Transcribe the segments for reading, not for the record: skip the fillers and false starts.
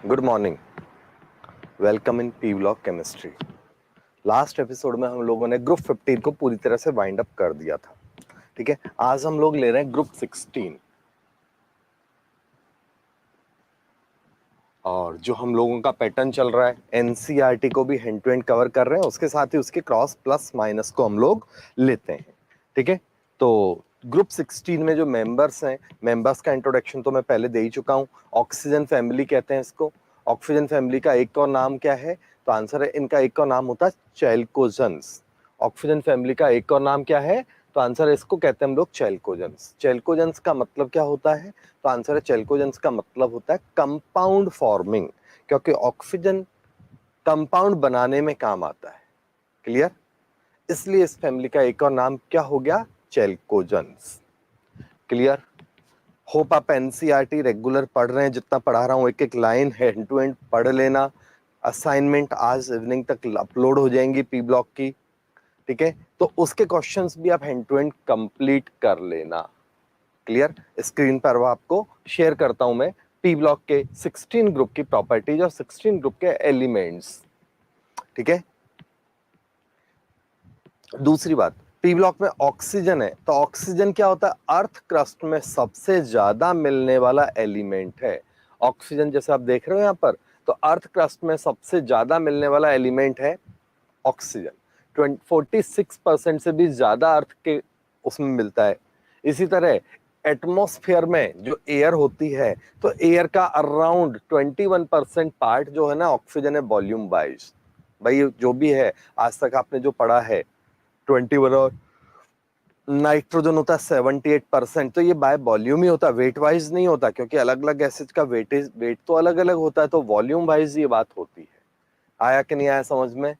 Good morning. Welcome in P block chemistry. Last episode में हम लोगों ने ग्रुप 15 को पूरी तरह से वाइंड अप कर दिया था। ठीक है, आज हम लोग ले रहे हैं ग्रुप 16 और जो हम लोगों का पैटर्न चल रहा है एनसीईआरटी को भी हैंड टू हैंड कवर कर रहे हैं, उसके साथ ही उसके क्रॉस प्लस माइनस को हम लोग लेते हैं। ठीक है, तो ग्रुप 16 में जो मेंबर्स हैं, मेंबर्स का इंट्रोडक्शन तो मैं पहले दे ही चुका हूं। ऑक्सीजन फैमिली कहते हैं इसको। ऑक्सीजन फैमिली का एक और नाम क्या है? तो आंसर है इनका एक और नाम होता है चैल्कोजेंस। ऑक्सीजन फैमिली का एक और नाम क्या है? तो आंसर है इसको कहते हैं हम लोग चैल्कोजेंस। चैल्कोजेंस का मतलब क्या होता है? तो आंसर है चैल्कोजेंस का मतलब होता है कंपाउंड फॉर्मिंग, क्योंकि ऑक्सीजन कंपाउंड बनाने में काम आता है। क्लियर? इसलिए इस फैमिली का एक और नाम क्या हो गया? चैल्कोजेंस। क्लियर? होप आप एनसीईआरटी रेगुलर पढ़ रहे हैं। जितना पढ़ा रहा हूं एक एक लाइन हैंड टू हैंड पढ़ लेना। असाइनमेंट आज इवनिंग तक अपलोड हो जाएंगी पी ब्लॉक की। ठीक है, तो उसके क्वेश्चंस भी आप हैंड टू हैंड कंप्लीट कर लेना। क्लियर? स्क्रीन पर वो आपको शेयर करता हूं मैं पी ब्लॉक के 16 ग्रुप की प्रॉपर्टीज और 16 ग्रुप के एलिमेंट्स। ठीक है, दूसरी बात, पी ब्लॉक में ऑक्सीजन है, तो ऑक्सीजन क्या होता है? अर्थ क्रस्ट में सबसे ज्यादा मिलने वाला एलिमेंट है। ऑक्सीजन जैसे आप देख रहे हो यहां पर, तो अर्थ क्रस्ट में सबसे ज्यादा मिलने वाला एलिमेंट है ऑक्सीजन। 46% से भी ज्यादा अर्थ के उसमें मिलता है। इसी तरह एटमॉस्फेयर में जो एयर होती है, तो एयर का अराउंड 21% पार्ट जो है ना ऑक्सीजन है वॉल्यूम वाइज। भाई जो भी है आज तक आपने जो पढ़ा है 21, और नाइट्रोजन होता है 78%। तो ये बाय वॉल्यूम ही होता है, वेट वाइज नहीं होता, क्योंकि अलग अलग एसिड का वेट तो अलग अलग होता है, तो वॉल्यूम वाइज ये बात होती है। आया कि नहीं आया समझ में?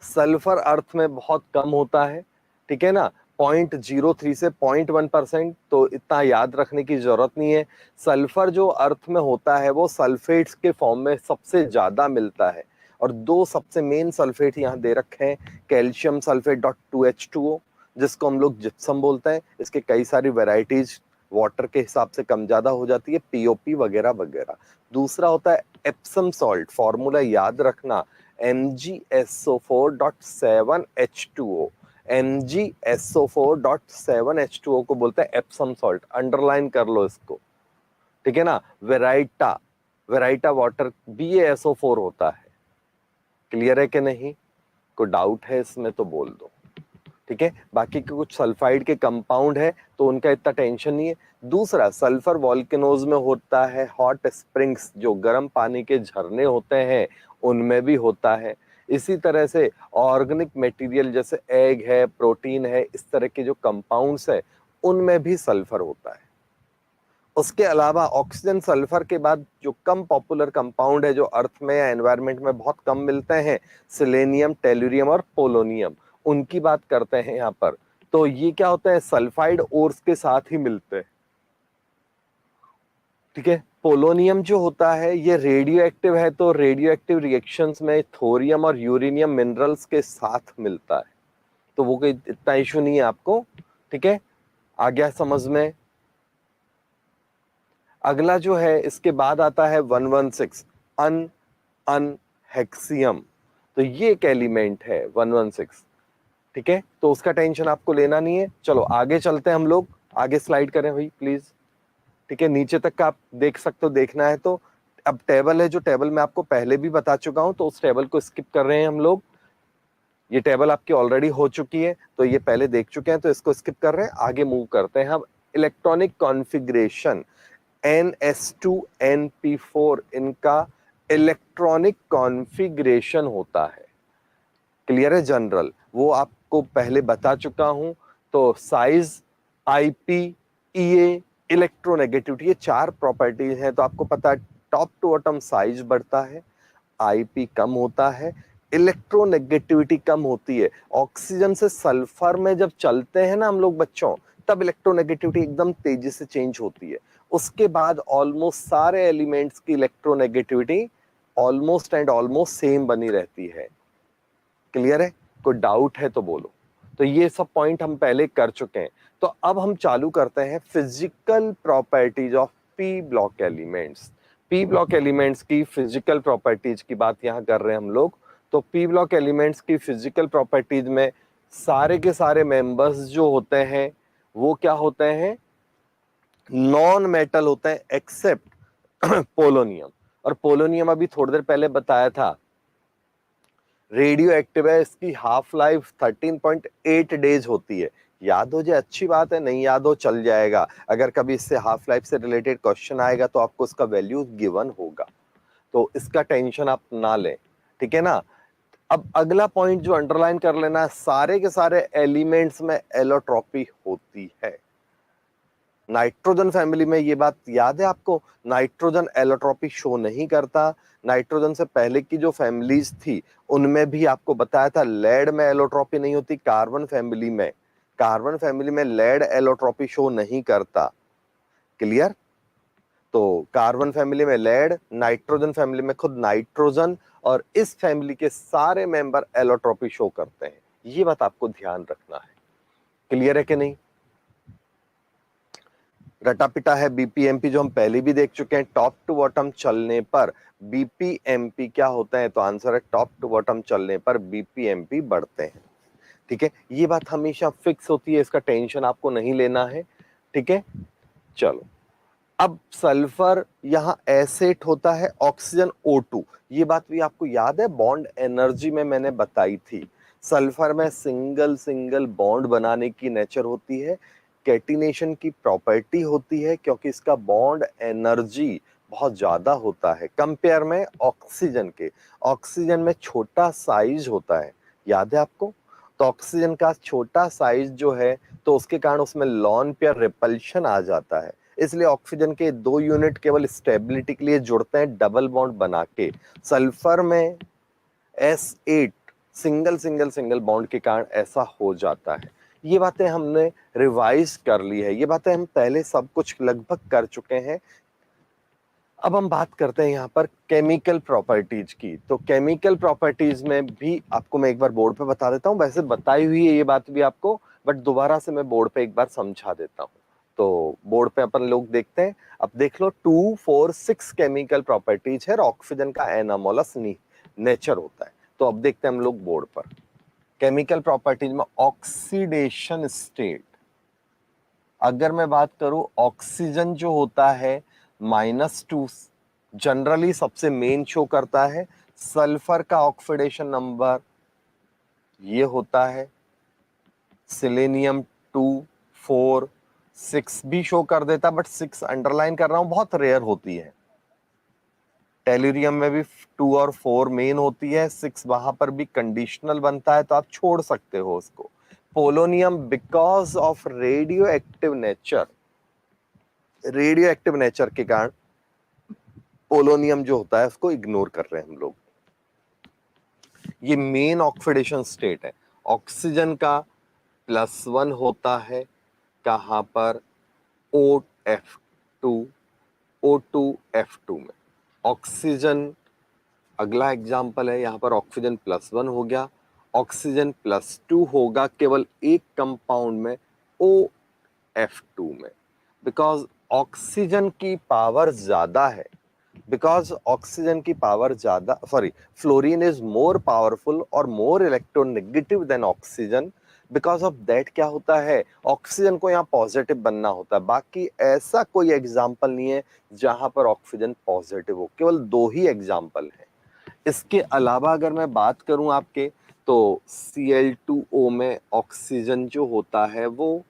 सल्फर अर्थ में बहुत कम होता है। ठीक है ना, 0.03 से 0.1%, तो इतना याद रखने की जरूरत नहीं है। सल्फर जो अर्थ में होता है वो सल्फेट्स के फॉर्म में सबसे ज्यादा मिलता है, और दो सबसे मेन सल्फेट यहाँ दे रखे हैं। कैल्शियम सल्फेट डॉट 2H2O, जिसको हम लोग जिप्सम बोलते हैं। इसके कई सारी वेराइटीज वाटर के हिसाब से कम ज्यादा हो जाती है, पीओपी वगैरह वगैरह। दूसरा होता है एप्सम सॉल्ट, फॉर्मूला याद रखना MgSO4.7H2O। MgSO4.7H2O को बोलते हैं एप्सम सॉल्ट, अंडरलाइन कर लो इसको। ठीक है ना, वेराइटा, वेराइटा वाटर BaSO4 होता है। क्लियर है कि नहीं? कोई डाउट है इसमें तो बोल दो। ठीक है, बाकी के कुछ सल्फाइड के कंपाउंड है तो उनका इतना टेंशन नहीं है। दूसरा, सल्फर वॉल्केनोज में होता है, हॉट स्प्रिंग्स जो गर्म पानी के झरने होते हैं उनमें भी होता है। इसी तरह से ऑर्गेनिक मटेरियल जैसे एग है, प्रोटीन है, इस तरह के जो कंपाउंड्स है उनमें भी सल्फर होता है। उसके अलावा ऑक्सीजन सल्फर के बाद जो कम पॉपुलर कंपाउंड है, जो अर्थ में या एनवायरनमेंट में बहुत कम मिलते हैं, सिलेनियम, टेलुरियम और पोलोनियम, उनकी बात करते हैं यहाँ पर। तो ये क्या होता है? सल्फाइड ओर्स के साथ ही मिलते हैं। ठीक है, पोलोनियम जो होता है ये रेडियो एक्टिव है, तो रेडियो एक्टिव रिएक्शंस में थोरियम और यूरेनियम मिनरल्स के साथ मिलता है, तो वो कोई इतना इशू नहीं है आपको। ठीक है, आ गया समझ में? अगला जो है इसके बाद आता है 116, अन अनहेक्सियम। तो ये एक एलिमेंट है 116। ठीक है, तो उसका टेंशन आपको लेना नहीं है। चलो आगे चलते हैं हम लोग, आगे स्लाइड करें भाई प्लीज। ठीक है, नीचे तक का आप देख सकते हो, देखना है तो। अब टेबल है, जो टेबल मैं आपको पहले भी बता चुका हूं, तो उस टेबल को स्किप कर रहे हैं हम लोग। ये टेबल आपकी ऑलरेडी हो चुकी है, तो ये पहले देख चुके हैं, तो इसको स्किप कर रहे हैं। आगे मूव करते हैं हम। इलेक्ट्रॉनिक कॉन्फ़िगरेशन, NS2 NP4 इनका इलेक्ट्रॉनिक कॉन्फ़िगरेशन होता है। क्लियर है? जनरल वो आपको पहले बता चुका हूं। तो साइज, IP, EA, इलेक्ट्रोनेगेटिविटी, ये चार प्रॉपर्टीज हैं। तो आपको पता है टॉप टू बॉटम साइज बढ़ता है, IP कम होता है, इलेक्ट्रोनेगेटिविटी कम होती है। ऑक्सीजन से सल्फर में जब चलते हैं ना हम लोग बच्चों, तब इलेक्ट्रोनेगेटिविटी एकदम तेजी से चेंज होती है। उसके बाद ऑलमोस्ट सारे एलिमेंट्स की electronegativity almost and almost same बनी रहती है। क्लियर है? कोई डाउट है तो बोलो। तो ये सब पॉइंट हम पहले कर चुके हैं। तो अब हम चालू करते हैं physical properties of P block elements. P block elements की फिजिकल प्रॉपर्टीज की बात यहाँ कर रहे हैं हम लोग। तो पी ब्लॉक एलिमेंट्स की फिजिकल प्रॉपर्टीज में सारे के सारे मेंबर्स जो होते हैं वो क्या होते हैं, नॉन मेटल होते हैं एक्सेप्ट पोलोनियम। और पोलोनियम अभी थोड़ी देर पहले बताया था रेडियो एक्टिव है, इसकी हाफ लाइफ 13.8 डेज होती है। याद हो जाए अच्छी बात है, नहीं याद हो चल जाएगा, अगर कभी इससे हाफ लाइफ से रिलेटेड क्वेश्चन आएगा तो आपको उसका वैल्यू गिवन होगा, तो इसका टेंशन आप ना लें, ठीक है ना। अब अगला पॉइंट जो अंडरलाइन कर लेना है, सारे के सारे एलिमेंट्स में एलोट्रॉपी होती है। नाइट्रोजन फैमिली में ये बात याद है आपको, नाइट्रोजन एलोट्रॉपी शो नहीं करता। नाइट्रोजन से पहले की जो फैमिलीज थी उनमें भी आपको बताया था लेड में एलोट्रॉपी नहीं होती, कार्बन फैमिली में लेड एलोट्रॉपी शो नहीं करता। क्लियर? तो कार्बन फैमिली में लेड, नाइट्रोजन फैमिली में खुद नाइट्रोजन, और इस फैमिली के सारे मेंबर एलोट्रॉपी शो करते हैं। ये बात आपको ध्यान रखना है। क्लियर है कि नहीं? रटापिटा है बीपीएमपी जो हम पहले भी देख चुके हैं, टॉप टू बॉटम चलने पर बीपीएमपी क्या होता है, तो आंसर है टॉप टू बॉटम चलने पर बीपीएमपी बढ़ते हैं। ठीक है, ये बात हमेशा फिक्स होती है, इसका टेंशन आपको नहीं लेना है। ठीक है, चलो अब सल्फर यहाँ एसेट होता है, ऑक्सीजन O2। ये बात भी आपको याद है, बॉन्ड एनर्जी में मैंने बताई थी। सल्फर में सिंगल सिंगल बॉन्ड बनाने की नेचर होती है, कैटिनेशन की प्रॉपर्टी होती है, क्योंकि इसका बॉन्ड एनर्जी बहुत ज्यादा होता है कंपेयर में ऑक्सीजन के। ऑक्सीजन में छोटा साइज होता है, याद है आपको? तो ऑक्सीजन का छोटा साइज जो है, तो उसके कारण उसमें लॉन पेयर रिपल्शन आ जाता है, इसलिए ऑक्सीजन के दो यूनिट केवल स्टेबिलिटी के लिए जुड़ते हैं डबल बॉन्ड बना के। सल्फर में S8 single single single bond के कारण ऐसा हो जाता है। ये बातें हमने रिवाइज कर ली है, ये बातें हम पहले सब कुछ लगभग कर चुके हैं। अब हम बात करते हैं यहाँ पर केमिकल प्रॉपर्टीज की। तो केमिकल प्रॉपर्टीज में भी आपको मैं एक बार बोर्ड पे बता देता हूँ, वैसे बताई हुई है ये बात भी आपको, बट दोबारा से मैं बोर्ड पे एक बार समझा देता हूँ। तो बोर्ड पे अपन लोग देखते हैं, अब देख लो 2, 4, 6 केमिकल प्रॉपर्टीज है, ऑक्सीजन का एनामोलस नेचर होता है। तो अब देखते हैं हम लोग बोर्ड पर केमिकल प्रॉपर्टीज में ऑक्सीडेशन स्टेट। अगर मैं बात करूं, ऑक्सीजन जो होता है -2 जनरली सबसे मेन शो करता है। सल्फर का ऑक्सीडेशन नंबर ये होता है, सिलेनियम 2, 4, 6 भी शो कर देता, बट 6 अंडरलाइन कर रहा हूं, बहुत रेयर होती है। टेलुरियम में भी 2 और 4 मेन होती है, 6 वहां पर भी कंडीशनल बनता है, तो आप छोड़ सकते हो उसको। Polonium because of radio active nature के कारण पोलोनियम जो होता है उसको इग्नोर कर रहे हैं हम लोग। ये मेन ऑक्सीडेशन स्टेट है। ऑक्सीजन का +1 होता है कहां पर, O2 O2F2 में। ऑक्सीजन अगला एग्जाम्पल है, यहां पर ऑक्सीजन +1 हो गया, ऑक्सीजन +2 होगा केवल एक कंपाउंड में, OF2 में, बिकॉज ऑक्सीजन की पावर ज्यादा है, फ्लोरीन इज मोर पावरफुल और more electronegative than oxygen. Because of that क्या होता है, ऑक्सीजन को यहाँ पॉजिटिव बनना होता है। बाकी ऐसा कोई एग्जाम्पल नहीं है जहां पर ऑक्सीजन पॉजिटिव हो, केवल 2 ही एग्जाम्पल है। इसके अलावा अगर मैं बात करूं आपके, तो Cl2O में ऑक्सीजन जो होता है वो,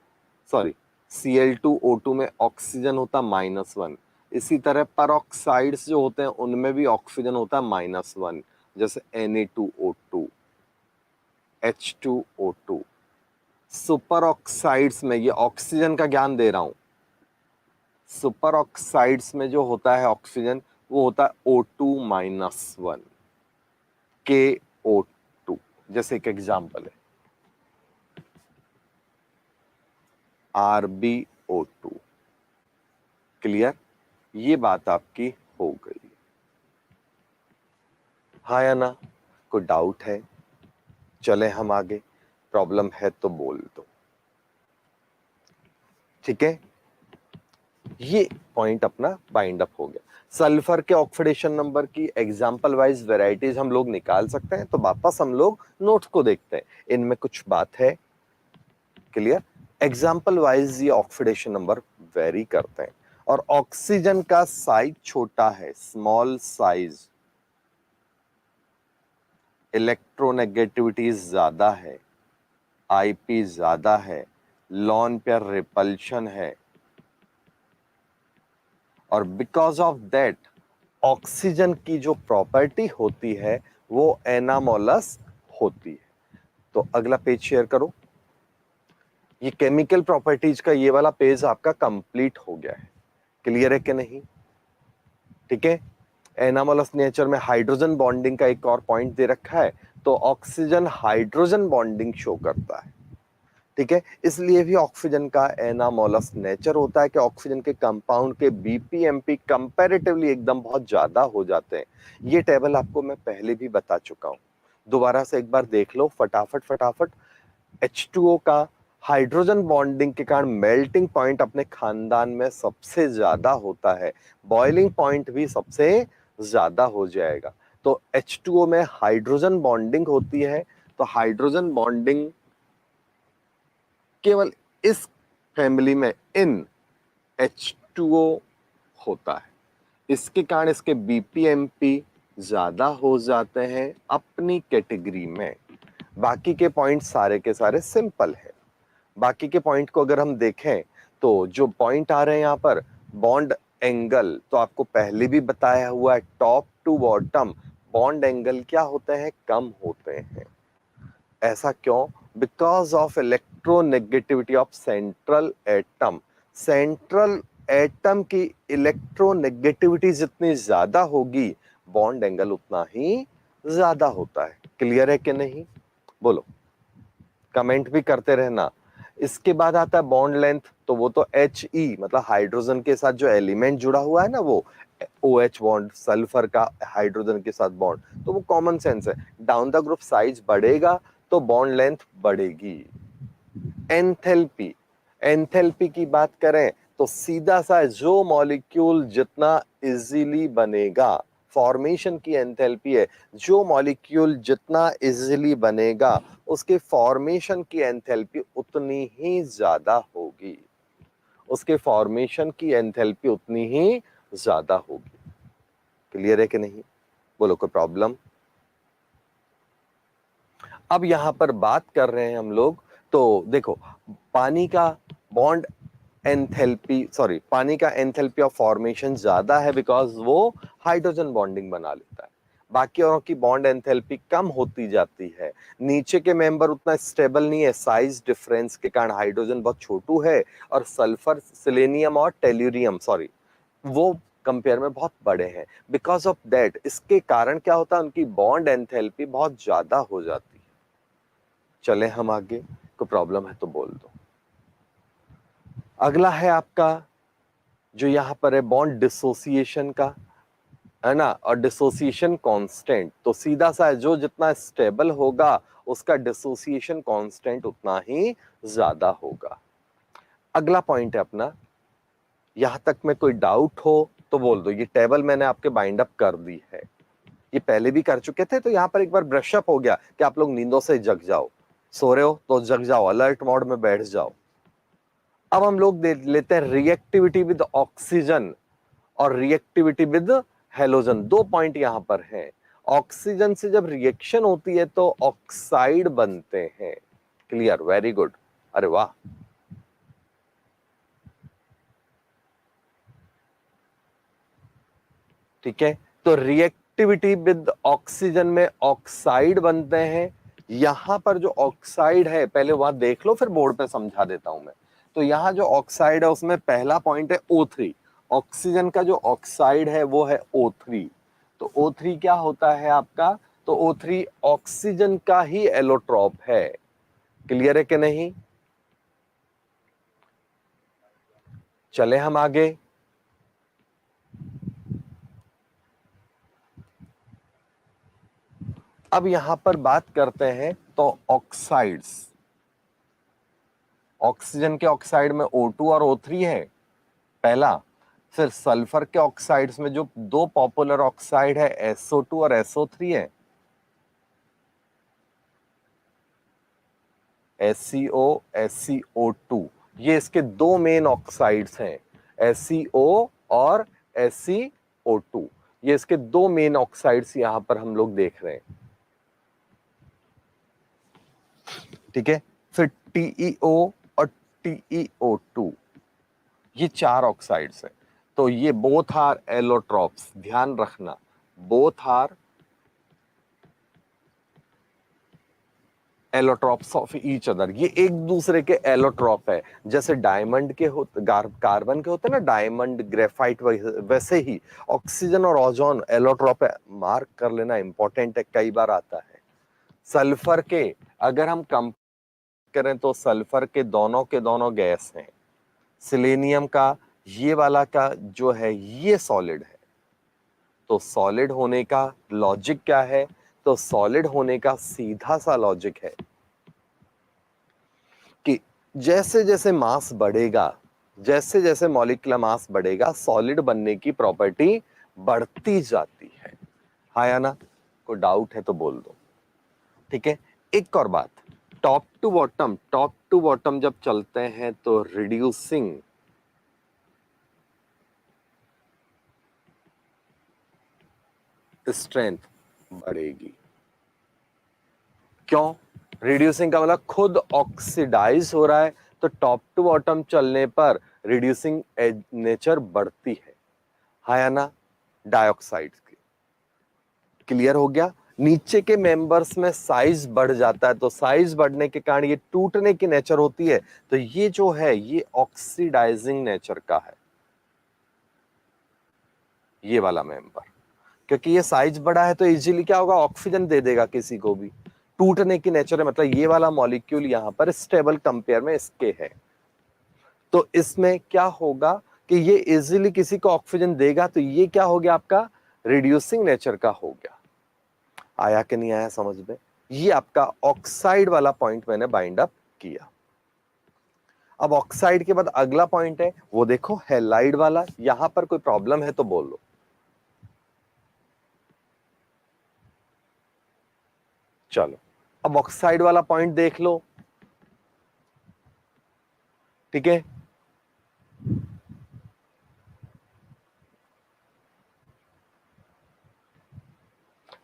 सॉरी, Cl2O2 में ऑक्सीजन होता -1। इसी तरह परऑक्साइड्स जो होते हैं उनमें भी ऑक्सीजन होता है -1, जैसे Na2O2, H2O2। सुपर ऑक्साइड्स में, ये ऑक्सीजन का ज्ञान दे रहा हूं, सुपर ऑक्साइड्स में जो होता है ऑक्सीजन वो होता है O2-1, KO2, जैसे एक एग्जाम्पल है RbO2। क्लियर? ये बात आपकी हो गई, हाँ या ना? कोई डाउट है? चले हम आगे, प्रॉब्लम है तो बोल दो। ठीक है, ये पॉइंट अपना बाइंड अप हो गया। सल्फर के ऑक्सीडेशन नंबर की एग्जांपल वाइज वैरायटीज हम लोग निकाल सकते हैं। तो वापस हम लोग नोट्स को देखते हैं, इनमें कुछ बात है क्लियर। एग्जांपल वाइज ये ऑक्सीडेशन नंबर वेरी करते हैं, और ऑक्सीजन का साइज छोटा है, स्मॉल साइज, इलेक्ट्रोनेगेटिविटी ज्यादा है, आईपी ज्यादा है, लॉन पेयर रिपल्शन है, और बिकॉज ऑफ दैट ऑक्सीजन की जो प्रॉपर्टी होती है वो एनामोलस होती है। तो अगला पेज शेयर करो। ये केमिकल प्रॉपर्टीज का ये वाला पेज आपका कंप्लीट हो गया है, क्लियर है कि नहीं? ठीक है। एनामोलस नेचर में हाइड्रोजन बॉन्डिंग का एक और पॉइंट दे रखा है, तो ऑक्सीजन हाइड्रोजन बॉन्डिंग शो करता है। ठीक है, इसलिए भी ऑक्सीजन का एनामोलस नेचर होता है कि ऑक्सीजन के कंपाउंड के बीपीएमपी कंपैरेटिवली एकदम बहुत ज्यादा हो जाते हैं। ये टेबल आपको मैं पहले भी बता चुका हूं, दोबारा से एक बार देख लो फटाफट फटाफट। H2O का हाइड्रोजन बॉन्डिंग के कारण मेल्टिंग पॉइंट अपने खानदान में सबसे ज्यादा होता है, बॉइलिंग पॉइंट भी सबसे ज्यादा हो जाएगा। तो H2O में हाइड्रोजन बॉन्डिंग होती है, तो हाइड्रोजन बॉन्डिंग केवल इस फैमिली में इन H2O होता है, इसके कारण इसके बीपीएमपी ज्यादा हो जाते हैं अपनी कैटेगरी में। बाकी के पॉइंट सारे के सारे सिंपल है। बाकी के पॉइंट को अगर हम देखें तो जो पॉइंट आ रहे हैं यहाँ पर, बॉन्ड एंगल, तो आपको पहले भी बताया हुआ है, top to bottom bond angle क्या होते हैं, कम होते हैं। ऐसा क्यों? Because of electronegativity of central atom. Central atom की इलेक्ट्रोनेगेटिविटी जितनी ज्यादा होगी, बॉन्ड एंगल उतना ही ज्यादा होता है। क्लियर है कि नहीं? बोलो, कमेंट भी करते रहना। इसके बाद आता है बॉन्ड लेंथ, तो वो तो He मतलब हाइड्रोजन के साथ जो एलिमेंट जुड़ा हुआ है ना, वो OH बॉन्ड, सल्फर का हाइड्रोजन के साथ बॉन्ड, तो वो कॉमन सेंस है। डाउन द ग्रुप साइज बढ़ेगा तो बॉन्ड लेंथ बढ़ेगी। एंथैल्पी, एंथैल्पी की बात करें तो सीधा सा जो मॉलिक्यूल जितना इजीली बनेगा, फॉर्मेशन की एंथैल्पी है, जो मॉलिक्यूल जितना इजीली बनेगा उसके फॉर्मेशन की एंथैल्पी उतनी ही ज्यादा होगी, उसके फॉर्मेशन की एंथैल्पी उतनी ही ज्यादा होगी। क्लियर है कि नहीं? बोलो, कोई प्रॉब्लम? अब यहां पर बात कर रहे हैं हम लोग, तो देखो पानी का बॉन्ड एंथैल्पी, सॉरी, पानी का एंथैल्पी ऑफ फॉर्मेशन ज्यादा है बिकॉज वो हाइड्रोजन बॉन्डिंग बना लेता है। बाकी औरों की बॉन्ड एंथैल्पी कम होती जाती है। नीचे के मेंबर उतना स्टेबल नहीं है, साइज डिफरेंस के कारण हाइड्रोजन बहुत छोटू है, और सल्फर, सेलेनियम और टेल्यूरियम, सॉरी, वो कंपेयर में बहुत बड़े हैं। बिकॉज ऑफ दैट इसके कारण क्या होता है, उनकी बॉन्ड एंथैल्पी बहुत ज्यादा हो जाती है। चले हम आगे, कोई प्रॉब्लम है तो बोल दो। अगला है आपका जो यहां पर है बॉन्ड डिसोसिएशन का, है ना, और डिसोसिएशन कांस्टेंट, तो सीधा सा है, जो जितना स्टेबल होगा उसका डिसोसिएशन कांस्टेंट उतना ही ज्यादा होगा। अगला पॉइंट है अपना, यहां तक में कोई डाउट हो तो बोल दो। ये टेबल मैंने आपके बाइंड अप कर दी है, ये पहले भी कर चुके थे, तो यहां पर एक बार ब्रश अप हो गया कि आप लोग नींदों से जग जाओ, सो रहे हो तो जग जाओ, अलर्ट मोड में बैठ जाओ। अब हम लोग देख लेते हैं रिएक्टिविटी विद ऑक्सीजन और रिएक्टिविटी विद हेलोजन। दो पॉइंट यहां पर हैं। ऑक्सीजन से जब रिएक्शन होती है तो ऑक्साइड बनते हैं। क्लियर, वेरी गुड, अरे वाह। ठीक है, तो रिएक्टिविटी विद ऑक्सीजन में ऑक्साइड बनते हैं। यहां पर जो ऑक्साइड है, पहले वहां देख लो फिर बोर्ड पे समझा देता हूं मैं। तो यहां जो ऑक्साइड है उसमें पहला पॉइंट है O3। ऑक्सीजन का जो ऑक्साइड है वो है O3। तो O3 क्या होता है आपका? तो O3 ऑक्सीजन का ही एलोट्रॉप है। क्लियर है कि नहीं? चले हम आगे। अब यहां पर बात करते हैं तो ऑक्साइड्स, ऑक्सीजन के ऑक्साइड में O2 और O3 है, पहला। फिर सल्फर के ऑक्साइड्स में जो दो पॉपुलर ऑक्साइड है SO2 और SO3 है, SeO SeO2, ये इसके दो मेन ऑक्साइड्स हैं, SeO और SeO2, ये इसके दो मेन ऑक्साइड्स यहां पर हम लोग देख रहे हैं। ठीक है, फिर TeO और TeO2, ये चार ऑक्साइड्स हैं। तो ये बोथ आर एलोट्रॉप्स, ध्यान रखना, both are allotropes of each other, ये एक दूसरे के एलोट्रॉप है। जैसे डायमंड के होते, कार्बन के होते हैं ना, डायमंड ग्रेफाइट, वैसे ही ऑक्सीजन और ओजोन एलोट्रॉप है। मार्क कर लेना, इंपॉर्टेंट है, कई बार आता है। सल्फर के अगर हम कम करें तो सल्फर के दोनों गैस हैं। सिलेनियम का ये वाला का जो है ये सॉलिड है। तो सॉलिड होने का लॉजिक क्या है? तो सॉलिड होने का सीधा सा लॉजिक है कि जैसे जैसे मास बढ़ेगा, जैसे जैसे मॉलिक्यूलर मास बढ़ेगा, सॉलिड बनने की प्रॉपर्टी बढ़ती जाती है। हाँ या ना? कोई डाउट है तो बोल दो। ठीक है, एक और बात, टॉप टू बॉटम जब चलते हैं तो रिड्यूसिंग स्ट्रेंथ बढ़ेगी। क्यों? रिड्यूसिंग का मतलब खुद ऑक्सीडाइज हो रहा है, तो टॉप टू बॉटम चलने पर रिड्यूसिंग नेचर बढ़ती है। हाँ या ना? डाइऑक्साइड की। क्लियर हो गया? नीचे के मेंबर्स में साइज बढ़ जाता है, तो साइज बढ़ने के कारण ये टूटने की नेचर होती है। तो ये जो है ये ऑक्सीडाइजिंग नेचर का है, ये वाला मेंबर। क्योंकि ये साइज बड़ा है तो इजीली क्या होगा, ऑक्सीजन दे देगा किसी को भी। टूटने की नेचर है, मतलब ये वाला मॉलिक्यूल यहां पर स्टेबल कंपेयर में इसके है। तो इसमें क्या होगा कि ये इजीली किसी को ऑक्सीजन देगा, तो ये क्या हो गया आपका, रिड्यूसिंग नेचर का हो गया। आया कि नहीं आया समझ में? ये आपका ऑक्साइड वाला पॉइंट मैंने बाइंड अप किया। अब ऑक्साइड के बाद अगला पॉइंट है वो देखो, हैलाइड वाला। यहां पर कोई प्रॉब्लम है तो बोलो। चलो, अब ऑक्साइड वाला पॉइंट देख लो। ठीक है,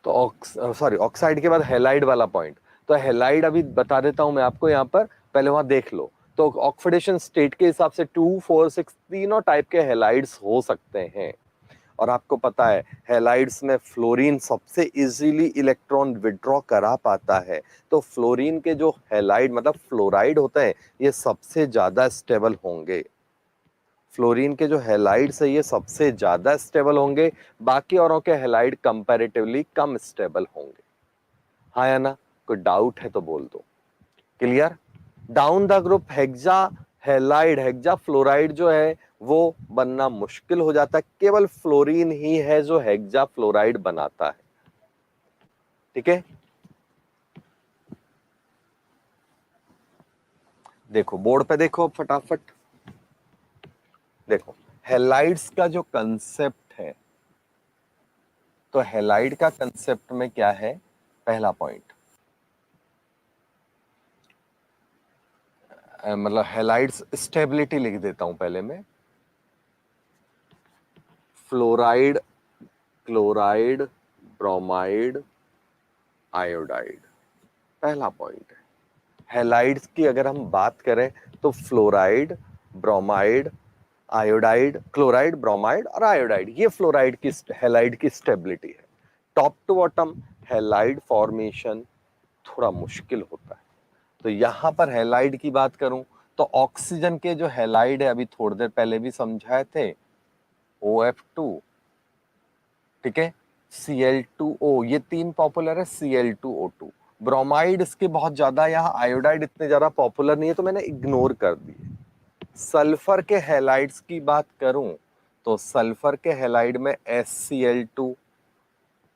तो सॉरी, ऑक्साइड के बाद हैलाइड वाला पॉइंट। तो हैलाइड अभी बता देता हूं मैं आपको, यहां पर पहले वहां देख लो। तो ऑक्सीडेशन स्टेट के हिसाब से 2, 4, 6 तीनों टाइप के हैलाइड्स हो सकते हैं। और आपको पता है हैलाइड्स में फ्लोरीन सबसे इजीली इलेक्ट्रॉन विड्रॉ करा पाता है। तो फ्लोरीन के जो हैलाइड मतलब फ्लोराइड होते हैं, ये सबसे ज्यादा स्टेबल होंगे। फ्लोरीन के जो हैलाइड्स है ये सबसे ज्यादा स्टेबल होंगे, बाकी औरों के हैलाइड कंपैरेटिवली कम स्टेबल होंगे। हाँ या ना? कोई डाउट है तो बोल दो। Clear? Down the group hexa halide, hexa fluoride जो है वो बनना मुश्किल हो जाता है। केवल फ्लोरीन ही है जो हेक्सा फ्लोराइड बनाता है। ठीक है, देखो बोर्ड पे देखो फटाफट। देखो हैलाइड्स का जो कंसेप्ट है, तो हैलाइड का कंसेप्ट में क्या है, पहला पॉइंट, मतलब हैलाइड्स स्टेबिलिटी लिख देता हूं पहले मैं। फ्लोराइड, क्लोराइड, ब्रोमाइड, आयोडाइड, पहला पॉइंट है। हैलाइड्स की अगर हम बात करें तो fluoride, bromide, iodide, chloride, bromide और आयोडाइड, ये फ्लोराइड की हैलाइड की स्टेबिलिटी है। Top to bottom halide formation थोड़ा मुश्किल होता है। तो यहां पर हैलाइड की बात करूं तो ऑक्सीजन के जो हैलाइड है, अभी थोड़ी देर पहले भी समझाए थे, OF2, ठीक है, Cl2O, ये तीन पॉपुलर है, Cl2O2। ब्रोमाइड इसके बहुत ज्यादा, यहाँ आयोडाइड इतने ज्यादा पॉपुलर नहीं है तो मैंने इग्नोर कर दिए। सल्फर के हैलाइड्स की बात करूं तो सल्फर के हैलाइड में SCl2,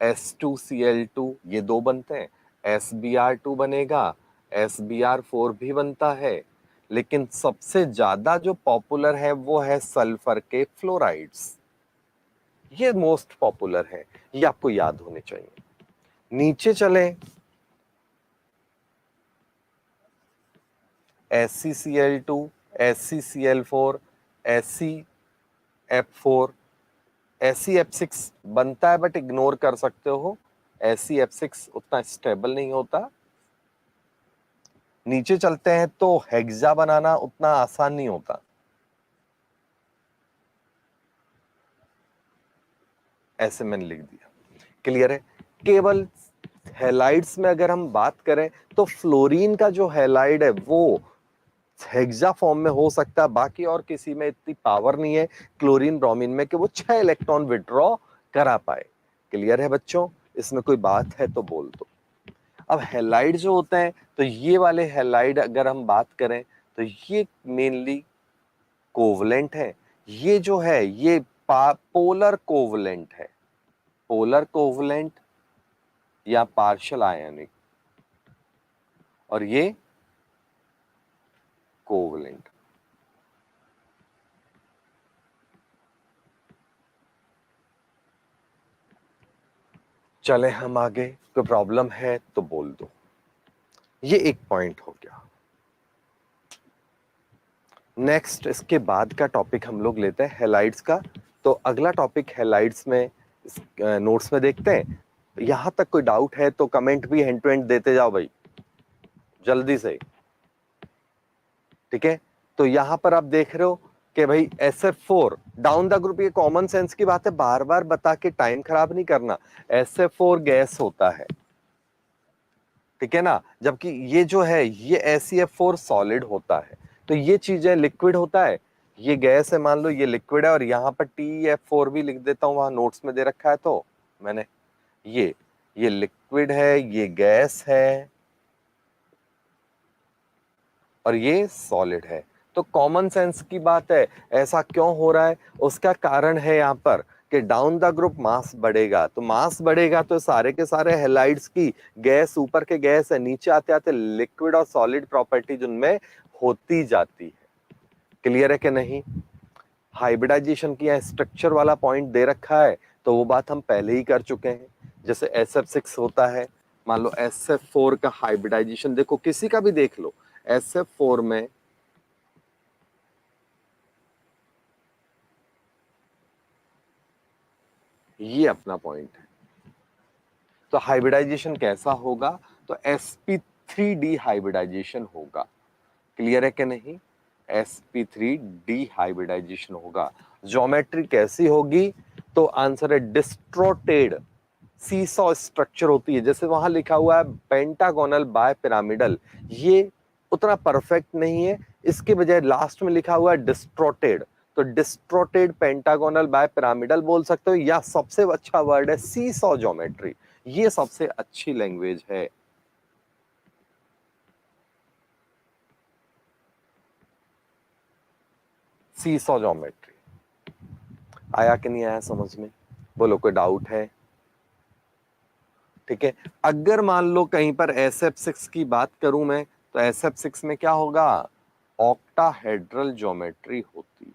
S2Cl2, ये दो बनते हैं। SbR2 बनेगा, SbR4 भी बनता है। लेकिन सबसे ज्यादा जो पॉपुलर है वो है सल्फर के फ्लोराइड्स, ये मोस्ट पॉपुलर है, ये आपको याद होने चाहिए। नीचे चलें, SeCl2, SeCl4, SeF4, SeF6 बनता है बट इग्नोर कर सकते हो, SeF6 उतना स्टेबल नहीं होता। नीचे चलते हैं तो हेक्सा बनाना उतना आसान नहीं होता, ऐसे मैंने लिख दिया, क्लियर है। केवल हैलाइड्स में अगर हम बात करें तो फ्लोरीन का जो हैलाइड है वो हेक्सा फॉर्म में हो सकता है, बाकी और किसी में इतनी पावर नहीं है क्लोरीन ब्रोमीन में कि वो 6 इलेक्ट्रॉन विड्रॉ करा पाए। क्लियर है बच्चों, इसमें कोई बात है तो बोल दो। अब हैलाइड जो होते हैं, तो ये वाले हैलाइड अगर हम बात करें तो ये मेनली कोवलेंट है, ये जो है ये पोलर कोवलेंट है, पोलर कोवलेंट या पार्शियल आयनिक, और ये कोवलेंट। चले हम आगे, कोई प्रॉब्लम है तो बोल दो। ये एक पॉइंट हो गया। नेक्स्ट इसके बाद का टॉपिक हम लोग लेते हैं हैलाइड्स का। तो अगला टॉपिक हैलाइड्स में नोट्स में देखते हैं। यहां तक कोई डाउट है तो कमेंट भी हैंड टू हैंड देते जाओ भाई, जल्दी से, ठीक है। तो यहां पर आप देख रहे हो कि भाई SF4 डाउन द ग्रुप, ये कॉमन सेंस की बात है, बार बार बता के टाइम खराब नहीं करना। SF4 गैस होता है, ठीक है ना, जबकि ये जो है ये SeF4 सॉलिड होता है। तो ये चीजें लिक्विड होता है, ये गैस है, मान लो ये लिक्विड है, और यहाँ पर TeF4 भी लिख देता हूँ, वहां नोट्स में दे रखा है तो मैंने, ये लिक्विड है, ये गैस है, और ये सॉलिड है। तो कॉमन सेंस की बात है, ऐसा क्यों हो रहा है, उसका कारण है यहाँ पर कि डाउन द ग्रुप मास बढ़ेगा, तो मास बढ़ेगा तो सारे के सारे हैलाइड्स की गैस, ऊपर के गैस है, नीचे आते आते लिक्विड और सॉलिड प्रॉपर्टीज उनमें होती जाती है। क्लियर है कि नहीं। हाइब्रिडाइजेशन की स्ट्रक्चर वाला पॉइंट दे रखा है, तो वो बात हम पहले ही कर चुके हैं। जैसे SF6 होता है, मान लो SF4 का हाइब्रिडाइजेशन देखो, किसी का भी देख लो, SF4 में ये अपना पॉइंट है। तो हाइब्रिडाइजेशन कैसा होगा, तो sp3d हाइब्रिडाइजेशन होगा। क्लियर है कि नहीं, sp3d हाइब्रिडाइजेशन होगा। ज्योमेट्री कैसी होगी, तो आंसर है डिस्ट्रोटेड सीसॉ स्ट्रक्चर होती है। जैसे वहां लिखा हुआ है पेंटागोनल बाय पिरामिडल, ये उतना परफेक्ट नहीं है, इसके बजाय लास्ट में लिखा हुआ है डिस्ट्रोटेड। तो डिस्ट्रोटेड पेंटागोनल बाय पिरामिडल बोल सकते हो, या सबसे अच्छा वर्ड है सीसॉ ज्योमेट्री, ये सबसे अच्छी लैंग्वेज है। सीसॉ ज्योमेट्री आया कि नहीं आया समझ में, बोलो कोई डाउट है। ठीक है, अगर मान लो कहीं पर SF6 की बात करूं मैं, तो SF6 में क्या होगा, ऑक्टाहेड्रल ज्योमेट्री होती है।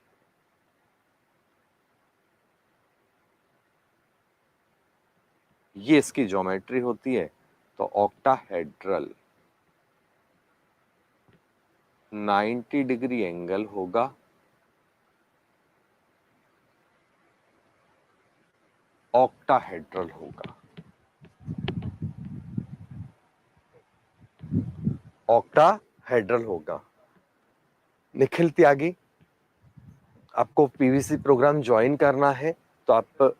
ये इसकी ज्योमेट्री होती है, तो ऑक्टाहेड्रल 90 डिग्री एंगल होगा, ऑक्टाहेड्रल होगा, ऑक्टाहेड्रल होगा। निखिल त्यागी, आपको PVC प्रोग्राम ज्वाइन करना है तो आप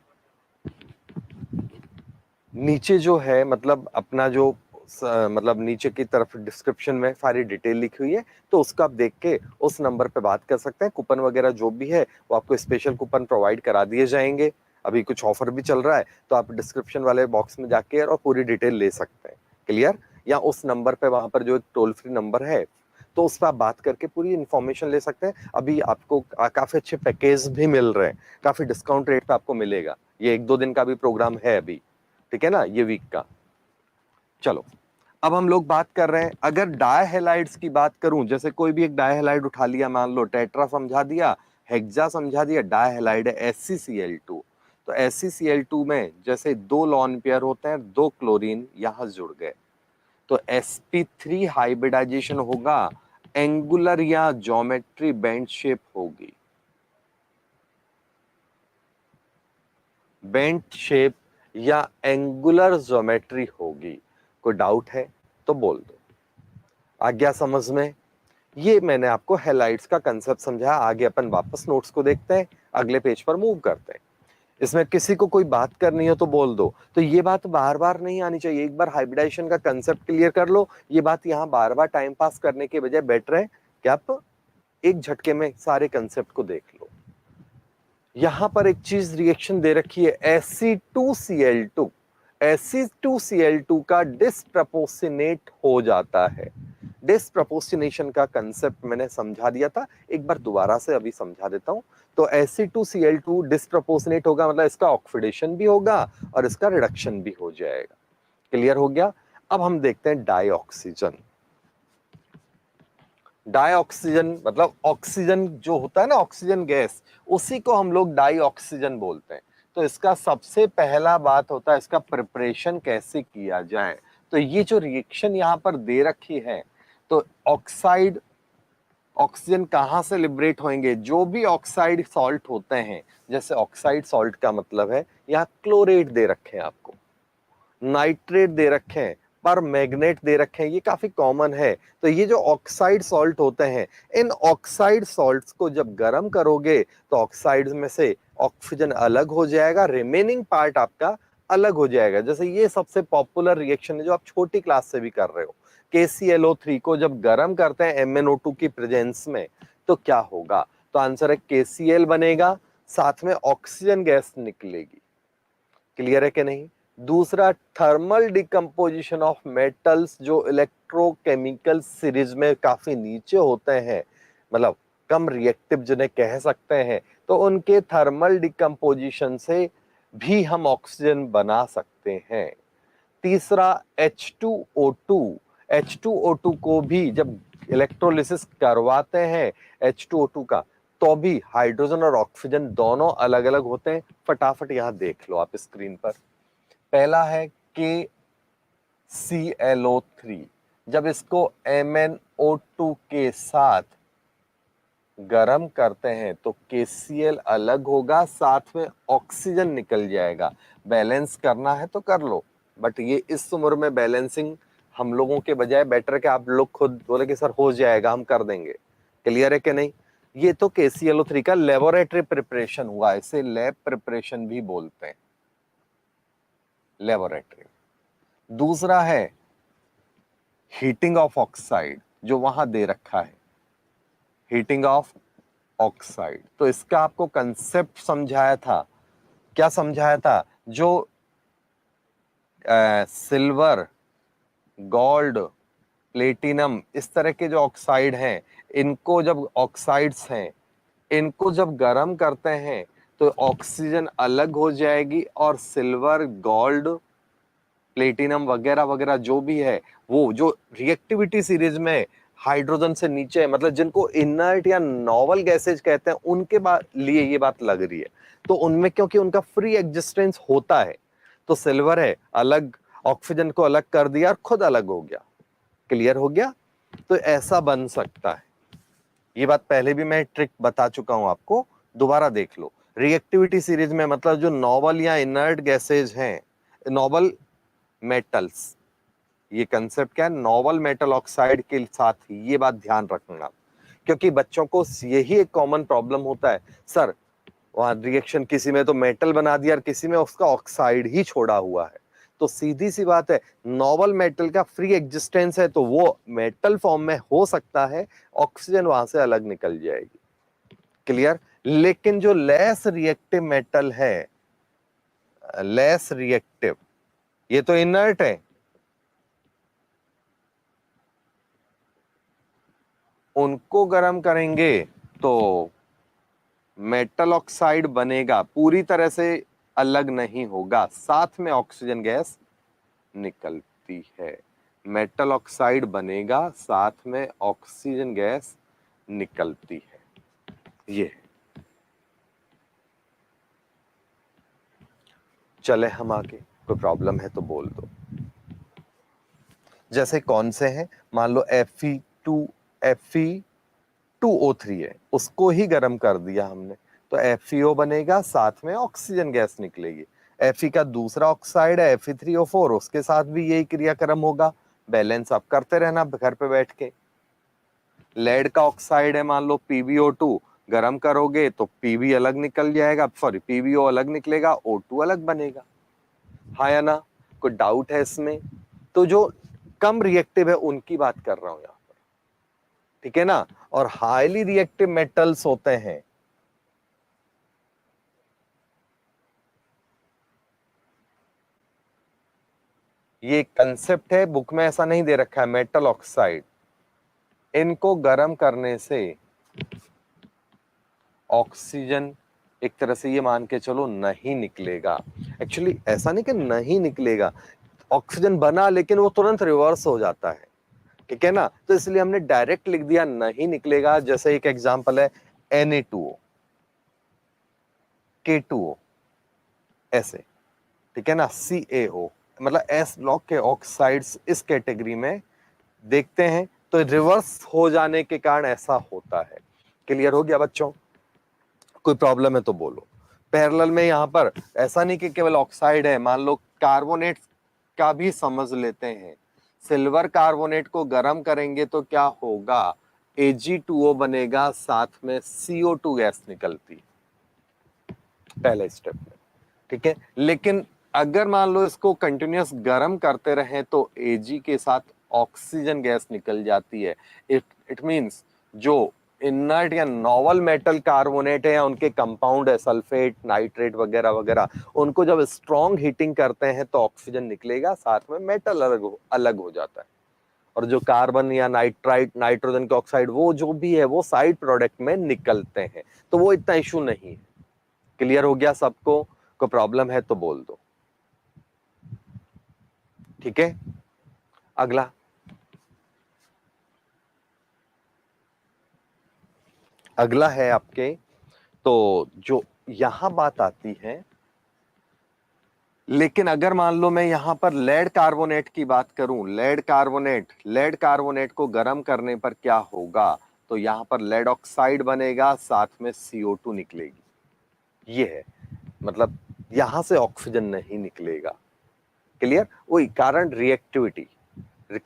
नीचे जो है, मतलब अपना जो मतलब नीचे की तरफ डिस्क्रिप्शन में सारी डिटेल लिखी हुई है, तो उसको आप देख के उस नंबर पे बात कर सकते हैं। कूपन वगैरह जो भी है वो आपको स्पेशल कूपन प्रोवाइड करा दिए जाएंगे, अभी कुछ ऑफर भी चल रहा है, तो आप डिस्क्रिप्शन वाले बॉक्स में जाके और पूरी डिटेल ले सकते हैं। क्लियर, या उस नंबर पे, वहां पर जो एक टोल फ्री नंबर है, तो उस पर आप बात करके पूरी इंफॉर्मेशन ले सकते हैं। अभी आपको काफी अच्छे पैकेज भी मिल रहे हैं, काफी डिस्काउंट रेट पे आपको मिलेगा। ये 1-2 दिन का भी प्रोग्राम है अभी, ठीक है ना, ये वीक का। चलो अब हम लोग बात कर रहे हैं, अगर डायहैलाइड्स की बात करूं, जैसे कोई भी एक डायहैलाइड उठा लिया, मान लो टेट्रा समझा दिया, हेक्सा समझा दिया, डायहैलाइड है SeCl2। तो SeCl2 में जैसे 2 लॉन पेयर होते हैं, 2 क्लोरीन यहां जुड़ गए, तो sp3 हाइब्रिडाइजेशन होगा, एंगुलर या ज्योमेट्री बेंड शेप होगी, बेंट शेप या एंगुलर ज्योमेट्री होगी। कोई डाउट है तो बोल दो। आ गया समझ में? ये मैंने आपको हैलाइड्स का कंसेप्ट समझाया। आगे अपन वापस नोट्स को देखते हैं, अगले पेज पर मूव करते हैं। इसमें किसी को कोई बात करनी हो तो बोल दो। तो ये बात बार बार नहीं आनी चाहिए, एक बार हाइब्रिडाइजेशन का कंसेप्ट क्लियर कर लो। ये बात यहाँ बार बार टाइम पास करने के बजाय बेटर है कि आप एक झटके में सारे कंसेप्ट को देख लो। यहां पर एक चीज रिएक्शन दे रखी है, Ac2Cl2। Ac2Cl2 का डिस्प्रपोर्शनेट हो जाता है। डिस्प्रपोर्शनेशन का कंसेप्ट मैंने समझा दिया था, एक बार दोबारा से अभी समझा देता हूं। तो Ac2Cl2 डिस्प्रपोर्शनेट होगा, मतलब इसका ऑक्सीडेशन भी होगा और इसका रिडक्शन भी हो जाएगा। क्लियर हो गया? अब हम देखते हैं डाइऑक्सीजन। डाइऑक्सीजन मतलब ऑक्सीजन जो होता है ना, ऑक्सीजन गैस, उसी को हम लोग डाइऑक्सीजन बोलते हैं। तो इसका सबसे पहला बात होता है इसका प्रिपरेशन कैसे किया जाए। तो ये जो रिएक्शन यहाँ पर दे रखी है, तो ऑक्साइड ऑक्सीजन कहाँ से लिबरेट होंगे, जो भी ऑक्साइड सॉल्ट होते हैं, जैसे ऑक्साइड सॉल्ट का मतलब है यहाँ क्लोरेट दे रखे हैं आपको, नाइट्रेट दे रखे हैं, पर मैग्नेट दे रखे हैं, ये काफी कॉमन है। तो ये जो ऑक्साइड सॉल्ट होते हैं, इन ऑक्साइड सॉल्ट्स को जब गर्म करोगे तो ऑक्साइड्स में से ऑक्सीजन अलग हो जाएगा, रिमेनिंग पार्ट आपका अलग हो जाएगा। जैसे ये सबसे पॉपुलर रिएक्शन है जो आप छोटी क्लास से भी कर रहे हो। KClO3 को जब गर्म करते हैं MnO2 की प्रेजेंस में, तो क्या होगा? तो आंसर है KCl बनेगा, साथ में ऑक्सीजन गैस निकलेगी। क्लियर है कि नहीं? दूसरा, थर्मल डिकम्पोजिशन ऑफ मेटल्स जो इलेक्ट्रोकेमिकल सीरीज में काफी नीचे होते हैं, मतलब कम रिएक्टिव जिन्हें कह सकते हैं, तो उनके थर्मल डिकम्पोजिशन से भी हम ऑक्सीजन बना सकते हैं। तीसरा, H2O2। H2O2 को भी जब इलेक्ट्रोलिसिस करवाते हैं H2O2 का, तो भी हाइड्रोजन और ऑक्सीजन दोनों अलग अलग होते हैं। फटाफट यहां देख लो आप स्क्रीन पर। पहला है KClO3, जब इसको MnO2 के साथ गरम करते हैं तो KCl अलग होगा, साथ में ऑक्सीजन निकल जाएगा। बैलेंस करना है तो कर लो, बट ये इस उम्र में बैलेंसिंग हम लोगों के बजाय बेटर कि आप लोग खुद बोले कि सर हो जाएगा, हम कर देंगे। क्लियर है कि नहीं? ये तो KClO3 का लेबोरेटरी प्रिपरेशन हुआ, इसे लैब प्रिपरेशन भी बोलते हैं, लेबोरेटरी। दूसरा है हीटिंग ऑफ ऑक्साइड, जो वहां दे रखा है, हीटिंग ऑफ ऑक्साइड। तो इसका आपको कंसेप्ट समझाया था। क्या समझाया था? जो सिल्वर, गोल्ड, प्लेटिनम, इस तरह के जो ऑक्साइड हैं, इनको जब ऑक्साइड्स हैं, इनको जब गर्म करते हैं तो ऑक्सीजन अलग हो जाएगी, और सिल्वर, गोल्ड, प्लेटिनम वगैरह वगैरह जो भी है, वो जो रिएक्टिविटी सीरीज में हाइड्रोजन से नीचे है, मतलब जिनको इनर्ट या नॉवल गैसेज कहते हैं, उनके लिए ये बात लग रही है। तो उनमें क्योंकि उनका फ्री एग्जिस्टेंस होता है, तो सिल्वर है अलग, ऑक्सीजन को अलग कर दिया और खुद अलग हो गया। क्लियर हो गया? तो ऐसा बन सकता है। ये बात पहले भी मैं ट्रिक बता चुका हूं आपको, दोबारा देख लो। रिएक्टिविटी सीरीज में मतलब जो नॉवल या इनर्ट गैसेज हैं, नॉवल मेटल्स, ये कंसेप्ट क्या है, नॉवल मेटल ऑक्साइड के साथ ही, ये बात ध्यान रखना, क्योंकि बच्चों को यही एक कॉमन प्रॉब्लम होता है, सर वहां रिएक्शन किसी में तो मेटल बना दिया और किसी में उसका ऑक्साइड ही छोड़ा हुआ है। तो सीधी सी बात है, नॉवल मेटल का फ्री एग्जिस्टेंस है तो वो मेटल फॉर्म में हो सकता है, ऑक्सीजन वहां से अलग निकल जाएगी। क्लियर? लेकिन जो लेस रिएक्टिव मेटल है, लेस रिएक्टिव, ये तो इनर्ट है, उनको गर्म करेंगे तो मेटल ऑक्साइड बनेगा, पूरी तरह से अलग नहीं होगा, साथ में ऑक्सीजन गैस निकलती है। मेटल ऑक्साइड बनेगा, साथ में ऑक्सीजन गैस निकलती है। ये चले हम आगे, कोई प्रॉब्लम है तो बोल दो। जैसे कौन से हैं, मान लो Fe2O3 है, उसको ही गर्म कर दिया हमने, तो FeO बनेगा, साथ में ऑक्सीजन गैस निकलेगी। Fe का दूसरा ऑक्साइड है Fe3O4, उसके साथ भी यही क्रियाक्रम होगा। बैलेंस आप करते रहना घर पे बैठ के। लेड का ऑक्साइड है मान लो PbO2, गर्म करोगे तो Pb अलग निकल जाएगा, सॉरी PbO अलग निकलेगा, O2 अलग बनेगा। हाँ या ना, कोई डाउट है इसमें? तो जो कम रिएक्टिव है उनकी बात कर रहा हूं यहां पर, ठीक है ना। और हाईली रिएक्टिव मेटल्स होते हैं, ये कंसेप्ट है, बुक में ऐसा नहीं दे रखा है, मेटल ऑक्साइड, इनको गर्म करने से ऑक्सीजन एक तरह से ये मान के चलो नहीं निकलेगा। एक्चुअली ऐसा नहीं कि नहीं निकलेगा, ऑक्सीजन बना लेकिन वो तुरंत रिवर्स हो जाता है, ठीक है ना। तो इसलिए हमने डायरेक्ट लिख दिया नहीं निकलेगा। जैसे एक एग्जांपल है Na2O, K2O, ऐसे, ठीक है ना। CaO, मतलब S ब्लॉक के ऑक्साइड्स इस कैटेगरी में देखते हैं, तो रिवर्स हो जाने के कारण ऐसा होता है। क्लियर हो गया बच्चों? कोई प्रॉब्लम है तो बोलो। पैरेलल में यहां पर ऐसा नहीं कि केवल ऑक्साइड है, मान लो कार्बोनेट का भी समझ लेते हैं। सिल्वर कार्बोनेट को गर्म करेंगे तो क्या होगा, Ag2O बनेगा, साथ में CO2 गैस निकलती, पहले स्टेप में, ठीक है। लेकिन अगर मान लो इसको कंटिन्यूअस गर्म करते रहें तो Ag के साथ ऑक्सीजन गैस निकल जाती है। इट मींस जो इनर्ट या नॉवल मेटल कार्बोनेट है या उनके कंपाउंड है, सल्फेट, नाइट्रेट वगैरह वगैरह, उनको जब स्ट्रॉन्ग हीटिंग करते हैं तो ऑक्सीजन निकलेगा, साथ में मेटल अलग हो जाता है। और जो कार्बन या नाइट्राइट, नाइट्रोजन के ऑक्साइड, वो जो भी है वो साइड प्रोडक्ट में निकलते हैं, तो वो इतना इशू नहीं है। क्लियर हो गया सबको? कोई प्रॉब्लम है तो बोल दो, ठीक है। अगला, अगला है आपके, तो जो यहां बात आती है, लेकिन अगर मान लो मैं यहां पर लेड कार्बोनेट की बात करूं, लेड कार्बोनेट को गर्म करने पर क्या होगा, तो यहां पर लेड ऑक्साइड बनेगा, साथ में CO2 निकलेगी। ये है, मतलब यहां से ऑक्सीजन नहीं निकलेगा। क्लियर? वही कारण, रिएक्टिविटी।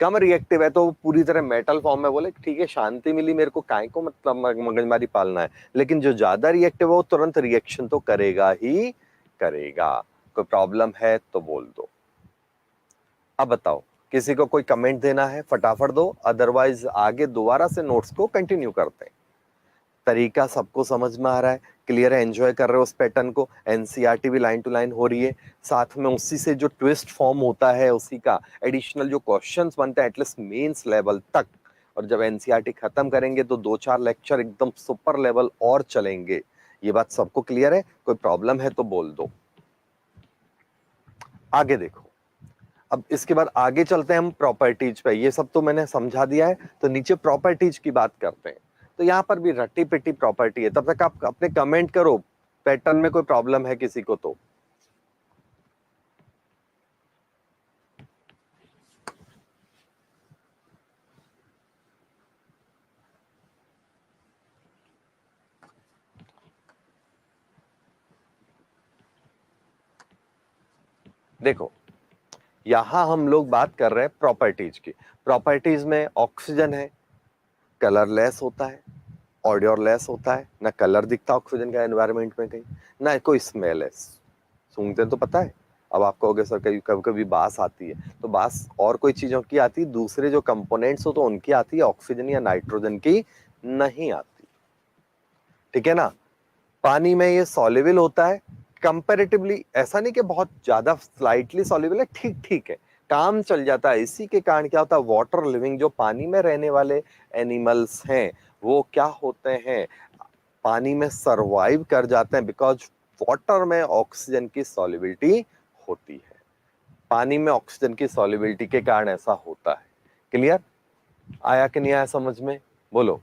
कम रिएक्टिव है तो पूरी तरह मेटल फॉर्म में, बोले ठीक है शांति मिली मेरे को, काय को मतलब मगजमारी पालना है। लेकिन जो ज्यादा रिएक्टिव है वो तुरंत रिएक्शन तो करेगा ही करेगा। कोई प्रॉब्लम है तो बोल दो। अब बताओ, किसी को कोई कमेंट देना है फटाफट दो, अदरवाइज आगे दोबारा से नोट्स को कंटिन्यू करते हैं। तरीका सबको समझ में आ रहा है, क्लियर है, एंजॉय कर रहे हो उस पैटर्न को। एनसीईआरटी भी लाइन टू लाइन हो रही है, साथ में उसी से जो ट्विस्ट फॉर्म होता है उसी का एडिशनल जो क्वेश्चंस बनते हैं एटलीस्ट मेंस लेवल तक। और जब एनसीईआरटी खत्म करेंगे तो 2-4 लेक्चर एकदम सुपर लेवल और चलेंगे। ये बात सबको क्लियर है? कोई प्रॉब्लम है तो बोल दो। आगे देखो, अब इसके बाद आगे चलते हैं हम प्रॉपर्टीज पे। ये सब तो मैंने समझा दिया है, तो नीचे प्रॉपर्टीज की बात करते हैं। तो यहाँ पर भी रट्टी पिट्टी प्रॉपर्टी है। तब तक आप अपने कमेंट करो, पैटर्न में कोई प्रॉब्लम है किसी को तो। देखो, यहां हम लोग बात कर रहे हैं प्रॉपर्टीज की। प्रॉपर्टीज में ऑक्सीजन है, कलरलेस होता है, ऑडियोलेस होता है, ना कलर दिखता ऑक्सीजन का एनवायरनमेंट में कहीं, ना कोई स्मेल है। सूंघते तो पता है। अब आपको कहोगे सर कभी कभी कभी बास आती है, तो बास और कोई चीजों की आती है, दूसरे जो कंपोनेंट्स हो तो उनकी आती है, ऑक्सीजन या नाइट्रोजन की नहीं आती, ठीक है ना। पानी में ये सॉल्युबल होता है कंपैरेटिवली, ऐसा नहीं कि बहुत ज्यादा, स्लाइटली सॉल्युबल है, ठीक ठीक है, काम चल जाता है। इसी के कारण क्या होता है, वाटर लिविंग जो पानी में रहने वाले एनिमल्स हैं वो क्या होते हैं, पानी में सरवाइव कर जाते हैं, बिकॉज वाटर में ऑक्सीजन की सॉल्युबिलिटी होती है। पानी में ऑक्सीजन की सॉल्युबिलिटी के कारण ऐसा होता है, क्लियर? आया कि नहीं आया समझ में? बोलो।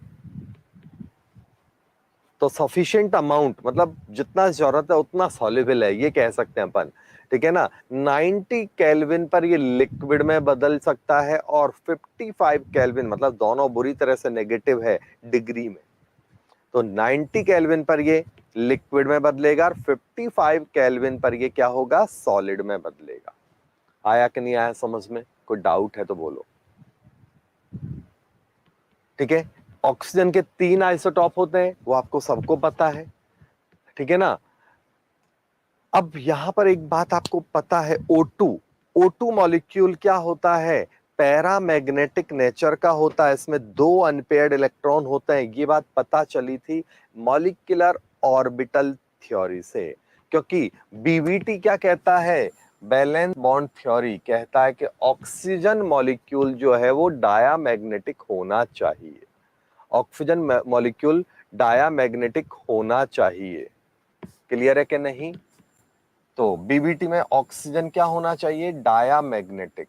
तो सफिशिएंट अमाउंट मतलब जितना जरूरत है उतना सॉल्युबल है, ये कह सकते हैं अपन, ठीक है ना। 90 केल्विन पर ये लिक्विड में बदल सकता है और 55 केल्विन मतलब दोनों बुरी तरह से नेगेटिव है डिग्री में। तो 90 केल्विन पर ये लिक्विड में बदलेगा और 55 केल्विन पर ये क्या होगा, सॉलिड में बदलेगा। आया कि नहीं आया समझ में? कोई डाउट है तो बोलो। ठीक है, ऑक्सीजन के 3 आइसोटॉप होते हैं, वो आपको सबको पता है, ठीक है ना। अब यहां पर एक बात आपको पता है, O2 O2 मॉलिक्यूल क्या होता है, पैरामैग्नेटिक नेचर का होता है, इसमें 2 अनपेयर्ड इलेक्ट्रॉन होते हैं। ये बात पता चली थी मॉलिक्यूलर ऑर्बिटल थ्योरी से, क्योंकि बीवीटी क्या कहता है, बैलेंस बॉन्ड थ्योरी कहता है कि ऑक्सीजन मॉलिक्यूल जो है वो डायामैग्नेटिक होना चाहिए, ऑक्सीजन मॉलिक्यूल डायामैग्नेटिक होना चाहिए। क्लियर है कि नहीं? तो बीबीटी में ऑक्सीजन क्या होना चाहिए, डायामैग्नेटिक।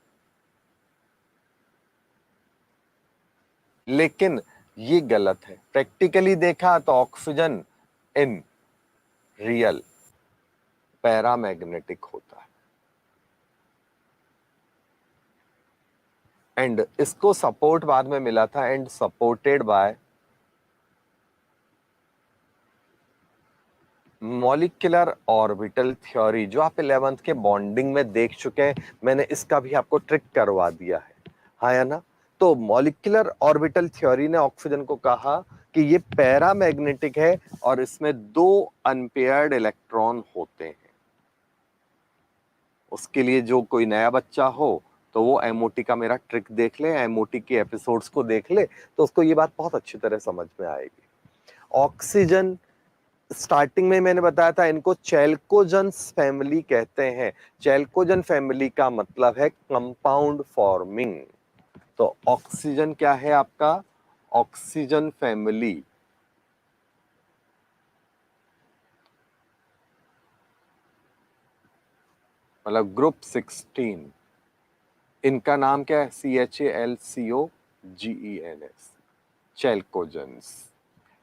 लेकिन ये गलत है, प्रैक्टिकली देखा तो ऑक्सीजन इन रियल पैरामैग्नेटिक होता है। एंड इसको सपोर्ट बाद में मिला था, and supported by molecular orbital theory, जो आप 11th के बॉन्डिंग में देख चुके हैं। मैंने इसका भी आपको ट्रिक करवा दिया है, हाँ या ना। तो मॉलिक्यूलर ऑर्बिटल थ्योरी ने ऑक्सीजन को कहा कि ये पैरामैग्नेटिक है और इसमें 2 अनपेयर्ड इलेक्ट्रॉन होते हैं। उसके लिए जो कोई नया बच्चा हो तो वो एमओटी का मेरा ट्रिक देख ले, एमओटी के एपिसोड्स को देख ले, तो उसको ये बात बहुत अच्छी तरह समझ में आएगी। ऑक्सीजन स्टार्टिंग में मैंने बताया था, इनको चैल्कोजेंस फैमिली कहते हैं। चैल्कोजेन फैमिली का मतलब है कंपाउंड फॉर्मिंग। तो ऑक्सीजन क्या है आपका, ऑक्सीजन फैमिली मतलब ग्रुप 16, इनका नाम क्या है, CHALCOGENS, चैल्कोजेंस।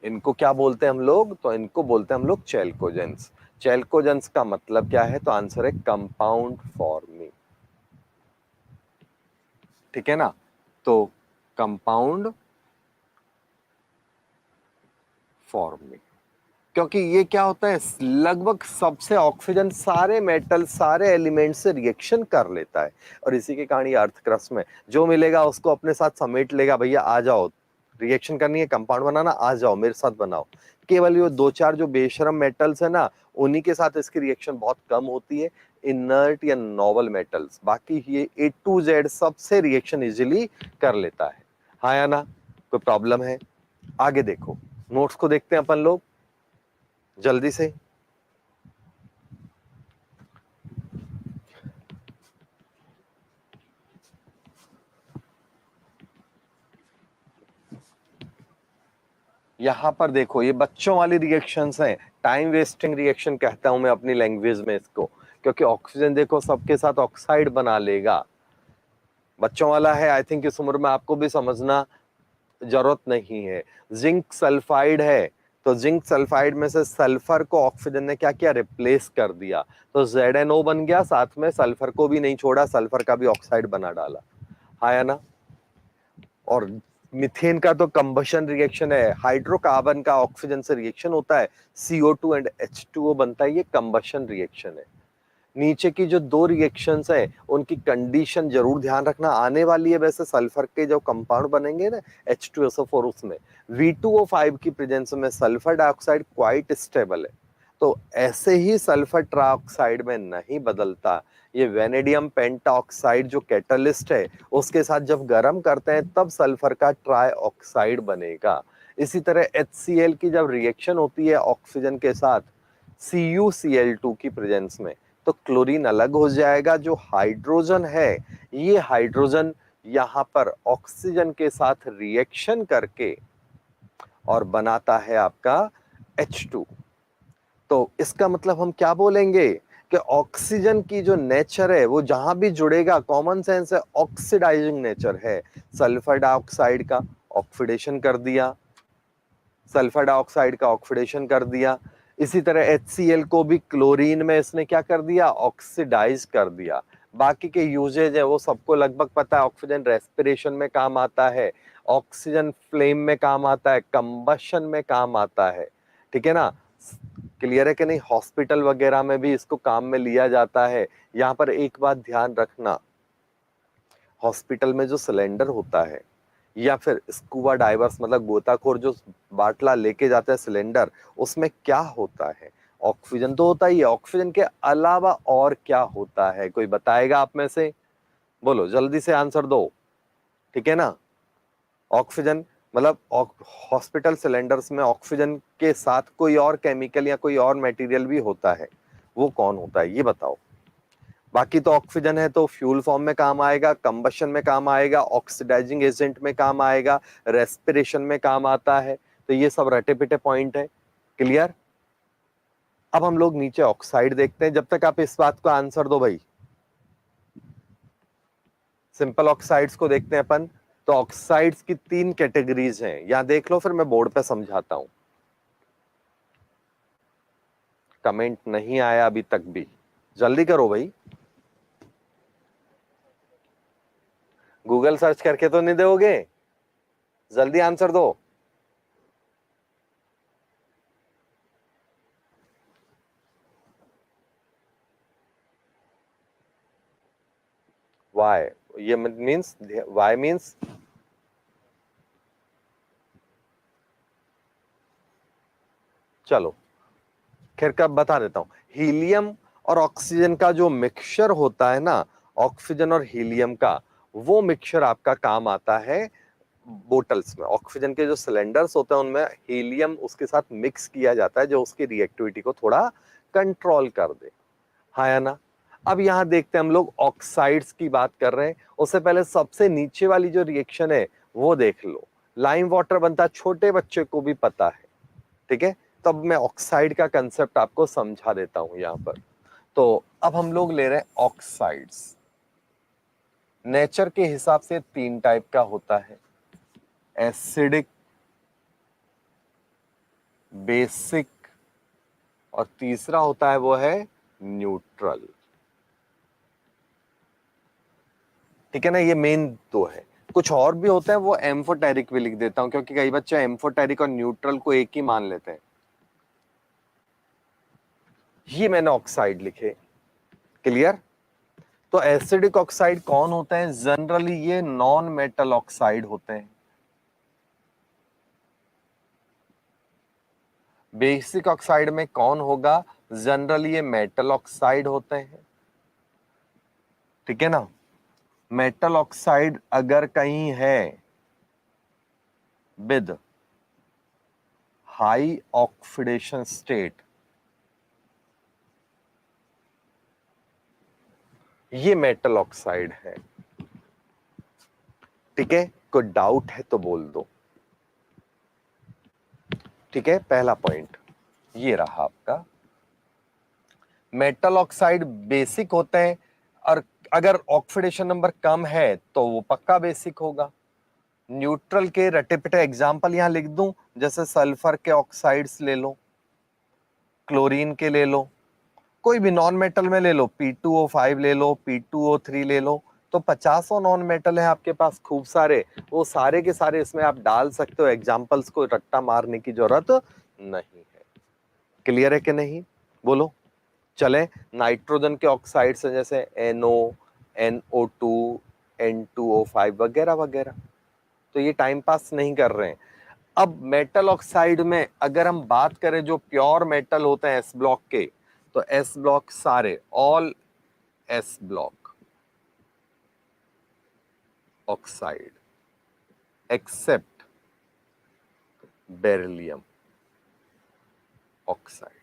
इनको क्या बोलते हैं हम लोग, तो इनको बोलते हैं हम लोग चैल्कोजेंस। चैल्कोजेंस का मतलब क्या है, तो आंसर है कंपाउंड फॉर्मिंग, ठीक है ना। तो कंपाउंड फॉर्मिंग, क्योंकि ये क्या होता है, लगभग सबसे ऑक्सीजन सारे मेटल सारे एलिमेंट से रिएक्शन कर लेता है, और इसी के कारण ये अर्थ क्रस्ट में जो मिलेगा उसको अपने साथ समेट लेगा, भैया आ जाओ रिएक्शन करनी है, कंपाउंड बनाना, आ जाओ मेरे साथ बनाओ। केवल ये 2-4 जो बेशरम मेटल्स है ना, उन्हीं के साथ इसकी रिएक्शन बहुत कम होती है, इनर्ट या नोबल मेटल्स, बाकी ये A to Z सबसे रिएक्शन इजिली कर लेता है, हाँ या ना। कोई प्रॉब्लम है? आगे देखो, नोट्स को देखते हैं अपन लोग जल्दी से। यहां पर देखो, ये बच्चों वाली रिएक्शंस हैं, टाइम वेस्टिंग रिएक्शन कहता हूं मैं अपनी लैंग्वेज में इसको, क्योंकि ऑक्सीजन देखो सबके साथ ऑक्साइड बना लेगा। बच्चों वाला है, आई थिंक इस उम्र में आपको भी समझना जरूरत नहीं है। जिंक सल्फाइड है, तो जिंक सल्फाइड में से सल्फर को ऑक्सीजन ने क्या किया, रिप्लेस कर दिया, तो ZNO बन गया, साथ में सल्फर को भी नहीं छोड़ा, सल्फर का भी ऑक्साइड बना डाला, हाँ ना। और मीथेन का तो कंबशन रिएक्शन है, हाइड्रोकार्बन का ऑक्सीजन से रिएक्शन होता है, CO2 एंड H2O बनता है, ये कंबशन रिएक्शन है। नीचे की जो 2 रिएक्शंस है उनकी कंडीशन जरूर ध्यान रखना आने वाली है। वैसे सल्फर के जो कंपाउंड बनेंगे ना H2SO4, उसमें V2O5 की प्रेजेंस में सल्फर डाइऑक्साइड क्वाइट स्टेबल है, तो ऐसे ही सल्फर ट्राइऑक्साइड में नहीं बदलता। ये वेनेडियम पेंटाऑक्साइड जो कैटलिस्ट है उसके साथ जब गर्म करते हैं तब सल्फर का ट्राइऑक्साइड बनेगा। इसी तरह HCl की जब रिएक्शन होती है ऑक्सीजन के साथ CuCl2 की प्रेजेंस में, तो क्लोरीन अलग हो जाएगा। जो हाइड्रोजन है, ये हाइड्रोजन यहां पर ऑक्सीजन के साथ रिएक्शन करके और बनाता है आपका H2। तो इसका मतलब हम क्या बोलेंगे कि कि ऑक्सीजन की जो नेचर है वो जहां भी जुड़ेगा, कॉमन सेंस है, ऑक्सीडाइजिंग नेचर है। सल्फर डाइऑक्साइड का ऑक्सीडेशन कर दिया, सल्फर डाइऑक्साइड का ऑक्सीडेशन कर दिया। इसी तरह HCl को भी क्लोरीन में इसने क्या कर दिया, ऑक्सीडाइज कर दिया। बाकी के यूजेज है वो सबको लगभग पता है। ऑक्सीजन रेस्पिरेशन में काम आता है, ऑक्सीजन फ्लेम में काम आता है, कंबशन में काम आता है, ठीक है ना। क्लियर है कि नहीं? हॉस्पिटल वगैरह में भी इसको काम में लिया जाता है। यहाँ पर एक बात ध्यान रखना, हॉस्पिटल में जो सिलेंडर होता है या फिर स्कूबा डाइवर्स मतलब गोताखोर जो बाटला लेके जाते हैं सिलेंडर, उसमें क्या होता है? ऑक्सीजन तो होता ही है, ऑक्सीजन के अलावा और क्या होता है? कोई बताएगा आप में से? बोलो जल्दी से आंसर दो, ठीक है ना। ऑक्सीजन मतलब हॉस्पिटल सिलेंडर्स में ऑक्सीजन के साथ कोई और केमिकल या कोई और मटेरियल भी होता है, वो कौन होता है ये बताओ। बाकी तो ऑक्सीजन है तो फ्यूल फॉर्म में काम आएगा, कंबशन में काम आएगा, ऑक्सीडाइजिंग एजेंट में काम आएगा, रेस्पिरेशन में काम आता है। तो ये सब रटे पिटे पॉइंट है। क्लियर? अब हम लोग नीचे ऑक्साइड देखते हैं, जब तक आप इस बात को आंसर दो भाई। सिंपल ऑक्साइड्स को देखते हैं अपन। तो ऑक्साइड्स की 3 कैटेगरीज हैं, यहां देख लो, फिर मैं बोर्ड पे समझाता हूं। कमेंट नहीं आया अभी तक भी, जल्दी करो भाई। गूगल सर्च करके तो नहीं दोगे? जल्दी आंसर दो। वाई? ये मीन्स, वाई मीन्स चलो खैर कब बता देता हूं। हीलियम और ऑक्सीजन का जो मिक्सचर होता है ना, ऑक्सीजन और हीलियम का, वो मिक्सचर आपका काम आता है बोटल्स में। ऑक्सीजन के जो सिलेंडर्स होते हैं उनमें हीलियम उसके साथ मिक्स किया जाता है, जो उसकी रिएक्टिविटी को थोड़ा कंट्रोल कर दे। हाँ या ना? अब यहां देखते हैं हम लोग ऑक्साइड्स की बात कर रहे हैं। उससे पहले सबसे नीचे वाली जो रिएक्शन है वो देख लो। लाइम वाटर बनता है, छोटे बच्चे को भी पता है, ठीक है। तब मैं ऑक्साइड का कंसेप्ट आपको समझा देता हूं यहां पर। तो अब हम लोग ले रहे हैं ऑक्साइड्स। नेचर के हिसाब से 3 टाइप का होता है, एसिडिक, बेसिक, और तीसरा होता है वो है न्यूट्रल, ठीक है ना। ये मेन 2 है। कुछ और भी होते हैं, वो एम्फोटेरिक भी लिख देता हूं क्योंकि कई बच्चे एम्फोटेरिक और न्यूट्रल को एक ही मान लेते हैं। ये मैंने ऑक्साइड लिखे। क्लियर? तो एसिडिक ऑक्साइड कौन होते हैं? जनरली ये नॉन मेटल ऑक्साइड होते हैं। बेसिक ऑक्साइड में कौन होगा? जनरली ये मेटल ऑक्साइड होते हैं, ठीक है ना। मेटल ऑक्साइड अगर कहीं है विद हाई ऑक्सीडेशन स्टेट, ये मेटल ऑक्साइड है, ठीक है। कोई डाउट है तो बोल दो, ठीक है। पहला पॉइंट ये रहा आपका। मेटल ऑक्साइड बेसिक होते हैं, और अगर ऑक्सीडेशन नंबर कम है तो वो पक्का बेसिक होगा। न्यूट्रल के रटे पिटे एग्जाम्पल यहां लिख दूं, जैसे सल्फर के ऑक्साइड्स ले लो, क्लोरीन के ले लो, कोई भी नॉन मेटल में ले लो, P2O5 ले लो, P2O3 ले लो। तो 50 नॉन मेटल है आपके पास खूब सारे, वो सारे के सारे इसमें आप डाल सकते हो। एग्जाम्पल्स को रट्टा मारने की जरूरत नहीं है। क्लियर है कि नहीं? बोलो। चले नाइट्रोजन के ऑक्साइड्स हैं जैसे NO, NO2, N2O5 वगैरह वगैरह। तो ये टाइम पास नहीं कर रहे हैं। अब मेटल ऑक्साइड में अगर हम बात करें जो प्योर मेटल होते हैं S ब्लॉक के, तो S ब्लॉक सारे, all S block oxide except beryllium oxide.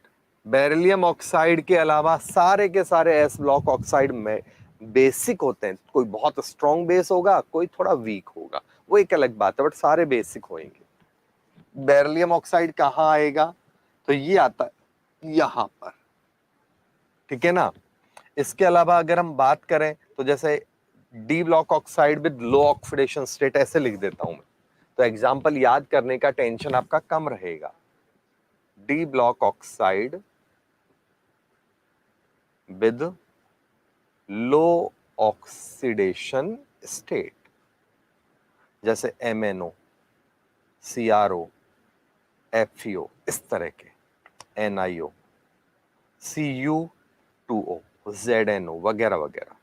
Beryllium oxide के अलावा सारे के सारे S ब्लॉक ऑक्साइड में बेसिक होते हैं। कोई बहुत स्ट्रॉन्ग बेस होगा, कोई थोड़ा वीक होगा, वो एक अलग बात है, बट सारे बेसिक होंगे। बेरिलियम ऑक्साइड कहां आएगा? तो ये आता है यहां पर, ठीक है ना। इसके अलावा अगर हम बात करें तो जैसे D block oxide with low oxidation state, ऐसे लिख देता हूं मैं, तो एग्जाम्पल याद करने का टेंशन आपका कम रहेगा। D block oxide with low oxidation state, जैसे MnO, CrO, FeO, इस तरह के, NiO, Cu2O, ZnO वगैरह वगैरह,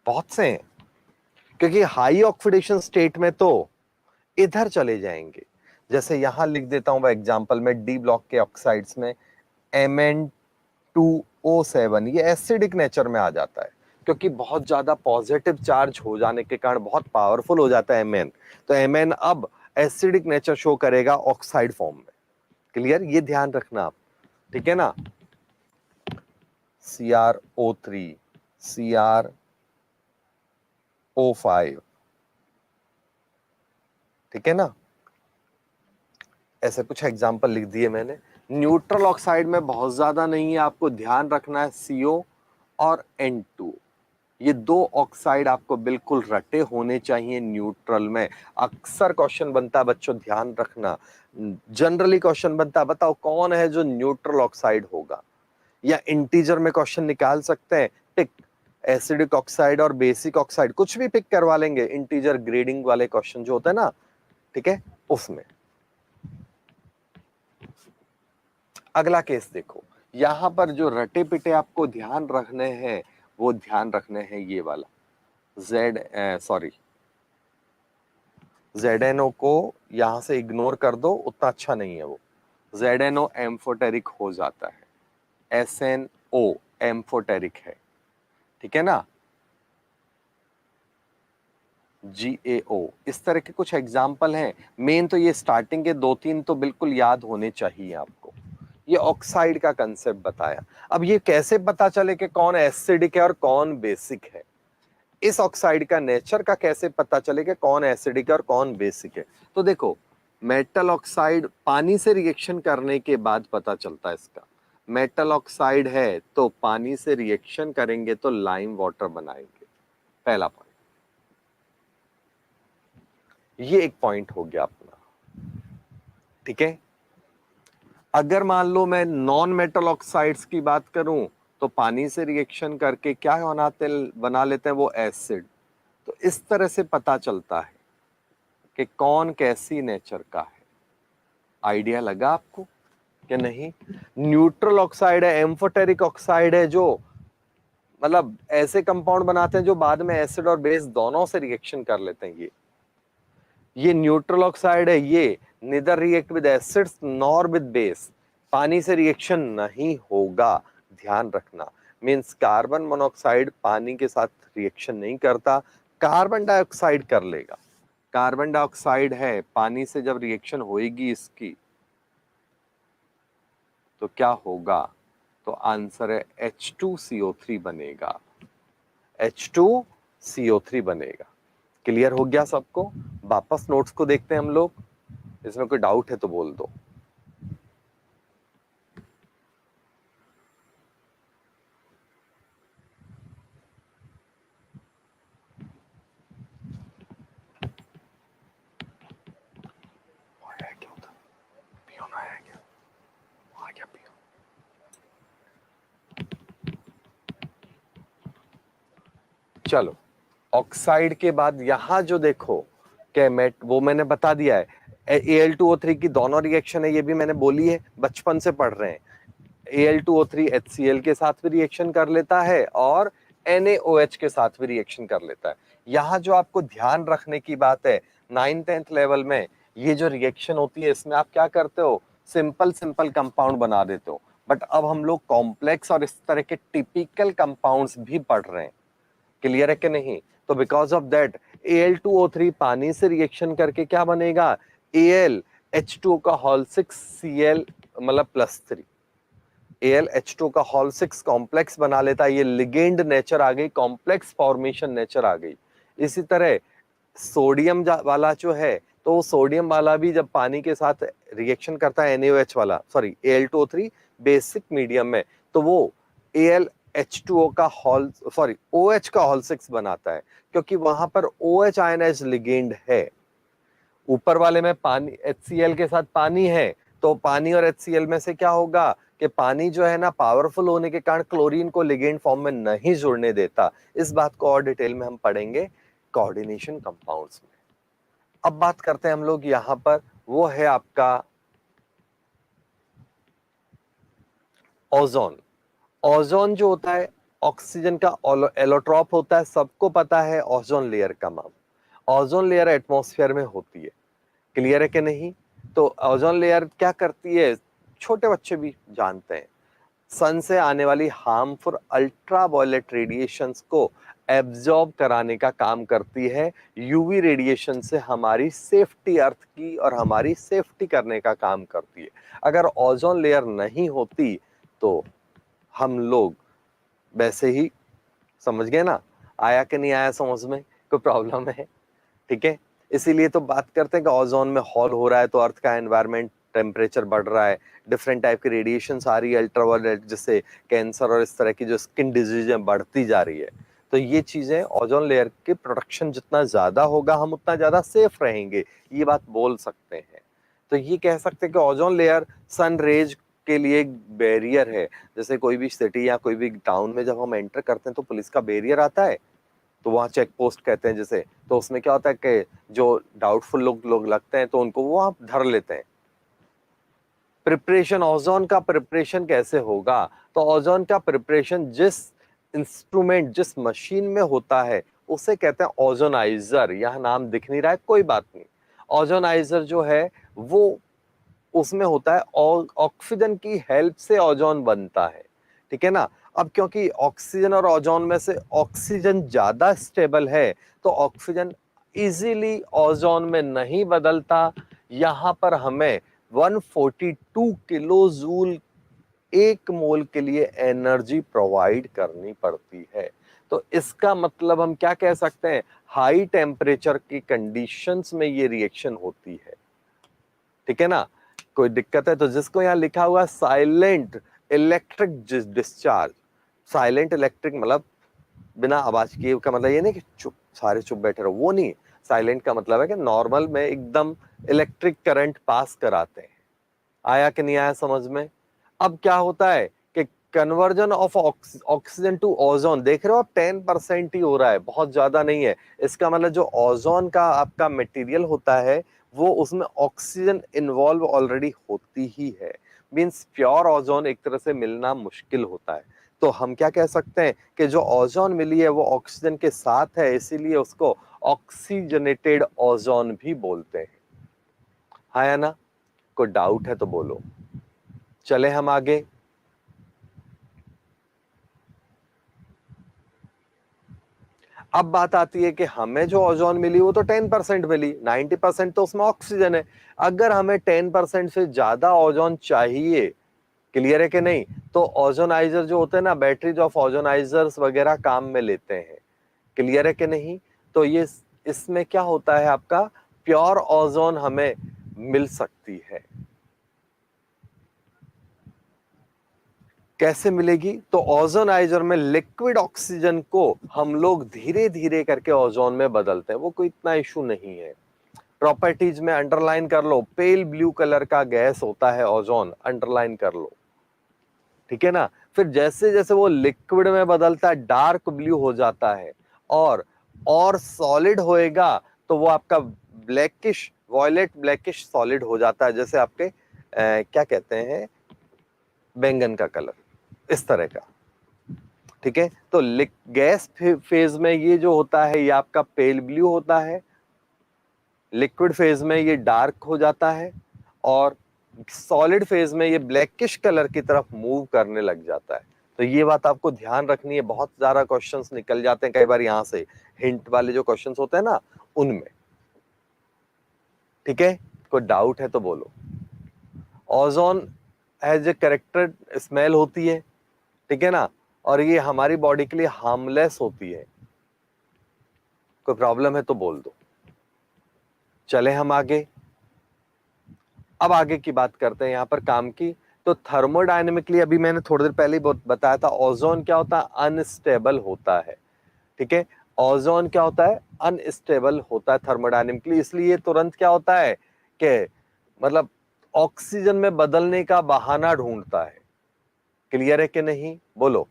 बहुत से हैं। क्योंकि हाई ऑक्सीडेशन स्टेट में तो इधर चले जाएंगे, जैसे यहां लिख देता हूं मैं एग्जांपल में, डी ब्लॉक के ऑक्साइड्स में Mn2O7, ये एसिडिक नेचर में आ जाता है, क्योंकि बहुत ज्यादा पॉजिटिव चार्ज हो जाने के कारण बहुत पावरफुल हो जाता है Mn, तो Mn अब एसिडिक नेचर शो करेगा ऑक्साइड फॉर्म में। क्लियर, ये ध्यान रखना आप, ठीक है ना। CrO3, CrO5, ठीक है ना, ऐसे कुछ एग्जांपल लिख दिए मैंने। न्यूट्रल ऑक्साइड में बहुत ज्यादा नहीं है, आपको ध्यान रखना है CO और N2, ये दो ऑक्साइड आपको बिल्कुल रटे होने चाहिए न्यूट्रल में। अक्सर क्वेश्चन बनता है बच्चों, ध्यान रखना, जनरली क्वेश्चन बनता है बताओ कौन है जो न्यूट्रल ऑक्साइड होगा, या इंटीजर में क्वेश्चन निकाल सकते हैं, पिक एसिडिक ऑक्साइड और बेसिक ऑक्साइड, कुछ भी पिक करवा लेंगे, इंटीजर ग्रेडिंग वाले क्वेश्चन जो होते हैं ना, ठीक है, उसमें। अगला केस देखो, यहां पर जो रटे पिटे आपको ध्यान रखने हैं, वो ध्यान रखने हैं ये वाला ZnO को यहां से इग्नोर कर दो, उतना अच्छा नहीं है वो। ZnO एम्फोटेरिक हो जाता है, SnO एम्फोटेरिक है, ठीक है ना, GaO, इस तरह के कुछ एग्जाम्पल हैं। मेन तो ये स्टार्टिंग के 2-3 तो बिल्कुल याद होने चाहिए आपको। ये ऑक्साइड का कंसेप्ट बताया। अब ये कैसे पता चले कि कौन एसिडिक है और कौन बेसिक है, इस ऑक्साइड का नेचर का कैसे पता चले कि कौन एसिडिक है और कौन बेसिक है, तो देखो मेटल ऑक्साइड पानी से रिएक्शन करने के बाद पता चलता है इसका। मेटल ऑक्साइड है तो पानी से रिएक्शन करेंगे तो लाइम वाटर बनाएंगे, पहला पॉइंट, ये एक पॉइंट हो गया अपना, ठीक है। अगर मान लो मैं नॉन मेटल ऑक्साइड्स की बात करूं तो पानी से रिएक्शन करके क्या बना लेते हैं वो एसिड, तो इस तरह से पता चलता है कि कौन कैसी नेचर का है। आइडिया लगा आपको कि नहीं। न्यूट्रल ऑक्साइड है, एम्फोटेरिक ऑक्साइड है, जो मतलब ऐसे कंपाउंड बनाते हैं जो बाद में एसिड और बेस दोनों से रिएक्शन कर लेते हैं। ये न्यूट्रल ऑक्साइड है, ये neither react with acids nor with base, पानी से रिएक्शन नहीं होगा, ध्यान रखना। मींस कार्बन मोनोऑक्साइड पानी के साथ रिएक्शन नहीं करता, कार्बन डाइऑक्साइड कर लेगा। कार्बन डाइऑक्साइड है, पानी से जब रिएक्शन होएगी इसकी तो क्या होगा, तो आंसर है H2CO3 बनेगा, H2CO3 बनेगा। क्लियर हो गया सबको। वापस नोट्स को देखते हैं हम लोग, इसमें कोई डाउट है तो बोल दो। चलो, ऑक्साइड के बाद यहां जो देखो कि वो मैंने बता दिया है, Al2O3 की दोनों रिएक्शन है, ये भी मैंने बोली है, बचपन से पढ़ रहे हैं। Al2O3 HCl के साथ भी रिएक्शन कर लेता है और NaOH के साथ भी रिएक्शन कर लेता है। यहाँ जो आपको ध्यान रखने की बात है, 9th-10th लेवल में ये जो रिएक्शन होती है इसमें आप क्या करते हो, सिंपल सिंपल कंपाउंड बना देते हो, बट अब हम लोग कॉम्प्लेक्स और इस तरह के टिपिकल कंपाउंड्स भी पढ़ रहे हैं। क्लियर है कि नहीं। तो बिकॉज ऑफ दैट Al2O3 पानी से रिएक्शन करके क्या बनेगा, Al H2O का होल 6 Cl मतलब +3, Al H2O का होल 6 कॉम्प्लेक्स बना लेता है। ये लिगेंड नेचर आ गई, कॉम्प्लेक्स फॉर्मेशन नेचर आ गई। इसी तरह सोडियम वाला जो है, तो सोडियम वाला भी जब पानी के साथ रिएक्शन करता है NaOH वाला, सॉरी Al2O3 बेसिक मीडियम में, तो वो Al H2O का OH का हॉल 6 बनाता है, क्योंकि वहां पर OH आयनाइज लिगेंड है। ऊपर वाले में पानी HCl के साथ पानी है, तो पानी और HCl में से क्या होगा कि पानी जो है ना पावरफुल होने के कारण क्लोरीन को लिगेंड फॉर्म में नहीं जुड़ने देता। इस बात को और डिटेल में हम पढ़ेंगे कोऑर्डिनेशन कंपाउंड्स में। अब बात करते हैं हम लोग यहां पर, वो है आपका ओजोन। ओजोन जो होता है ऑक्सीजन का एलोट्रॉप होता है, सबको पता है ओजोन लेयर का नाम। ओजोन लेयर एटमॉस्फेयर में होती है, क्लियर है कि नहीं? तो ओजोन लेयर क्या करती है, छोटे बच्चे भी जानते हैं, सन से आने वाली हार्मफुल अल्ट्रावायलेट रेडिएशंस को एब्जॉर्ब कराने का काम करती है। यूवी रेडिएशन से हमारी सेफ्टी, अर्थ की और हमारी सेफ्टी करने का काम करती है। अगर ओजोन लेयर नहीं होती तो हम लोग वैसे ही, समझ गए ना, आया कि नहीं आया समझ में, कोई प्रॉब्लम है? ठीक है, इसीलिए तो बात करते हैं कि ओजोन में हॉल हो रहा है तो अर्थ का एनवायरनमेंट टेम्परेचर बढ़ रहा है, डिफरेंट टाइप की रेडिएशन आ रही है अल्ट्रावायलेट, जिससे कैंसर और इस तरह की जो स्किन डिजीजें बढ़ती जा रही है। तो ये चीजें, ओजोन लेयर की प्रोटेक्शन जितना ज्यादा होगा हम उतना ज्यादा सेफ रहेंगे, ये बात बोल सकते हैं। तो ये कह सकते हैं कि ओजोन लेयर सन रेज के लिए एक बैरियर है। जैसे कोई भी सिटी या कोई भी टाउन में जब हम एंटर करते हैं तो पुलिस का बैरियर आता है, तो वहाँ चेक पोस्ट कहते हैं जिसे, तो उसमें क्या होता है कि जो डाउटफुल लोग लगते हैं तो उनको वो वहाँ धर लेते हैं। प्रिपरेशन, ओजोन का प्रिपरेशन कैसे होगा? तो ओजोन का प्रिपरेशन जिस इंस्ट्रूमेंट, जिस मशीन में होता है उसे कहते हैं ओजोनाइजर। यह नाम दिख नहीं रहा है, कोई बात नहीं। ओजोनाइजर जो है वो, उसमें होता है ऑक्सीजन की हेल्प से ओजोन बनता है, ठीक है ना। अब क्योंकि ऑक्सीजन और ओजोन में से ऑक्सीजन ज्यादा स्टेबल है तो ऑक्सीजन इजीली ओजोन में नहीं बदलता। यहां पर हमें 142 किलो जूल एक मोल के लिए एनर्जी प्रोवाइड करनी पड़ती है। तो इसका मतलब हम क्या कह सकते हैं, हाई टेम्परेचर की कंडीशंस में ये रिएक्शन होती है, ठीक है ना। कोई दिक्कत है तो जिसको यहाँ लिखा हुआ silent electric discharge, silent electric मतलब बिना आवाज किए का मतलब ये नहीं कि चुप, सारे चुप बैठे रहो, वो नहीं। साइलेंट का मतलब है कि नॉर्मल में एकदम इलेक्ट्रिक करंट पास कराते हैं। आया कि नहीं आया समझ में? अब क्या होता है कि conversion of oxygen to ozone, देख रहे हो आप 10% ही हो रहा है, बहुत ज्यादा नहीं है। इसका मतलब जो ओजोन का आपका मटेरियल होता है वो, उसमें ऑक्सीजन इन्वॉल्व ऑलरेडी होती ही है। मींस प्योर ओजोन एक तरह से मिलना मुश्किल होता है। तो हम क्या कह सकते हैं कि जो ओजोन मिली है वो ऑक्सीजन के साथ है, इसीलिए उसको ऑक्सीजनेटेड ओजोन भी बोलते हैं। हाँ या ना? कोई डाउट है तो बोलो। चले हम आगे। अब बात आती है कि हमें जो ओजोन मिली वो तो 10% मिली, 90% तो उसमें ऑक्सीजन है। अगर हमें 10% से ज्यादा ओजोन चाहिए, क्लियर है कि नहीं, तो ओजोनाइजर जो होते हैं ना, बैटरीज ऑफ ओजोनाइजर्स वगैरह काम में लेते हैं, क्लियर है कि नहीं। तो ये, इसमें क्या होता है आपका, प्योर ओजोन हमें मिल सकती है। कैसे मिलेगी? तो ओजोनाइजर में लिक्विड ऑक्सीजन को हम लोग धीरे धीरे करके ओजोन में बदलते हैं, वो कोई इतना इशू नहीं है। प्रॉपर्टीज में अंडरलाइन कर लो, पेल ब्लू कलर का गैस होता है ओजोन, अंडरलाइन कर लो, ठीक है ना। फिर जैसे जैसे वो लिक्विड में बदलता है डार्क ब्लू हो जाता है, और सॉलिड होएगा तो वो आपका ब्लैकिश, वॉयलेट ब्लैकिश सॉलिड हो जाता है, जैसे आपके क्या कहते हैं, बैंगन का कलर, इस तरह का, ठीक है। तो गैस फेज में ये जो होता है ये आपका पेल ब्लू होता है, लिक्विड फेज में ये डार्क हो जाता है, और सॉलिड फेज में ये ब्लैकिश कलर की तरफ मूव करने लग जाता है। तो ये बात आपको ध्यान रखनी है, बहुत ज्यादा क्वेश्चंस निकल जाते हैं कई बार यहां से, हिंट वाले जो क्वेश्चंस होते हैं ना उनमें, ठीक है। कोई डाउट है तो बोलो। Ozone has a character smell होती है, ठीक है ना, और ये हमारी बॉडी के लिए हार्मलेस होती है। कोई प्रॉब्लम है तो बोल दो। चले हम आगे। अब आगे की बात करते हैं यहां पर काम की, तो थर्मोडायनेमिकली अभी मैंने थोड़ी देर पहले ही बताया था, ओजोन क्या होता है, अनस्टेबल होता है, ठीक है। ओजोन क्या होता है, अनस्टेबल होता है थर्मोडायनेमिकली, इसलिए तुरंत क्या होता है कि मतलब ऑक्सीजन में बदलने का बहाना ढूंढता है। क्लियर है कि नहीं, बोलो।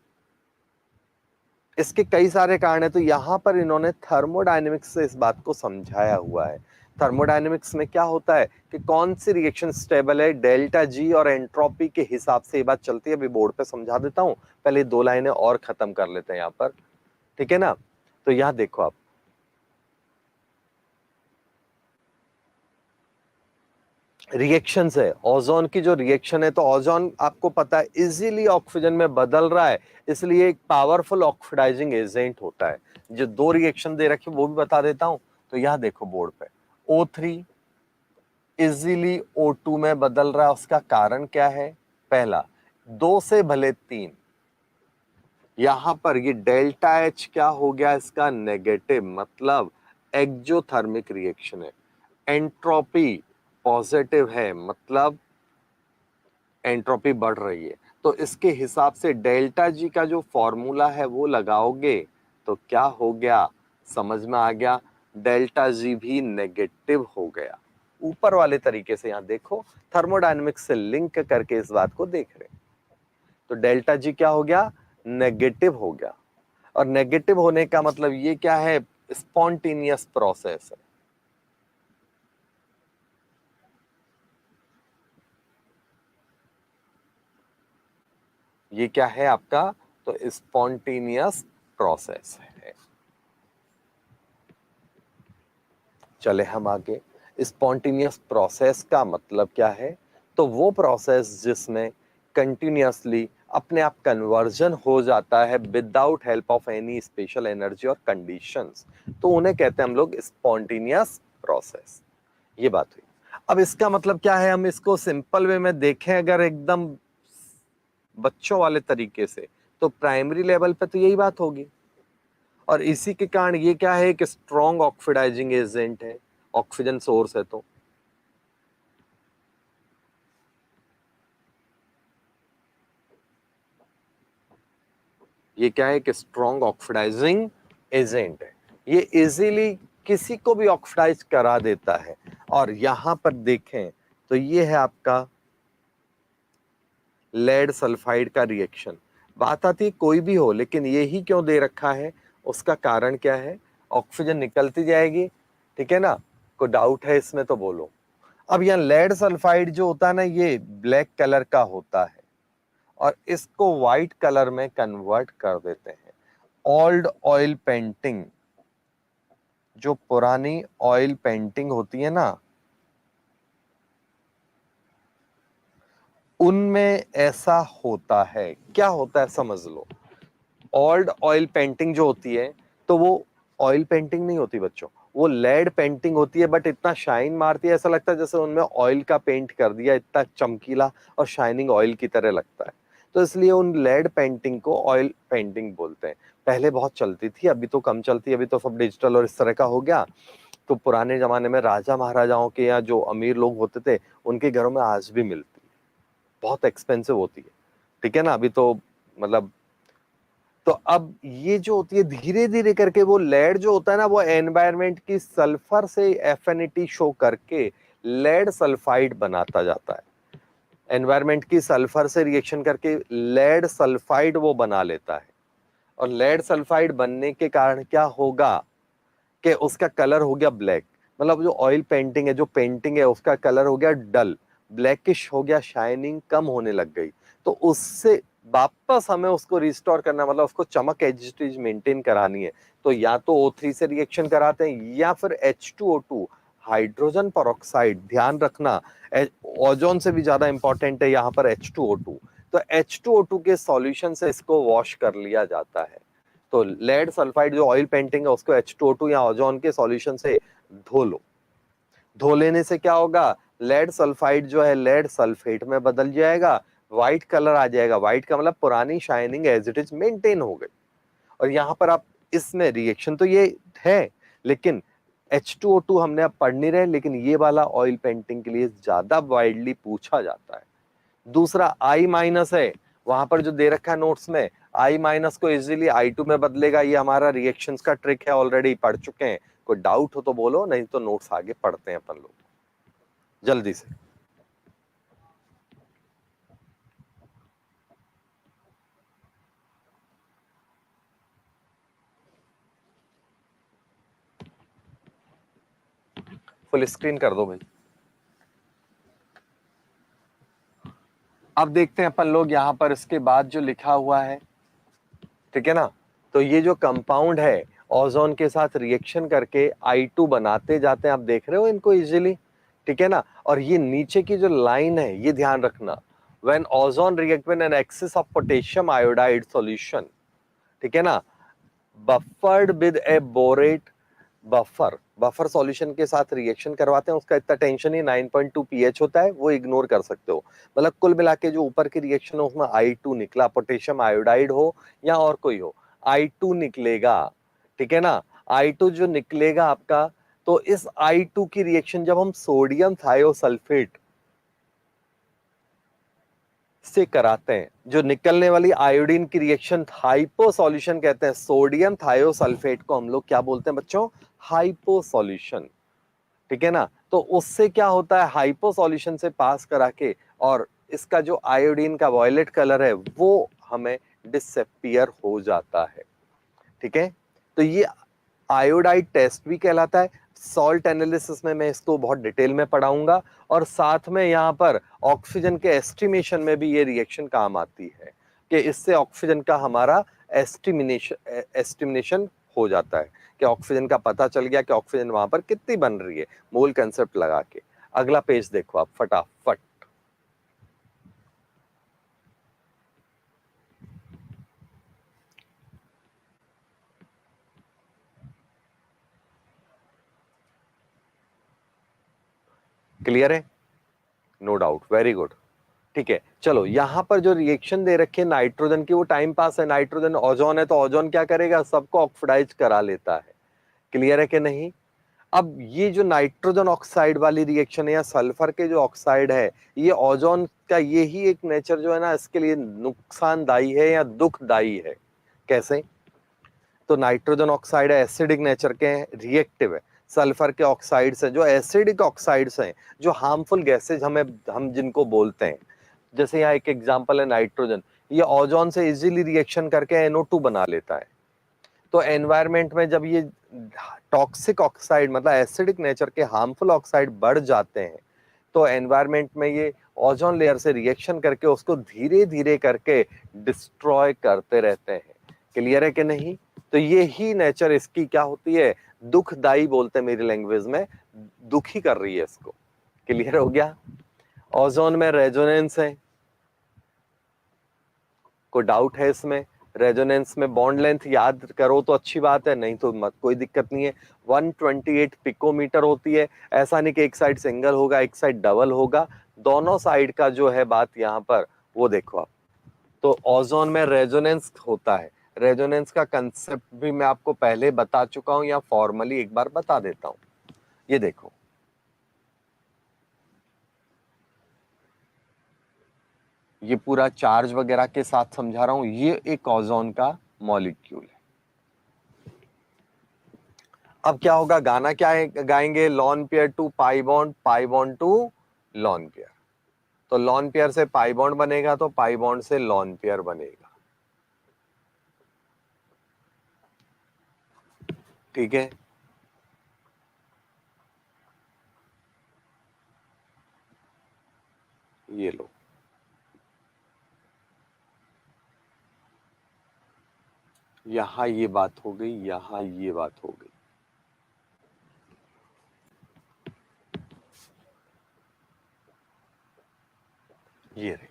इसके कई सारे कारण है, तो यहां पर इन्होंने थर्मोडायनेमिक्स से इस बात को समझाया हुआ है। थर्मोडायनेमिक्स में क्या होता है कि कौन सी रिएक्शन स्टेबल है, डेल्टा जी और एंट्रोपी के हिसाब से ये बात चलती है। अभी बोर्ड पे समझा देता हूं, पहले 2 लाइनें और खत्म कर लेते हैं यहां पर, ठीक है ना। तो यहां देखो आप, रिएक्शंस है, ओजोन की जो रिएक्शन है, तो ओजोन आपको पता है इजीली ऑक्सीजन में बदल रहा है, इसलिए एक पावरफुल ऑक्सीडाइजिंग एजेंट होता है। जो 2 रिएक्शन दे रखे वो भी बता देता हूं। तो यहां देखो बोर्ड पे, O3 इजीली O2 में बदल रहा है, उसका कारण क्या है, पहला 2 से भले 3, यहां पर ये डेल्टा H क्या हो गया, इसका नेगेटिव, मतलब एक्जोथर्मिक रिएक्शन है। एंट्रोपी पॉजिटिव है, मतलब एंट्रोपी बढ़ रही है। तो इसके हिसाब से डेल्टा जी का जो फॉर्मूला है वो लगाओगे तो क्या हो गया, समझ में आ गया, डेल्टा जी भी नेगेटिव हो गया। ऊपर वाले तरीके से यहां देखो, थर्मोडायनेमिक्स से लिंक करके इस बात को देख रहे हैं। तो डेल्टा जी क्या हो गया, नेगेटिव हो गया। और नेगेटिव होने का मतलब ये क्या है, स्पॉन्टेनियस प्रोसेस है। ये क्या है आपका, तो स्पॉन्टेनियस प्रोसेस है। चले हम आगे। स्पॉन्टेनियस प्रोसेस का मतलब क्या है, तो वो प्रोसेस जिसमें कंटिन्यूअसली अपने आप कन्वर्जन हो जाता है without help of any special energy और कंडीशंस, तो उन्हें कहते हैं हम लोग स्पॉन्टेनियस प्रोसेस। ये बात हुई। अब इसका मतलब क्या है, हम इसको सिंपल वे में देखें अगर एकदम बच्चों वाले तरीके से, तो प्राइमरी लेवल पे तो यही बात होगी। और इसी के कारण ये क्या है, एक स्ट्रॉन्ग ऑक्सीडाइजिंग एजेंट है, ऑक्सीजन सोर्स है। तो ये क्या है, एक स्ट्रॉन्ग ऑक्सीडाइजिंग एजेंट है। ये इजीली किसी को भी ऑक्सीडाइज करा देता है। और यहां पर देखें तो ये है आपका लेड सल्फाइड का रिएक्शन। बात आती है कोई भी हो, लेकिन ये ही क्यों दे रखा है, उसका कारण क्या है, ऑक्सीजन निकलती जाएगी, ठीक है ना। कोई डाउट है इसमें तो बोलो। अब यहाँ लेड सल्फाइड जो होता है ना, ये ब्लैक कलर का होता है और इसको व्हाइट कलर में कन्वर्ट कर देते हैं। ओल्ड ऑयल पेंटिंग, जो पुरानी ऑयल पेंटिंग होती है ना, उनमें ऐसा होता है। क्या होता है समझ लो, ओल्ड ऑयल पेंटिंग जो होती है, तो वो ऑयल पेंटिंग नहीं होती बच्चों, वो लेड पेंटिंग होती है। बट इतना शाइन मारती है, ऐसा लगता है जैसे उनमें ऑयल का पेंट कर दिया, इतना चमकीला और शाइनिंग ऑयल की तरह लगता है। तो इसलिए उन लेड पेंटिंग को ऑयल पेंटिंग बोलते हैं। पहले बहुत चलती थी, अभी तो कम चलती है, अभी तो सब डिजिटल और इस तरह का हो गया। तो पुराने जमाने में राजा महाराजाओं के या जो अमीर लोग होते थे, उनके घरों में आज भी मिलती है, बहुत एक्सपेंसिव होती है, ठीक है ना। अभी तो मतलब, तो अब ये जो होती है धीरे धीरे करके वो लेड जो होता है ना, वो एनवायरनमेंट की सल्फर से एफिनिटी शो करके लेड सल्फाइड बनाता जाता है। एनवायरनमेंट की सल्फर से रिएक्शन करके लेड सल्फाइड वो बना लेता है। और लेड सल्फाइड बनने के कारण क्या होगा कि उसका कलर हो गया ब्लैक, मतलब जो ऑयल पेंटिंग है, जो पेंटिंग है, उसका कलर हो गया डल, ब्लैकिश हो गया, शाइनिंग कम होने लग गई। तो उससे वापस हमें उसको रिस्टोर करना, मतलब उसको चमक एज मेंटेन करानी है, तो या तो O3 से रिएक्शन कराते हैं या फिर H2O2 हाइड्रोजन पेरोक्साइड। ध्यान रखना, ओजोन से भी ज्यादा इंपॉर्टेंट है यहाँ पर H2O2। तो H2O2 के सॉल्यूशन से इसको वॉश कर लिया जाता है। तो लेड सल्फाइड जो ऑयल पेंटिंग है, उसको H2O2 या ओजोन के सॉल्यूशन से धो लो। धो लेने से क्या होगा, लेड सल्फाइड जो है लेड सल्फेट में बदल जाएगा, व्हाइट कलर आ जाएगा। व्हाइट का मतलब पुरानी shining as it is maintain हो गई। और यहाँ पर आप इसमें रिएक्शन तो ये है, लेकिन H2O2 हमने अब पढ़ नहीं रहे, लेकिन ये वाला ऑयल पेंटिंग के लिए ज्यादा वाइडली पूछा जाता है। दूसरा I माइनस है, वहां पर जो दे रखा है नोट्स में, I माइनस को इजीली I2 में बदलेगा। ये हमारा रिएक्शंस का ट्रिक है, ऑलरेडी पढ़ चुके हैं। कोई डाउट हो तो बोलो, नहीं तो नोट्स आगे पढ़ते हैं अपन लोग जल्दी से। फुल स्क्रीन कर दो भाई। अब देखते हैं अपन लोग यहां पर इसके बाद जो लिखा हुआ है, ठीक है ना। तो ये जो कंपाउंड है ओजोन के साथ रिएक्शन करके I2 बनाते जाते हैं, आप देख रहे हो इनको इजीली, ठीक है ना। और ये नीचे की जो लाइन है ये ध्यान रखना, when ozone react with an excess of potassium iodide solution, ठीक है ना, buffered with a borate, buffer solution के साथ रिएक्शन करवाते हैं, उसका इतना टेंशन ही 9.2 pH होता है, वो इग्नोर कर सकते हो। मतलब कुल मिला के जो ऊपर की रिएक्शन हो उसमें I2 निकला, पोटेशियम आयोडाइड हो या और कोई हो, I2 निकलेगा, ठीक है ना। I2 जो निकलेगा आपका, तो इस I2 की रिएक्शन जब हम सोडियम थायोसल्फेट से कराते हैं, जो निकलने वाली आयोडीन की रिएक्शन हाइपो सॉल्यूशन कहते हैं। सोडियम थायोसल्फेट को हम लोग क्या बोलते हैं बच्चों, हाइपो सॉल्यूशन, ठीक है ना। तो उससे क्या होता है, हाइपो सॉल्यूशन से पास करा के, और इसका जो आयोडीन का वॉयलेट कलर है वो हमें डिसअपियर हो जाता है, ठीक है। तो ये आयोडाइड टेस्ट भी कहलाता है। सॉल्ट एनालिसिस में मैं इसको बहुत डिटेल में पढ़ाऊंगा, और साथ में यहाँ पर ऑक्सीजन के एस्टिमेशन में भी ये रिएक्शन काम आती है, कि इससे ऑक्सीजन का हमारा एस्टिमेशन हो जाता है, कि ऑक्सीजन का पता चल गया कि ऑक्सीजन वहां पर कितनी बन रही है, मोल कंसेप्ट लगा के। अगला पेज देखो आप फटाफट। क्लियर है, नो डाउट, वेरी गुड, ठीक है। चलो यहां पर जो रिएक्शन दे रखे नाइट्रोजन की, वो टाइम पास है। नाइट्रोजन ओजोन है, तो ओजोन क्या करेगा, सबको ऑक्सीडाइज करा लेता है। क्लियर है कि नहीं। अब ये जो नाइट्रोजन ऑक्साइड वाली रिएक्शन है, या सल्फर के जो ऑक्साइड है, ये ओजोन का ये ही एक नेचर जो है ना, इसके लिए नुकसानदायी है या दुखदायी है। कैसे, तो नाइट्रोजन ऑक्साइड एसिडिक नेचर के हैं, रिएक्टिव है। सल्फर के ऑक्साइड्स हैं जो एसिडिक ऑक्साइड्स हैं, जो हार्मफुल गैसेज हमें, हम जिनको बोलते हैं। जैसे यहाँ एक एग्जांपल है नाइट्रोजन, ये ओजोन से इजीली रिएक्शन करके NO2 बना लेता है। तो एनवायरनमेंट में जब ये टॉक्सिक ऑक्साइड, मतलब एसिडिक नेचर के हार्मफुल ऑक्साइड बढ़ जाते हैं, तो एनवायरनमेंट में ये ओजोन लेयर से रिएक्शन करके उसको धीरे धीरे करके डिस्ट्रॉय करते रहते हैं। क्लियर है कि नहीं। तो ये ही नेचर इसकी क्या होती है, दुखदाई बोलते हैं मेरी लैंग्वेज में, दुखी कर रही है इसको। क्लियर हो गया। ओजोन में रेजोनेंस है, कोई डाउट है इसमें। रेजोनेंस में बॉन्ड लेंथ याद करो तो अच्छी बात है, नहीं तो मत, कोई दिक्कत नहीं है। 128 पिकोमीटर होती है। ऐसा नहीं कि एक साइड सिंगल होगा एक साइड डबल होगा, दोनों साइड का जो है बात यहाँ पर वो देखो आप। तो ओजोन में रेजोनेंस होता है। रेजोनेंस का कंसेप्ट भी मैं आपको पहले बता चुका हूं, या फॉर्मली एक बार बता देता हूं। ये देखो, ये पूरा चार्ज वगैरह के साथ समझा रहा हूं, ये एक ओजोन का मॉलिक्यूल है। अब क्या होगा, गाना क्या है, गाएंगे lone pair to pi bond to lone pair. तो लॉन पेयर से पाई बॉन्ड बनेगा, तो पाई बॉन्ड से लॉन पेयर बनेगा, ठीक है। ये लो, यहां ये बात हो गई, यहां ये बात हो गई। ये रही,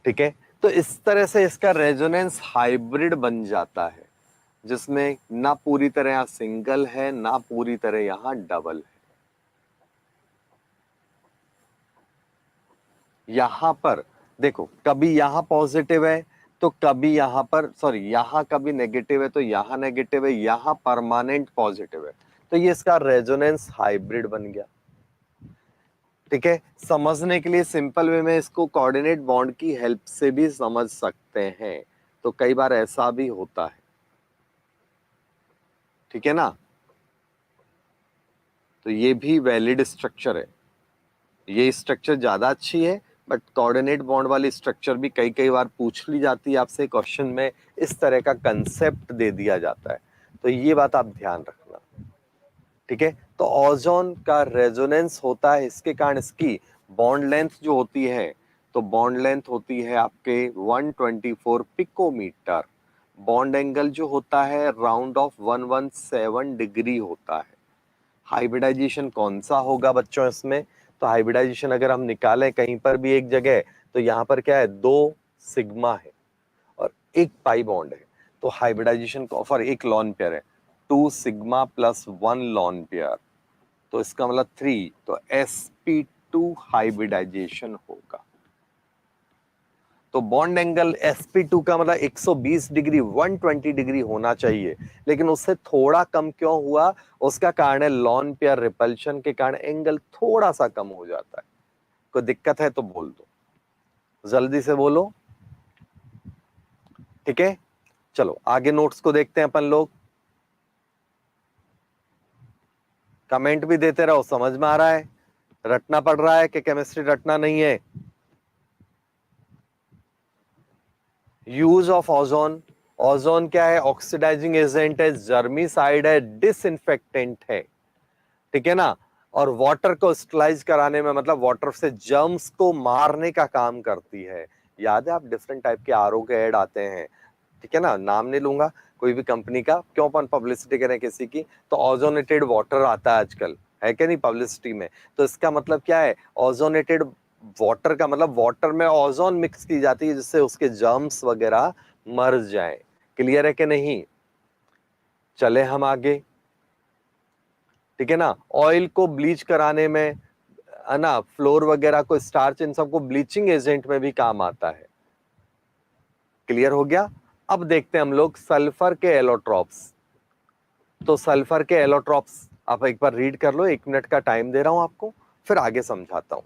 ठीक है। तो इस तरह से इसका रेजोनेंस हाइब्रिड बन जाता है, जिसमें ना पूरी तरह यहां सिंगल है ना पूरी तरह यहां डबल है। यहां पर देखो, कभी यहां पॉजिटिव है तो कभी यहां पर, सॉरी, यहां कभी नेगेटिव है तो यहां नेगेटिव है, यहां परमानेंट पॉजिटिव है। तो ये इसका रेजोनेंस हाइब्रिड बन गया। ठीक है, समझने के लिए सिंपल वे में इसको कोऑर्डिनेट बॉन्ड की हेल्प से भी समझ सकते हैं, तो कई बार ऐसा भी होता है, ठीक है ना। तो ये भी वैलिड स्ट्रक्चर है, ये स्ट्रक्चर ज्यादा अच्छी है, बट कोऑर्डिनेट बॉन्ड वाली स्ट्रक्चर भी कई कई बार पूछ ली जाती है आपसे क्वेश्चन में, इस तरह का कंसेप्ट दे दिया जाता है, तो ये बात आप ध्यान रखना, ठीक है। तो ओजोन का रेजोनेंस होता है, इसके कारण इसकी बॉन्ड लेंथ जो होती है, तो बॉन्ड लेंथ होती है आपके 124 पिकोमीटर, बॉन्ड एंगल जो होता है राउंड ऑफ 117 डिग्री होता है। हाइब्रिडाइजेशन कौन सा होगा बच्चों इसमें, तो हाइब्रिडाइजेशन अगर हम निकालें कहीं पर भी एक जगह, तो यहाँ पर क्या है, 2 सिग्मा है और एक पाई बॉन्ड है, तो हाइब्रिडाइजेशन फॉर एक लॉन पेयर है 2 सिग्मा प्लस 1 लॉन पेयर, तो इसका मतलब 3, तो sp2 हाइब्रिडाइजेशन होगा। तो बॉन्ड एंगल sp2 का मतलब 120 डिग्री 120 डिग्री होना चाहिए, लेकिन उससे थोड़ा कम क्यों हुआ, उसका कारण है लॉन पेयर रिपल्शन के कारण एंगल थोड़ा सा कम हो जाता है। कोई दिक्कत है तो बोल दो, जल्दी से बोलो, ठीक है। चलो आगे नोट्स को देखते हैं अपन लोग, कमेंट भी देते रहो, समझ में आ रहा है, रटना पड़ रहा है कि केमिस्ट्री रटना नहीं है। यूज ऑफ ओजोन, ओजोन क्या है, ऑक्सीडाइजिंग एजेंट है, जर्मीसाइड है, डिसइंफेक्टेंट है, ठीक है ना। और वाटर को स्टलाइज कराने में, मतलब वाटर से जर्म्स को मारने का काम करती है। याद है, आप डिफरेंट टाइप के आरओ के ऐड आते हैं, ठीक है ना, नाम नहीं लूंगा कोई भी कंपनी का, क्यों अपन पब्लिसिटी करें किसी की, तो ओजोनेटेड वाटर आता है आजकल, है क्या नहीं पब्लिसिटी में, तो इसका मतलब क्या है, ओजोनेटेड वाटर का मतलब वाटर में ओजोन मिक्स की जाती है जिससे उसके जर्म्स वगैरह मर जाएं। क्लियर है कि नहीं, चले हम आगे, ठीक है ना। ऑयल को ब्लीच कराने में, है ना, फ्लोर वगैरह को, स्टार्च, इन सबको ब्लीचिंग एजेंट में भी काम आता है। क्लियर हो गया। अब देखते हैं हम लोग सल्फर के एलोट्रॉप्स, तो सल्फर के एलोट्रॉप्स आप एक बार रीड कर लो, 1 मिनट का टाइम दे रहा हूं आपको, फिर आगे समझाता हूं।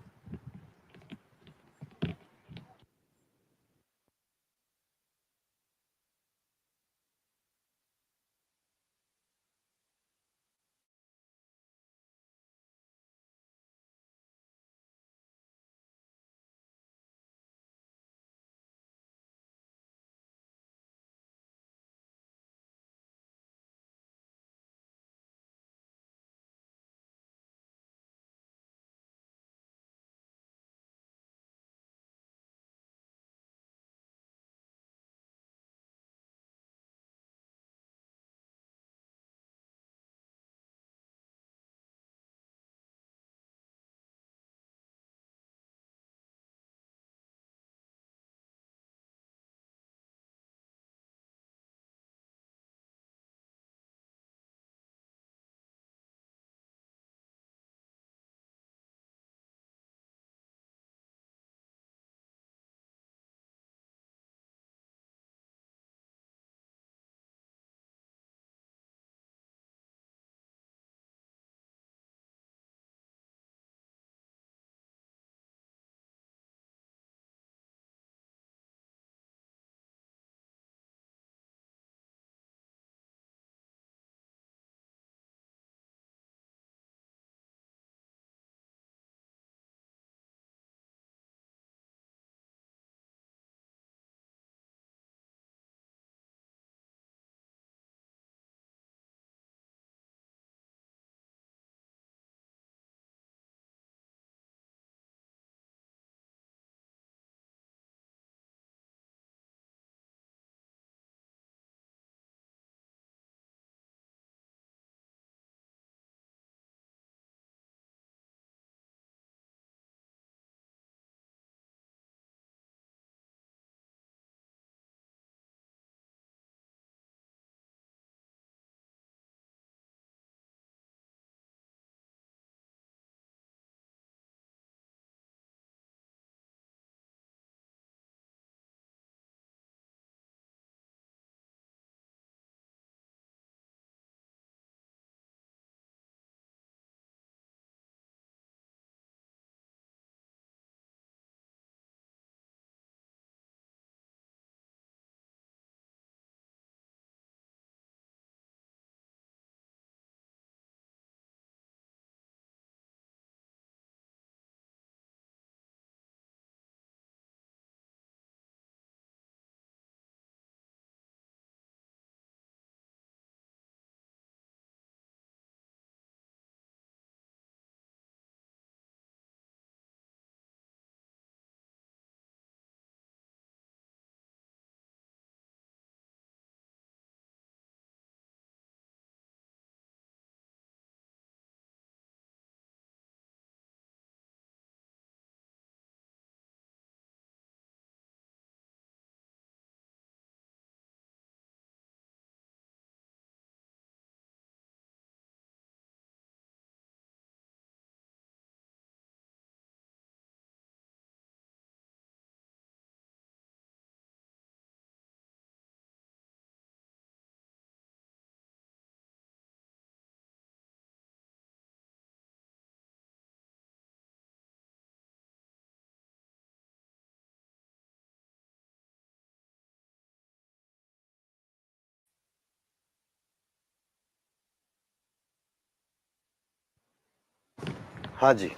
हाँ जी,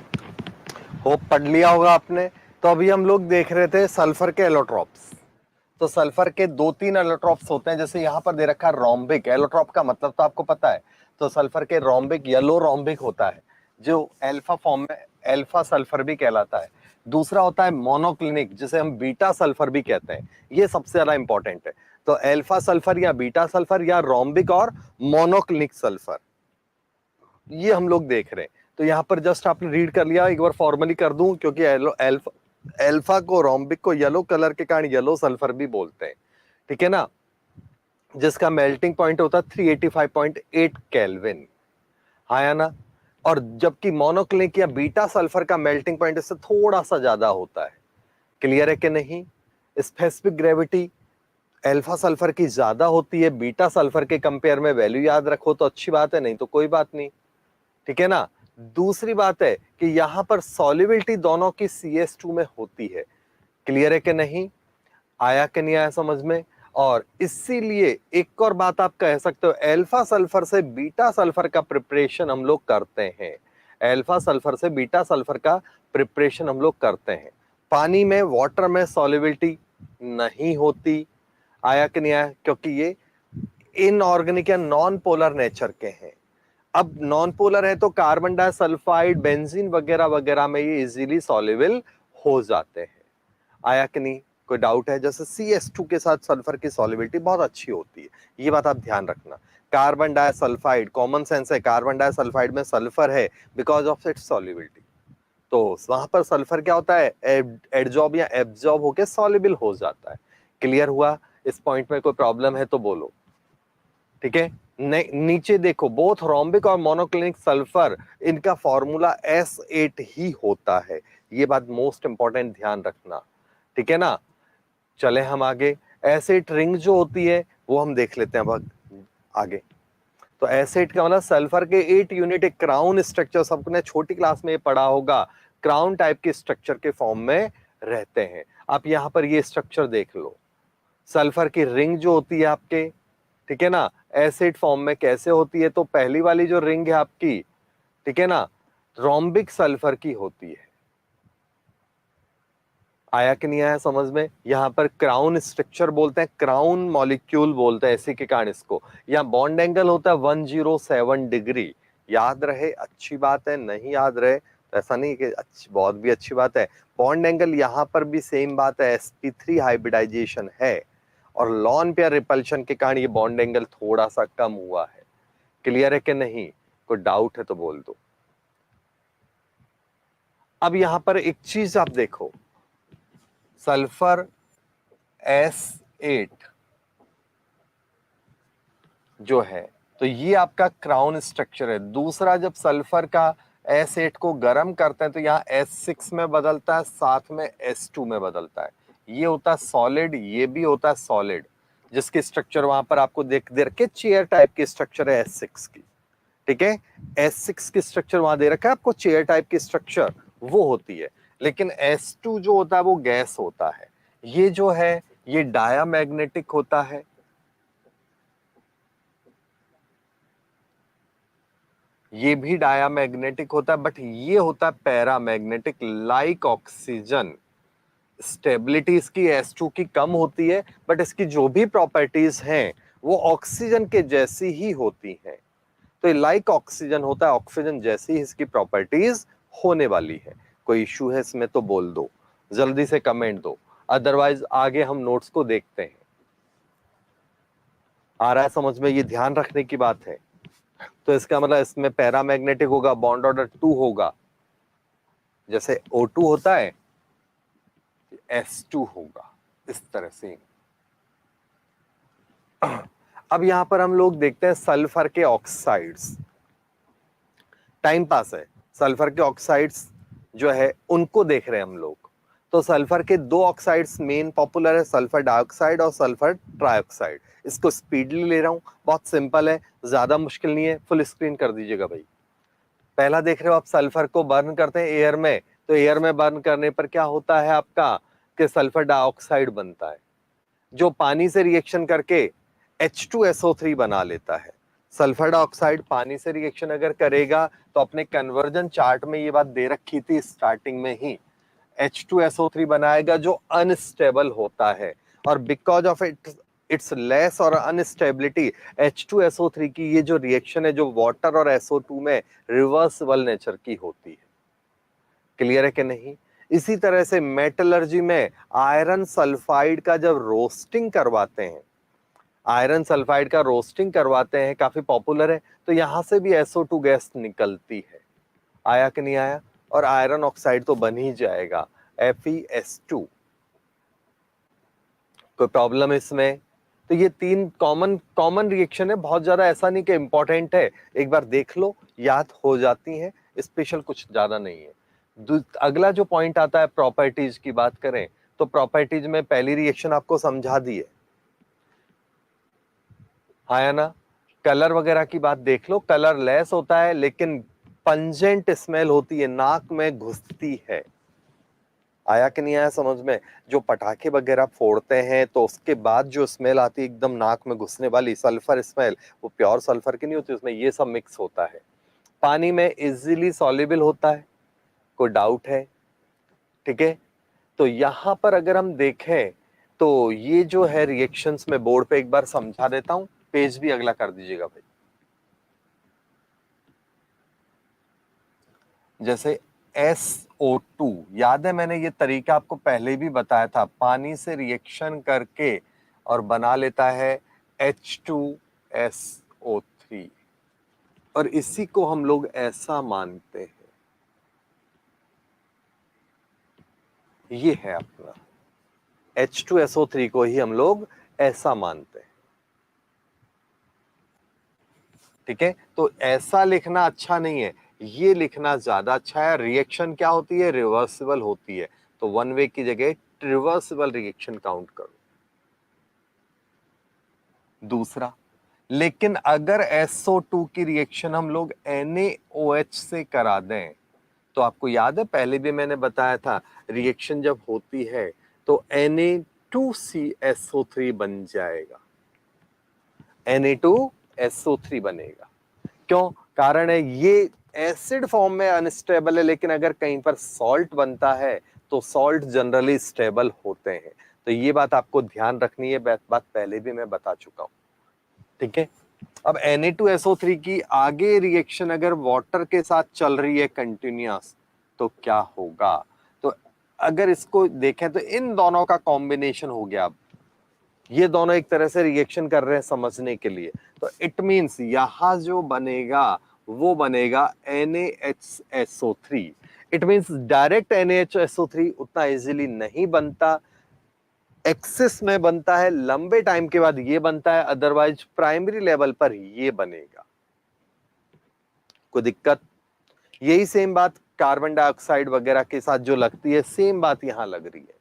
होप पढ़ लिया होगा आपने। तो अभी हम लोग देख रहे थे सल्फर के एलोट्रॉप्स। तो सल्फर के 2-3 एलोट्रॉप्स होते हैं, जैसे यहाँ पर दे रखा है रोम्बिक। एलोट्रॉप का मतलब तो आपको पता है। तो सल्फर के रोम्बिक, येलो रोम्बिक होता है, जो अल्फा फॉर्म में अल्फा सल्फर भी कहलाता है। दूसरा होता है मोनोक्लिनिक, जिसे हम बीटा सल्फर भी कहते हैं। ये सबसे ज्यादा इंपॉर्टेंट है। तो अल्फा सल्फर या बीटा सल्फर या रोम्बिक और मोनोक्लिनिक सल्फर, ये हम लोग देख रहे हैं। तो यहाँ पर जस्ट आपने रीड कर लिया, एक बार फॉर्मली कर दूं, क्योंकि अल्फा अल्फा को, रोम्बिक को येलो कलर के कारण येलो सल्फर भी बोलते हैं, ठीक है ना, जिसका मेल्टिंग पॉइंट होता है 385.8 केल्विन। हाँ या ना। और जबकि मोनोक्लिनिक या बीटा सल्फर का मेल्टिंग पॉइंट इससे थोड़ा सा ज्यादा होता है। क्लियर है कि नहीं? स्पेसिफिक ग्रेविटी अल्फा सल्फर की ज्यादा होती है, बीटा सल्फर के कंपेयर में। वैल्यू याद रखो तो अच्छी बात है, नहीं तो कोई बात नहीं, ठीक है ना। दूसरी बात है कि यहां पर सॉल्युबिलिटी दोनों की CS2 में होती है। क्लियर है कि नहीं? आया कि नहीं आया समझ में? और इसीलिए एक और बात आप कह सकते हो, अल्फा सल्फर से बीटा सल्फर का प्रिपरेशन हम लोग करते हैं। अल्फा सल्फर से बीटा सल्फर का प्रिपरेशन हम लोग करते हैं। पानी में, वाटर में सॉल्युबिलिटी नहीं होती। आया कि नहीं आया? क्योंकि ये इनऑर्गेनिक या नॉन पोलर नेचर के हैं। अब नॉन पोलर है तो कार्बन डाइसल्फाइड, बेंजीन वगैरह वगैरह में ये इजीली सॉल्युबल हो जाते हैं। आया कि नहीं? कोई डाउट है? जैसे CS2 के साथ सल्फर की सॉल्युबिलिटी बहुत अच्छी होती है, ये बात आप ध्यान रखना। कार्बन डाइसल्फाइड, कॉमन सेंस है, कार्बन डाइसल्फाइड में सल्फर है बिकॉज ऑफ इट्स सॉल्युबिलिटी। तो वहां पर सल्फर क्या होता है, एडजॉर्ब या एब्जॉर्ब होकर सॉल्युबल हो जाता है। क्लियर हुआ? इस पॉइंट में कोई प्रॉब्लम है तो बोलो, ठीक है। नीचे देखो, बोथ रोम्बिक और मोनोक्लिनिक सल्फर, इनका फॉर्मूला S8 ही होता है। ये बात मोस्ट इंपॉर्टेंट ध्यान रखना, ठीक है ना। चले हम आगे। एसिड रिंग जो होती है वो हम देख लेते हैं अब आगे। तो एसिड का मतलब सल्फर के 8 यूनिट एक क्राउन स्ट्रक्चर, सबने छोटी क्लास में पढ़ा होगा, क्राउन टाइप के स्ट्रक्चर के फॉर्म में रहते हैं। आप यहां पर ये स्ट्रक्चर देख लो, सल्फर की रिंग जो होती है आपके, ठीक है ना, एसिड फॉर्म में कैसे होती है। तो पहली वाली जो रिंग है आपकी, ठीक है ना, रोम्बिक सल्फर की होती है। आया कि नहीं आया समझ में? यहां पर क्राउन स्ट्रक्चर बोलते हैं, क्राउन मॉलिक्यूल बोलते हैं इसी के कारण इसको। यहां बॉन्ड एंगल होता है 107 डिग्री। याद रहे, अच्छी बात है। नहीं याद रहे तो ऐसा नहीं कि अच्छी, बहुत भी अच्छी बात है। बॉन्ड एंगल यहां पर भी सेम बात है, sp3 हाइब्रिडाइजेशन है और लॉन पेयर रिपल्शन के कारण ये बॉन्ड एंगल थोड़ा सा कम हुआ है। क्लियर है कि नहीं? कोई डाउट है तो बोल दो। अब यहां पर एक चीज आप देखो, सल्फर S8 जो है, तो ये आपका क्राउन स्ट्रक्चर है। दूसरा, जब सल्फर का S8 को गर्म करते हैं तो यहाँ S6 में बदलता है, साथ में S2 में बदलता है। ये होता है सॉलिड, ये भी होता है सॉलिड, जिसकी स्ट्रक्चर वहां पर आपको देख दे रखे, चेयर टाइप की स्ट्रक्चर है S6 की, ठीक है। S6 की स्ट्रक्चर वहां दे रखा है आपको, चेयर टाइप की स्ट्रक्चर वो होती है। लेकिन S2 जो होता है वो गैस होता है। ये जो है ये डायामैग्नेटिक होता है, ये भी डायामैग्नेटिक होता है, बट ये होता है पैरामैग्नेटिक, लाइक ऑक्सीजन। स्टेबिलिटी इसकी S2 की कम होती है, बट इसकी जो भी प्रॉपर्टीज हैं वो ऑक्सीजन के जैसी ही होती हैं। तो ये लाइक ऑक्सीजन होता है, ऑक्सीजन जैसी ही इसकी प्रॉपर्टीज होने वाली है। कोई इश्यू है इसमें तो बोल दो, जल्दी से कमेंट दो, अदरवाइज आगे हम नोट्स को देखते हैं। आ रहा है समझ में? ये ध्यान रखने की बात है। तो इसका मतलब इसमें पैरामैग्नेटिक होगा, बॉन्ड ऑर्डर 2 होगा, जैसे O2 होता है S2 होगा, इस तरह से। अब यहां पर हम लोग देखते हैं सल्फर के ऑक्साइड्स। टाइम पास है, सल्फर के ऑक्साइड्स जो है उनको देख रहे हैं हम लोग। तो सल्फर के 2 ऑक्साइड्स मेन पॉपुलर है, सल्फर डाइऑक्साइड और सल्फर ट्राइऑक्साइड। इसको स्पीडली ले रहा हूं, बहुत सिंपल है, ज्यादा मुश्किल नहीं है। फुल स्क्रीन कर दीजिएगा भाई। पहला देख रहे हो आप, सल्फर को बर्न करते हैं एयर में, तो एयर में बर्न करने पर क्या होता है आपका, कि सल्फर डाइऑक्साइड बनता है, जो पानी से रिएक्शन करके H2SO3 बना लेता है। सल्फर डाइऑक्साइड पानी से रिएक्शन अगर करेगा तो अपने कन्वर्जन चार्ट में ये बात दे रखी थी स्टार्टिंग में ही, H2SO3 बनाएगा जो अनस्टेबल होता है, और बिकॉज ऑफ इट्स लेस और अनस्टेबिलिटी, H2SO3 की ये जो रिएक्शन है जो वाटर और SO2 में रिवर्सिबल नेचर की होती है। क्लियर है कि नहीं? इसी तरह से मेटलर्जी में आयरन सल्फाइड का जब रोस्टिंग करवाते हैं, आयरन सल्फाइड का रोस्टिंग करवाते हैं, काफी पॉपुलर है, तो यहां से भी SO2 गैस निकलती है। आया कि नहीं आया? और आयरन ऑक्साइड तो बन ही जाएगा, FeS2। कोई प्रॉब्लम इसमें? तो ये तीन कॉमन रिएक्शन है, बहुत ज्यादा ऐसा नहीं कि इंपॉर्टेंट है, एक बार देख लो याद हो जाती है, स्पेशल कुछ ज्यादा नहीं है। अगला जो पॉइंट आता है प्रॉपर्टीज की बात करें, तो प्रॉपर्टीज में पहली रिएक्शन आपको समझा दी है, हाँ ना? कलर वगैरह की बात देख लो, कलर लेस होता है लेकिन पंजेंट स्मेल होती है, नाक में घुसती है। आया कि नहीं आया समझ में? जो पटाखे वगैरह फोड़ते हैं तो उसके बाद जो स्मेल आती है एकदम नाक में घुसने वाली, सल्फर स्मेल, वो प्योर सल्फर की नहीं होती, उसमें ये सब मिक्स होता है। पानी में इजीली सॉल्युबल होता है, कोई डाउट है? ठीक है, तो यहां पर अगर हम देखें तो ये जो है रिएक्शंस में बोर्ड पे एक बार समझा देता हूं, पेज भी अगला कर दीजिएगा भाई। जैसे SO2, याद है मैंने ये तरीका आपको पहले भी बताया था, पानी से रिएक्शन करके और बना लेता है H2SO3, और इसी को हम लोग ऐसा मानते हैं, ये है अपना H2SO3 को ही हम लोग ऐसा मानते हैं। ठीक है, तो ऐसा लिखना अच्छा नहीं है, ये लिखना ज्यादा अच्छा है। रिएक्शन क्या होती है? रिवर्सिबल होती है, तो वन वे की जगह रिवर्सिबल रिएक्शन काउंट करो। दूसरा, लेकिन अगर SO2 की रिएक्शन हम लोग NaOH से करा दें, तो आपको याद है पहले भी मैंने बताया था, रिएक्शन जब होती है तो Na2CSO3 बन जाएगा, Na2SO3 बनेगा। क्यों? कारण है ये एसिड फॉर्म में अनस्टेबल है, लेकिन अगर कहीं पर सॉल्ट बनता है तो सॉल्ट जनरली स्टेबल होते हैं, तो ये बात आपको ध्यान रखनी है, बात पहले भी मैं बता चुका हूं। ठीक है, अब Na2SO3 की आगे रिएक्शन अगर वाटर के साथ चल रही है कंटिन्यूअस, तो क्या होगा? तो अगर इसको देखें तो इन दोनों का कॉम्बिनेशन हो गया, अब ये दोनों एक तरह से रिएक्शन कर रहे हैं समझने के लिए, तो इट मींस यहां जो बनेगा वो बनेगा NaHSO3। It means direct NaHSO3 उतना इजीली नहीं बनता, एक्सेस में बनता है, लंबे टाइम के बाद ये बनता है, अदरवाइज प्राइमरी लेवल पर ये बनेगा। कोई दिक्कत? यही सेम बात कार्बन डाइऑक्साइड वगैरह के साथ जो लगती है, सेम बात यहां लग रही है।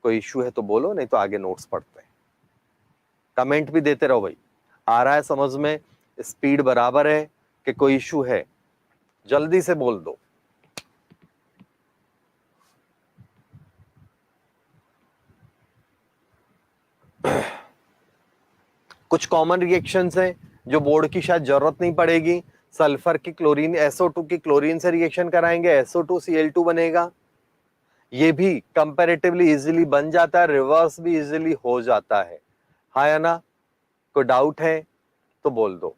कोई इश्यू है तो बोलो, नहीं तो आगे नोट्स पढ़ते हैं, कमेंट भी देते रहो भाई। आ रहा है समझ में? स्पीड बराबर है कि कोई इश्यू है? जल्दी से बोल दो। कुछ कॉमन रिएक्शंस हैं जो बोर्ड की शायद जरूरत नहीं पड़ेगी। सल्फर की क्लोरीन, SO2 की क्लोरीन से रिएक्शन कराएंगे, SO2Cl2 बनेगा। ये भी कंपैरेटिवली इजीली बन जाता है, रिवर्स भी इजीली हो जाता है, हाँ या ना? कोई डाउट है तो बोल दो।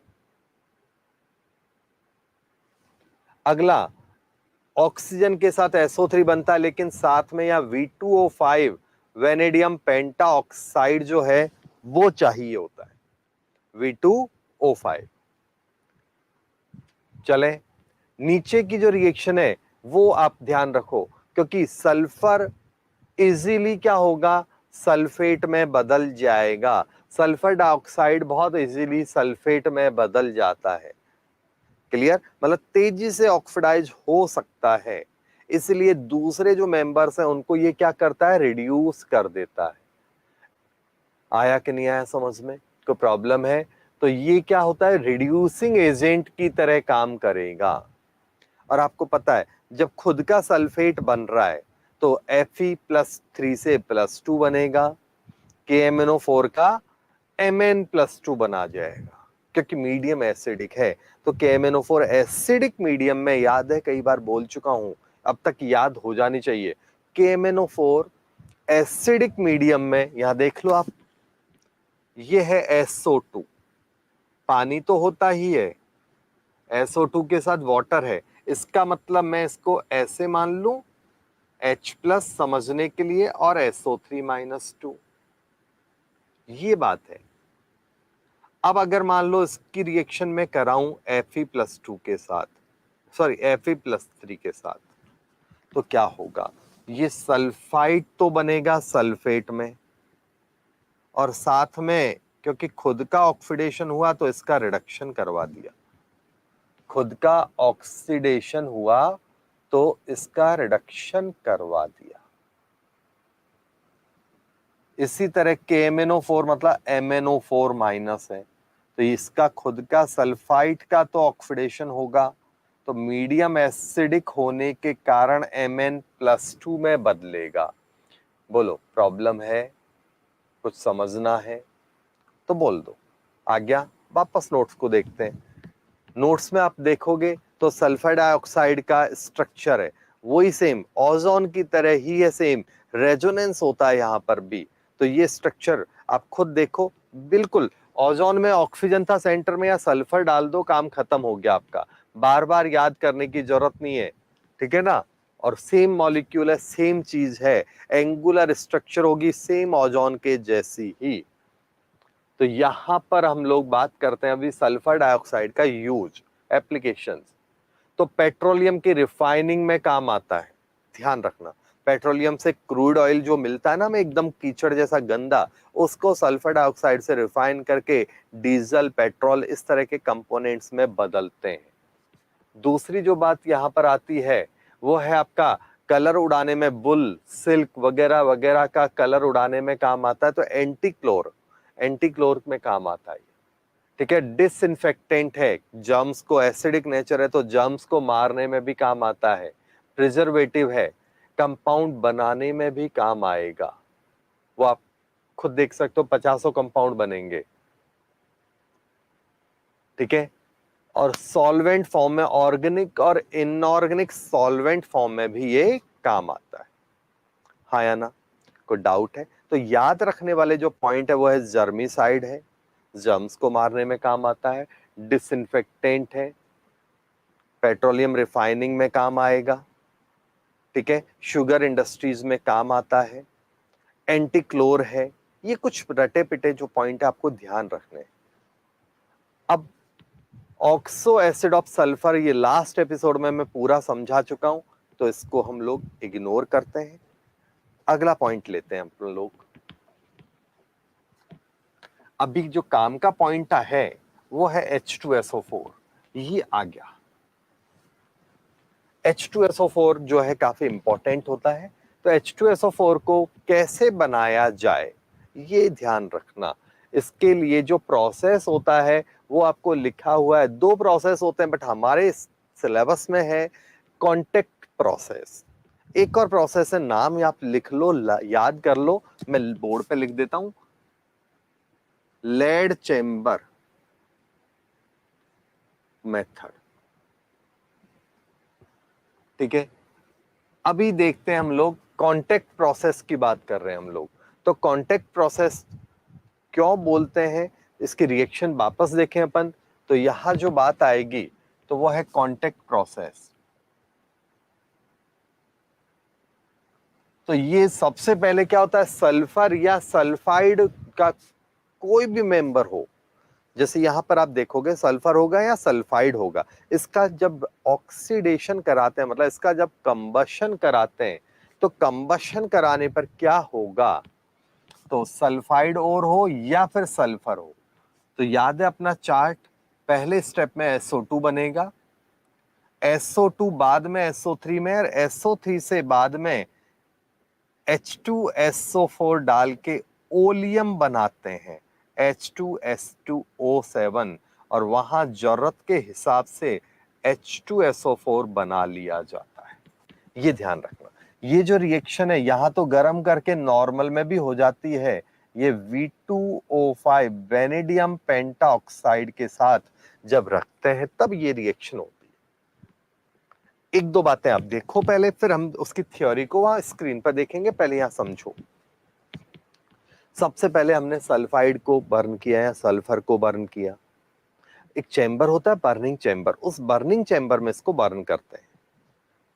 अगला, ऑक्सीजन के साथ SO3 बनता है, लेकिन साथ में या V2O5 वेनेडियम पेंटा ऑक्साइड जो है वो चाहिए होता है, V2O5। चले, नीचे की जो रिएक्शन है वो आप ध्यान रखो, क्योंकि सल्फर इजीली क्या होगा? सल्फेट में बदल जाएगा। सल्फर डाइऑक्साइड बहुत इजीली सल्फेट में बदल जाता है। क्लियर? मतलब तेजी से ऑक्सीडाइज हो सकता है, इसलिए दूसरे जो मेंबर्स हैं उनको ये क्या करता है? रिड्यूस कर देता है। आया कि नहीं आया समझ में? कोई प्रॉब्लम है? तो ये क्या होता है? रिड्यूसिंग एजेंट की तरह काम करेगा। और आपको पता है जब खुद का सल्फेट बन रहा है तो Fe+3 से +2 बनेगा, KMnO4 का Mn+2 बना जाएगा। क्योंकि मीडियम एसिडिक है। तो KMnO4 एसिडिक मीडियम में, याद है कई बार बोल चुका हूं, अब तक याद हो जानी चाहिए। KMnO4 एसिडिक मीडियम में, यहां देख लो आप, ये है SO2, पानी तो होता ही है, SO2 के साथ वाटर है, इसका मतलब मैं इसको ऐसे मान लूं H+ समझने के लिए, और SO3-2, ये बात है। अब अगर मान लो इसकी रिएक्शन में कराऊं Fe+2 के साथ, सॉरी Fe+3 के साथ, तो क्या होगा, ये सल्फाइड तो बनेगा सल्फेट में, और साथ में क्योंकि खुद का ऑक्सीडेशन हुआ तो इसका रिडक्शन करवा दिया, खुद का ऑक्सीडेशन हुआ तो इसका रिडक्शन करवा दिया। इसी तरह KMnO4 मतलब MnO4- है, तो इसका खुद का सल्फाइड का तो ऑक्सीडेशन होगा, तो मीडियम एसिडिक होने के कारण Mn+2 में बदलेगा। बोलो प्रॉब्लम है, कुछ समझना है तो बोल दो। आ गया? वापस नोट्स को देखते हैं। नोट्स में आप देखोगे तो सल्फर डाइऑक्साइड का स्ट्रक्चर है वही सेम, ओजोन की तरह ही है, सेम रेजोनेंस होता है यहाँ पर भी। तो ये स्ट्रक्चर आप खुद देखो, बिल्कुल ओजोन में ऑक्सीजन था सेंटर में, या सल्फर डाल दो, काम खत्म हो गया आपका, बार बार याद करने की जरूरत नहीं है, ठीक है ना। और सेम मॉलिक्यूल है, सेम चीज है, एंगुलर स्ट्रक्चर होगी सेम ओजोन के जैसी ही। तो यहां पर हम लोग बात करते हैं अभी सल्फर डाइऑक्साइड का यूज, एप्लीकेशंस। तो पेट्रोलियम की रिफाइनिंग में काम आता है, ध्यान रखना। पेट्रोलियम से क्रूड ऑयल जो मिलता है ना, में एकदम कीचड़ जैसा गंदा, उसको सल्फर डाइऑक्साइड से रिफाइन करके डीजल, पेट्रोल, इस तरह के कंपोनेंट्स में बदलते हैं। दूसरी जो बात यहां पर आती है वो है आपका कलर उड़ाने में, बुल, सिल्क वगैरह वगैरह का कलर उड़ाने में काम आता है, तो एंटीक्लोर में काम आता है, ठीक है। डिसइंफेक्टेंट है, जर्म्स को, एसिडिक नेचर है तो जर्म्स को मारने में भी काम आता है। प्रिजर्वेटिव है, कंपाउंड बनाने में भी काम आएगा, वो आप खुद देख सकते हो, 50 कंपाउंड बनेंगे, ठीक है। और सॉल्वेंट फॉर्म में, ऑर्गेनिक और इनऑर्गेनिक सॉल्वेंट फॉर्म में भी ये काम आता है, हाँ या ना। कोई डाउट है? तो याद रखने वाले जो पॉइंट है वो है जर्मिसाइड है, जर्म्स को मारने में काम आता है, डिसइंफेक्टेंट है, पेट्रोलियम रिफाइनिंग में काम आएगा, ठीक है, शुगर इंडस्ट्रीज में काम आता है, एंटीक्लोर है। ये कुछ रटे पिटे जो पॉइंट है आपको ध्यान रखने हैं। अब ऑक्सो एसिड ऑफ सल्फर, ये लास्ट एपिसोड में मैं पूरा समझा चुका हूं, तो इसको हम लोग इग्नोर करते हैं। अगला पॉइंट लेते हैं हम लोग। अभी जो काम का पॉइंट है वो है H2SO4, ये आ गया। H2SO4 जो है काफी इंपॉर्टेंट होता है, तो H2SO4 को कैसे बनाया जाए ये ध्यान रखना। इसके लिए जो प्रोसेस होता है वो आपको लिखा हुआ है, दो प्रोसेस होते हैं बट हमारे सिलेबस में है कॉन्टेक्ट प्रोसेस। एक और प्रोसेस है, नाम आप लिख लो, याद कर लो, मैं बोर्ड पे लिख देता हूं, लेड चेम्बर मेथड, ठीक है। अभी देखते हैं हम लोग कॉन्टेक्ट प्रोसेस की बात कर रहे हैं हम लोग। तो कॉन्टेक्ट प्रोसेस क्यों बोलते हैं, इसकी रिएक्शन वापस देखें अपन, तो यहां जो बात आएगी तो वो है कॉन्टेक्ट प्रोसेस। तो ये सबसे पहले क्या होता है, सल्फर या सल्फाइड का कोई भी मेंबर हो, जैसे यहां पर आप देखोगे सल्फर होगा या सल्फाइड होगा, इसका जब ऑक्सीडेशन कराते हैं, मतलब इसका जब कंबशन कराते हैं, तो कंबशन कराने पर क्या होगा, तो सल्फाइड और हो या फिर सल्फर हो। तो याद है अपना चार्ट, पहले स्टेप में SO2 बनेगा, SO2 बाद में SO3 में, और SO3 से बाद में H2SO4 डाल के ओलियम बनाते हैं, H2S2O7, और वहां जरूरत के हिसाब से H2SO4 बना लिया जाता है। ये ध्यान रखना, ये जो रिएक्शन है यहां तो गर्म करके नॉर्मल में भी हो जाती है, ये V2O5 वेनेडियम पेंटाऑक्साइड के साथ जब रखते हैं तब ये रिएक्शन होती है। एक दो बातें आप देखो पहले, फिर हम उसकी थ्योरी को वहां स्क्रीन पर देखेंगे, पहले यहां समझो। सबसे पहले हमने सल्फाइड को बर्न किया या सल्फर को बर्न किया। एक चैम्बर होता है बर्निंग चैम्बर, उस बर्निंग चैम्बर में इसको बर्न करते हैं,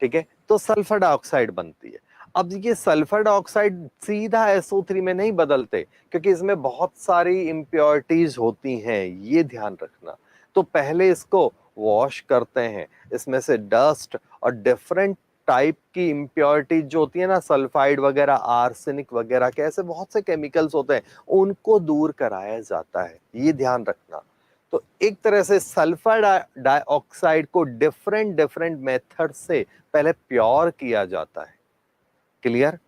ठीक है, तो सल्फर डाइऑक्साइड बनती है। अब ये सल्फर डाइऑक्साइड सीधा SO3 में नहीं बदलते, क्योंकि इसमें बहुत सारी इम्प्योरिटीज होती हैं, ये ध्यान रखना। तो पहले इसको वॉश करते हैं, इसमें से डस्ट और डिफरेंट टाइप की इम्प्योरिटीज जो होती है ना, सल्फाइड वगैरह, आर्सेनिक वगैरह के ऐसे बहुत से केमिकल्स होते हैं, उनको दूर कराया जाता है, ये ध्यान रखना। तो एक तरह से सल्फर डाइऑक्साइड को डिफरेंट डिफरेंट मेथड से पहले प्योर किया जाता है। क्लियर?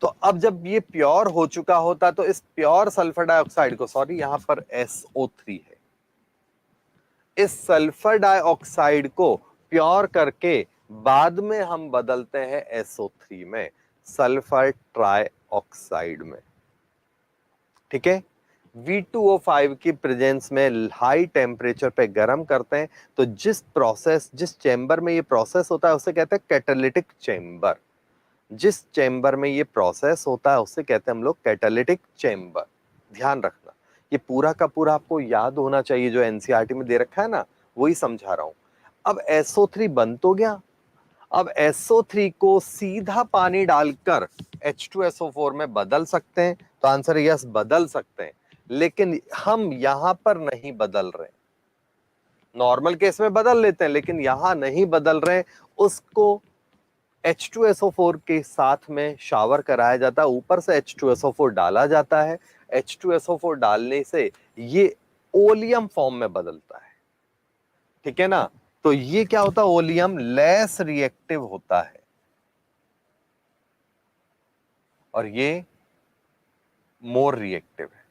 तो अब जब ये प्योर हो चुका होता तो इस प्योर सल्फर डाइऑक्साइड को, सॉरी यहां पर SO3 है, इस सल्फर डाइऑक्साइड को प्योर करके बाद में हम बदलते हैं SO3 में, सल्फर ट्राइऑक्साइड में, ठीक है। V2O5 की प्रेजेंस में हाई टेम्परेचर पे गर्म करते हैं, तो जिस चेंबर में ये प्रोसेस होता है उसे कहते हैं कैटालिटिक चेंबर। जिस चेंबर में ये प्रोसेस होता है उसे कहते हैं हम लोग कैटालिटिक चेंबर। ध्यान रखना, ये पूरा का पूरा आपको याद होना चाहिए, जो एनसीईआरटी में दे रखा है ना, वही समझा रहा हूं। अब SO3 बन तो गया, अब SO3 को सीधा पानी डालकर H2SO4 में बदल सकते हैं, तो आंसर यस, बदल सकते हैं, लेकिन हम यहां पर नहीं बदल रहे। नॉर्मल केस में बदल लेते हैं, लेकिन यहां नहीं बदल रहे। उसको H2SO4 के साथ में शावर कराया जाता है, ऊपर से H2SO4 डाला जाता है। H2SO4 डालने से ये ओलियम फॉर्म में बदलता है, ठीक है ना। तो ये क्या होता है, ओलियम लेस रिएक्टिव होता है, और ये मोर रिएक्टिव है।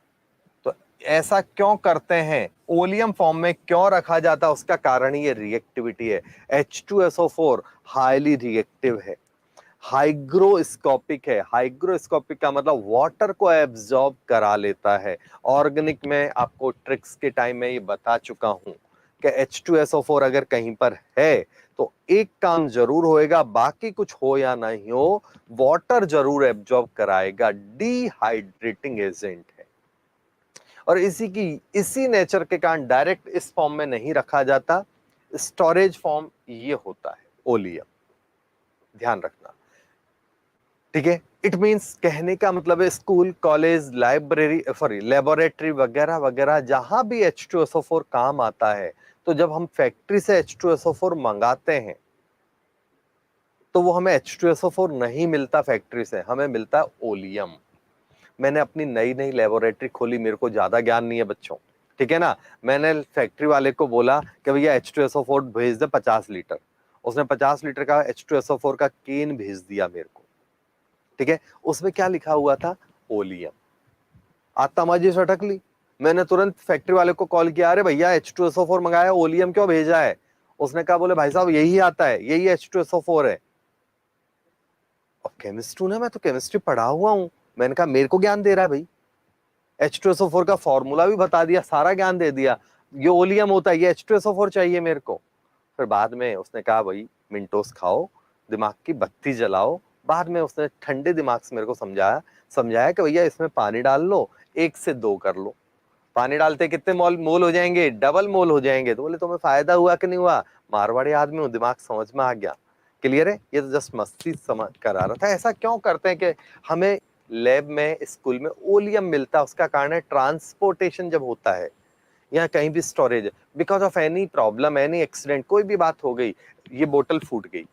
तो ऐसा क्यों करते हैं, ओलियम फॉर्म में क्यों रखा जाता है, उसका कारण ये रिएक्टिविटी है। H2SO4 हाईली रिएक्टिव है, हाइग्रोस्कोपिक है। हाइग्रोस्कोपिक का मतलब वाटर को एब्जॉर्ब करा लेता है। ऑर्गेनिक में आपको ट्रिक्स के टाइम में ये बता चुका हूं कि H2SO4 अगर कहीं पर है तो एक काम जरूर होएगा, बाकी कुछ हो या नहीं हो, वाटर जरूर एब्जॉर्ब कराएगा, डिहाइड्रेटिंग एजेंट है। और इसी नेचर के कारण डायरेक्ट इस फॉर्म में नहीं रखा जाता, स्टोरेज फॉर्म ये होता है ओलियम, ध्यान रखना, ठीक है। इट मींस, कहने का मतलब है स्कूल, कॉलेज, लेबोरेटरी वगैरह वगैरह जहां भी H2SO4 काम आता है, तो जब हम फैक्ट्री से H2SO4 मंगाते हैं तो वो हमें H2SO4 नहीं मिलता फैक्ट्री से, हमें मिलता है ओलियम। मैंने अपनी नई नई लेबोरेटरी खोली, मेरे को ज्यादा ज्ञान नहीं है बच्चों, ठीक है ना। मैंने फैक्ट्री वाले को बोला कि भैया H2SO4 भेज दे 50 लीटर, उसने 50 लीटर का H2SO4 का केन भेज दिया मेरे को, ठीक है। उसमें क्या लिखा हुआ था, ओलियम। आत्माजी सटक ली, मैंने तुरंत फैक्ट्री वाले को कॉल किया, अरे भैया H2SO4 मंगाया, ओलियम क्यों भेजा है। उसने कहा, बोले भाई साहब यही आता है, यही H2SO4 है। और केमिस्ट हूं ना मैं, तो केमिस्ट्री पढ़ा हुआ हूं। मैंने कहा मेरे को ज्ञान दे रहा है भाई, H2SO4 का फॉर्मूला भी बता दिया, सारा ज्ञान दे दिया, ये ओलियम होता है, ये H2SO4 चाहिए मेरे को। फिर बाद में उसने कहा भाई मिंटोस खाओ, दिमाग की बत्ती जलाओ। बाद में उसने ठंडे दिमाग से मेरे को समझाया समझाया कि भैया इसमें पानी डाल लो, 1 से 2 कर लो। पानी डालते कितने मोल मोल हो जाएंगे, डबल मोल हो जाएंगे। तो बोले तुम्हें फायदा हुआ कि नहीं हुआ, मारवाड़ी आदमी हूँ, दिमाग समझ में आ गया। क्लियर है, ये तो जस्ट मस्ती समझ करा रहा था। ऐसा क्यों करते हैं कि हमें लैब में, स्कूल में ओलियम मिलता है, उसका कारण है ट्रांसपोर्टेशन जब होता है या कहीं भी storage, because of any problem, any accident, कोई भी बात हो गई, ये बोतल फूट गई,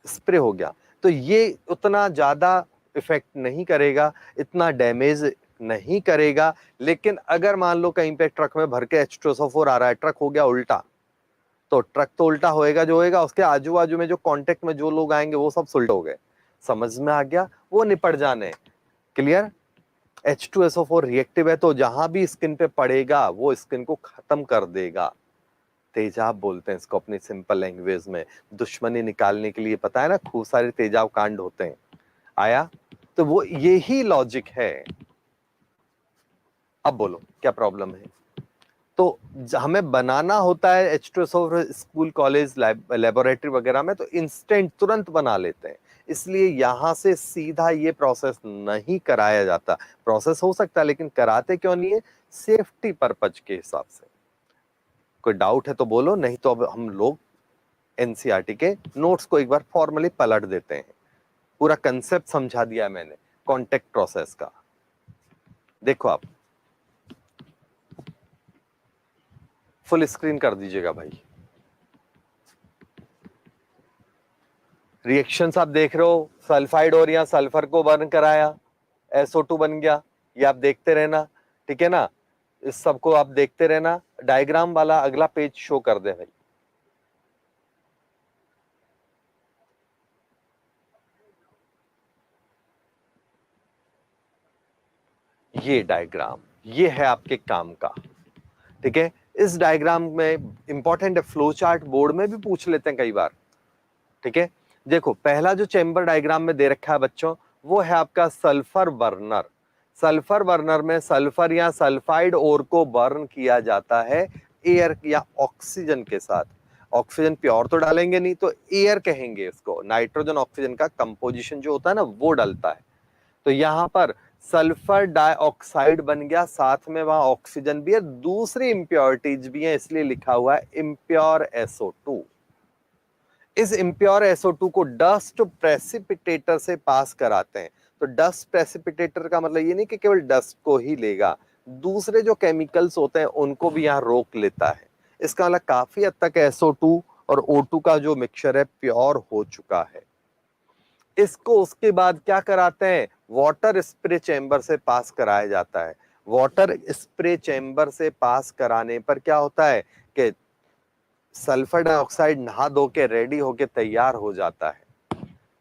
स्प्रे हो गया, तो ये उतना ज्यादा इफेक्ट नहीं करेगा, इतना डैमेज नहीं करेगा। लेकिन अगर मान लो कहीं पे ट्रक में भर के H2SO4 आ रहा है, ट्रक हो गया उल्टा, तो ट्रक तो उल्टा होएगा, जो होएगा उसके आजू बाजू में जो कांटेक्ट में जो लोग आएंगे वो सब सुल्ट हो गए। समझ में आ गया, वो निपट जाने। क्लियर? H2SO4 रिएक्टिव है, तो जहां भी स्किन पे पड़ेगा वो स्किन को खत्म कर देगा। तेजाब बोलते हैं इसको अपनी सिंपल लैंग्वेज में। दुश्मनी निकालने के लिए, पता है ना, खूब सारे तेजाब कांड होते हैं। आया? तो वो यही लॉजिक है। अब बोलो क्या प्रॉब्लम है? तो हमें बनाना होता है H2SO स्कूल कॉलेज लेबोरेटरी वगैरह में, तो इंस्टेंट तुरंत बना लेते हैं, इसलिए यहां से सीधा ये प्रोसेस नहीं कराया जाता। प्रोसेस हो सकता है लेकिन कराते क्यों नहीं है? सेफ्टी पर्पज के हिसाब से। कोई डाउट है तो बोलो, नहीं तो अब हम लोग एनसीईआरटी के नोट्स को एक बार फॉर्मली पलट देते हैं। पूरा कंसेप्ट समझा दिया है मैंने कॉन्टेक्ट प्रोसेस का। देखो आप फुल स्क्रीन कर दीजिएगा भाई। रिएक्शंस आप देख रहे हो, सल्फाइड और यहाँ सल्फर को बर्न कराया, SO2 बन गया, ये आप देखते रहना, ठीक है ना? इस सबको आप देखते रहना। डायग्राम वाला अगला पेज शो कर दे भाई। ये डायग्राम, ये है आपके काम का, ठीक है? इस डायग्राम में इंपॉर्टेंट है, फ्लो चार्ट बोर्ड में भी पूछ लेते हैं कई बार, ठीक है? देखो पहला जो चेंबर डायग्राम में दे रखा है बच्चों, वो है आपका सल्फर बर्नर। सल्फर बर्नर में सल्फर या सल्फाइड ओर को बर्न किया जाता है एयर या ऑक्सीजन के साथ। ऑक्सीजन प्योर तो डालेंगे नहीं, तो एयर कहेंगे इसको। नाइट्रोजन ऑक्सीजन का कंपोजिशन जो होता है ना, वो डलता है। तो यहां पर सल्फर डाइऑक्साइड बन गया, साथ में वहां ऑक्सीजन भी है, दूसरी इंप्योरिटीज भी है, इसलिए लिखा हुआ है इम्प्योर SO2। इस इम्प्योर SO2 को डस्ट प्रेसिपिटेटर से पास कराते हैं। तो डस्ट प्रेसिपिटेटर का मतलब ये नहीं कि केवल डस्ट को ही लेगा, दूसरे जो केमिकल्स होते हैं उनको भी यहाँ रोक लेता है। इसका मतलब काफी हद तक SO2 और O2 का जो मिक्सचर है प्योर हो चुका है। इसको उसके बाद क्या कराते हैं? वाटर स्प्रे चेंबर से पास कराया जाता है। वाटर स्प्रे चेंबर से पास कराने पर क्या होता है कि सल्फर डाइऑक्साइड नहा धो के रेडी होके तैयार हो जाता है।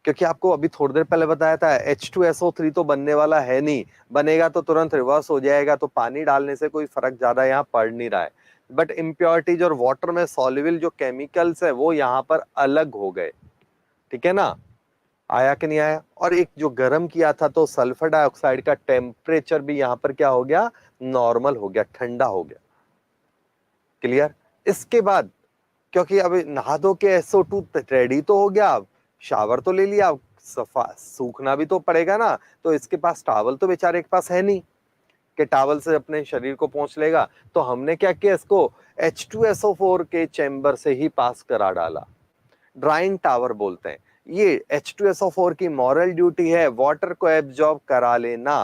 क्योंकि आपको अभी थोड़ी देर पहले बताया था H2SO3 तो बनने वाला है नहीं, बनेगा तो तुरंत रिवर्स हो जाएगा, तो पानी डालने से कोई फर्क ज्यादा यहाँ पड़ नहीं रहा है। बट इम्प्योरिटीज और वाटर में सॉल्युबल जो केमिकल्स है वो यहाँ पर अलग हो गए, ठीक है ना? आया कि नहीं आया? और एक जो गर्म किया था तो सल्फर डाइऑक्साइड का टेम्परेचर भी यहाँ पर क्या हो गया? नॉर्मल हो गया, ठंडा हो गया। क्लियर? इसके बाद क्योंकि अब नहा धो के SO2 रेडी तो हो गया, शावर तो ले लिया, सफा सूखना भी तो पड़ेगा ना, तो इसके पास टॉवल तो बेचारे के पास है नहीं कि टॉवल से अपने शरीर को पोंछ लेगा। तो हमने क्या किया, इसको H2SO4 के चैम्बर से ही पास करा डाला। ड्राइंग टावर बोलते हैं। ये H2SO4 की मॉरल ड्यूटी है वाटर को एब्जॉर्ब करा लेना।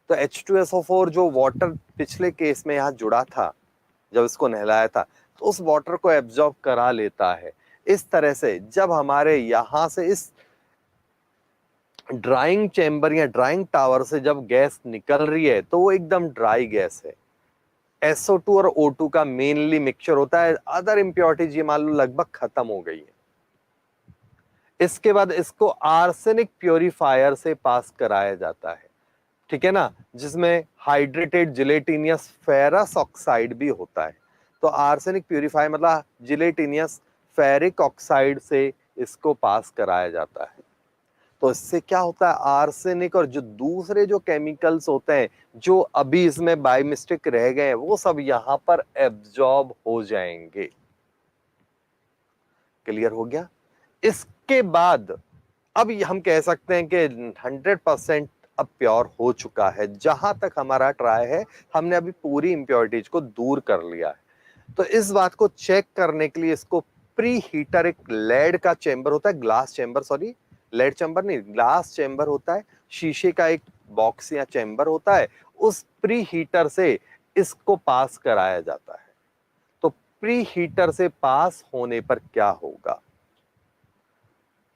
तो H2SO4 जो वाटर पिछले केस में यहाँ जुड़ा था जब इसको नहलाया था, तो उस वाटर को एब्जॉर्ब करा लेता है। इस तरह से जब हमारे यहां से इस ड्राइंग चेंबर या ड्राइंग टावर से जब गैस निकल रही है तो वो एकदम ड्राई गैस है। SO2 और O2 का मेनली मिक्सचर होता है, अदर इंप्योरिटीज ये मान लो लगभग खत्म हो गई है। इसके बाद इसको आर्सेनिक प्योरीफायर से पास कराया जाता है, ठीक है ना, जिसमें हाइड्रेटेड जिलेटिनियस फेरस ऑक्साइड भी होता है। तो आर्सेनिक प्यूरिफायर मतलब जिलेटिनियस फेरिक ऑक्साइड से इसको पास कराया जाता है। तो इससे क्या होता है, आर्सेनिक और जो दूसरे जो केमिकल्स होते हैं जो अभी इसमें बाय मिस्टेक रह गए हैं वो सब यहां पर एब्जॉर्ब हो जाएंगे। क्लियर हो गया? इसके बाद अब हम कह सकते हैं कि 100% अब प्योर हो चुका है। जहां तक हमारा ट्राई है हमने अभी पूरी इंप्योरिटीज को दूर कर लिया है। तो इस बात को चेक करने के लिए इसको प्री हीटर, एक लेड का चेंबर होता है, glass chamber, sorry lead chamber नहीं, ग्लास चेंबर होता है, शीशे का एक बॉक्स या चेंबर होता है, उस प्री हीटर से इसको पास कराया जाता है। तो प्री हीटर से पास होने पर क्या होगा,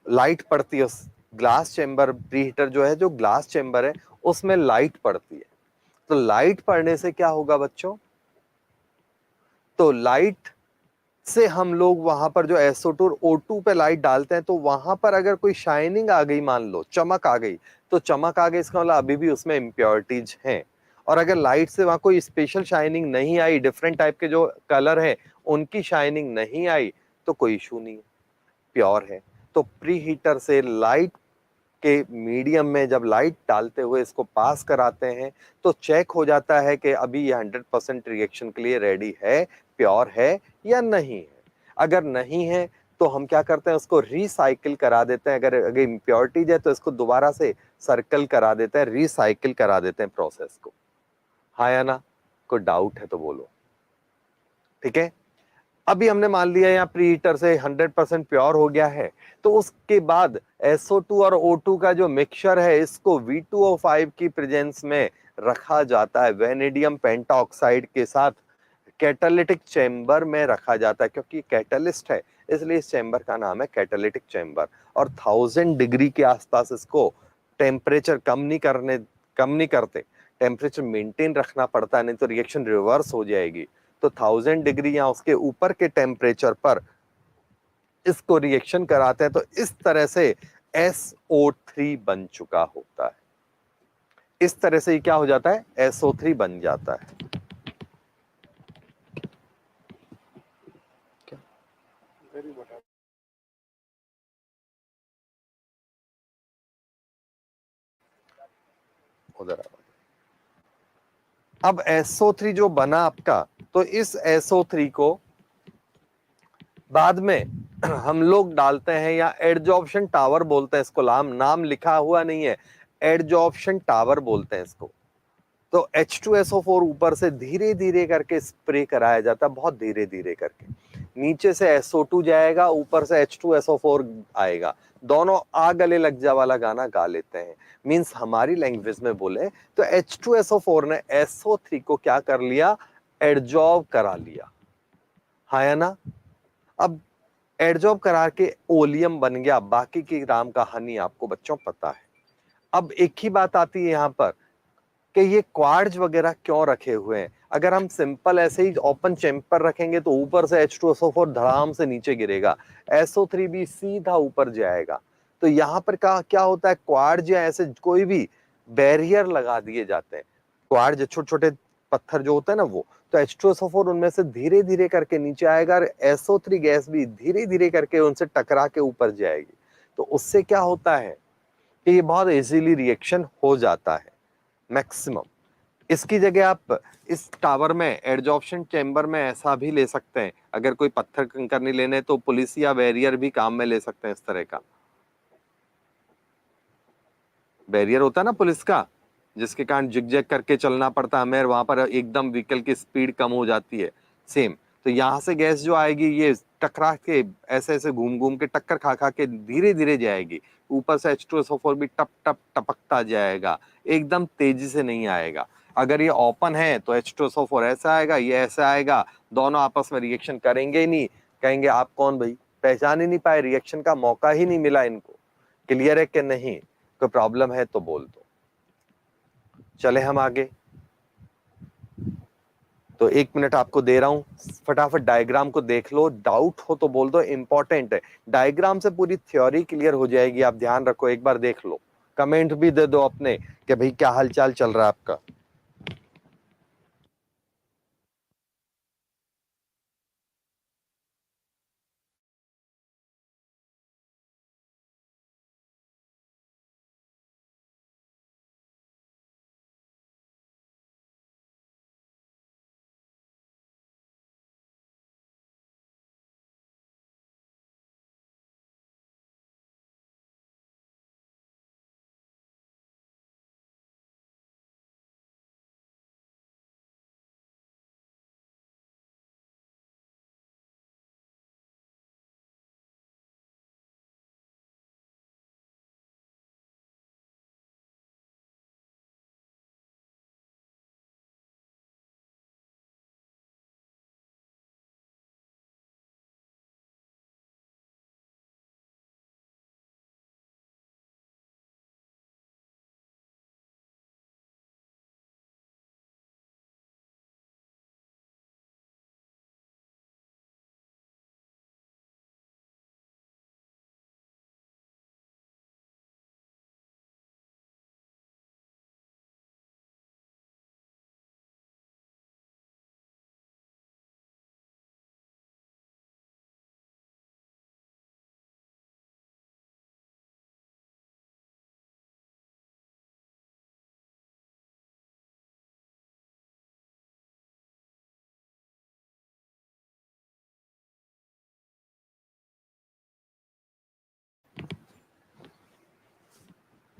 लाइट पड़ती है उस ग्लास चेंबर, प्री हीटर जो है, जो ग्लास चेंबर है उसमें लाइट पड़ती है। तो लाइट पड़ने से क्या होगा बच्चों, तो लाइट से हम लोग वहां पर जो SO2 और O2 पे लाइट डालते हैं, तो वहां पर अगर कोई शाइनिंग आ गई, मान लो चमक आ गई, तो चमक आ गई इसका मतलब अभी भी उसमें इंप्योरिटीज हैं। और अगर लाइट से वहां कोई स्पेशल शाइनिंग नहीं आई, डिफरेंट टाइप के जो कलर है उनकी शाइनिंग नहीं आई, तो कोई इशू नहीं है, प्योर है। तो प्री हीटर से लाइट के मीडियम में जब लाइट डालते हुए इसको पास कराते हैं तो चेक हो जाता है कि अभी ये 100% रिएक्शन के लिए रेडी है, प्योर है या नहीं है। अगर नहीं है तो हम क्या करते हैं, उसको रिसाइकिल करा देते हैं। अगर इम्प्योरिटीज है तो इसको दोबारा से सर्कल करा देते हैं, रिसाइकिल करा देते हैं प्रोसेस को। हाँ या ना? कोई डाउट है तो बोलो। ठीक है, अभी हमने मान लिया यहाँ प्री हीटर से 100% प्योर हो गया है, तो उसके बाद SO2 और O2 का जो मिक्सचर है इसको V2O5 की प्रेजेंस में रखा जाता है, वेनेडियम पेंटाऑक्साइड के साथ कैटालिटिक चेंबर में रखा जाता है। क्योंकि कैटलिस्ट है इसलिए इस चेंबर का नाम है कैटालिटिक चेंबर। और 1000 डिग्री के आसपास इसको टेम्परेचर कम नहीं करते, टेम्परेचर मेंटेन रखना पड़ता है, नहीं तो रिएक्शन रिवर्स हो जाएगी। तो 1000 डिग्री या उसके ऊपर के टेम्परेचर पर इसको रिएक्शन कराते हैं, तो इस तरह से SO3 बन चुका होता है। इस तरह से क्या हो जाता है, SO3 बन जाता है। उधर अब SO3 जो बना आपका, तो इस SO3 को बाद में हम लोग डालते हैं, या एडजॉर्प्शन टावर बोलते हैं इसको, नाम लिखा हुआ नहीं है, एडजॉर्प्शन टावर बोलते हैं इसको। तो H2SO4 ऊपर से धीरे धीरे करके स्प्रे कराया जाता है, बहुत धीरे धीरे करके। नीचे से SO2 जाएगा, ऊपर से H2SO4 आएगा, दोनों आ गले लग जा वाला गाना गा लेते हैं। मींस हमारी लैंग्वेज में बोले तो H2SO4 ने SO3 को क्या कर लिया, एडजॉर्ब करा लिया। हाँ या ना? अब एडजॉर्ब करा के ओलियम बन गया, बाकी की राम कहानी आपको बच्चों पता है। अब एक ही बात आती है यहाँ पर कि ये क्वार्ट्ज वगैरह क्यों रखे हुए हैं। अगर हम सिंपल ऐसे ही ओपन चेंबर रखेंगे तो ऊपर से H2SO4 धड़ाम से नीचे गिरेगा, SO3 भी सीधा ऊपर जाएगा। तो यहाँ पर क्या होता है, क्वार्ट्ज या ऐसे कोई भी बैरियर लगा दिए जाते हैं। क्वार्ट्ज छोटे छोटे पत्थर जो होते हैं ना, वो तो H2SO4 उनमें से धीरे धीरे करके नीचे आएगा, और SO3 गैस भी धीरे धीरे करके उनसे टकरा के ऊपर जाएगी। तो उससे क्या होता है कि ये बहुत इजीली रिएक्शन हो जाता है मैक्सिमम। इसकी जगह आप इस टावर में एडजॉर्प्शन चेंबर में ऐसा भी ले सकते हैं, अगर कोई पत्थर कंकर नहीं लेने तो पुलिस या बैरियर भी काम में ले सकते हैं। इस तरह का बैरियर होता है ना पुलिस का, जिसके कारण जिग-जैग करके चलना पड़ता है हमें, वहां पर एकदम व्हीकल की स्पीड कम हो जाती है। सेम तो यहाँ से गैस जो आएगी ये टकरा के ऐसे ऐसे घूम घूम के टक्कर खा खा के धीरे धीरे जाएगी, ऊपर से H2SO4 भी टप टप टपकता जाएगा, एकदम तेजी से नहीं आएगा। अगर ये ओपन है तो H2SO4 ऐसा आएगा, ये ऐसा आएगा, दोनों आपस में रिएक्शन करेंगे ही नहीं। कहेंगे आप कौन भाई, पहचान ही नहीं पाए, रिएक्शन का मौका ही नहीं मिला इनको। क्लियर है कि नहीं? कोई प्रॉब्लम है तो बोल दो। चले हम आगे। तो 1 मिनट आपको दे रहा हूं, फटाफट डायग्राम को देख लो, डाउट हो तो बोल दो, इंपॉर्टेंट है। डायग्राम से पूरी थ्योरी क्लियर हो जाएगी, आप ध्यान रखो, एक बार देख लो, कमेंट भी दे दो अपने कि भाई क्या हालचाल चल रहा है आपका।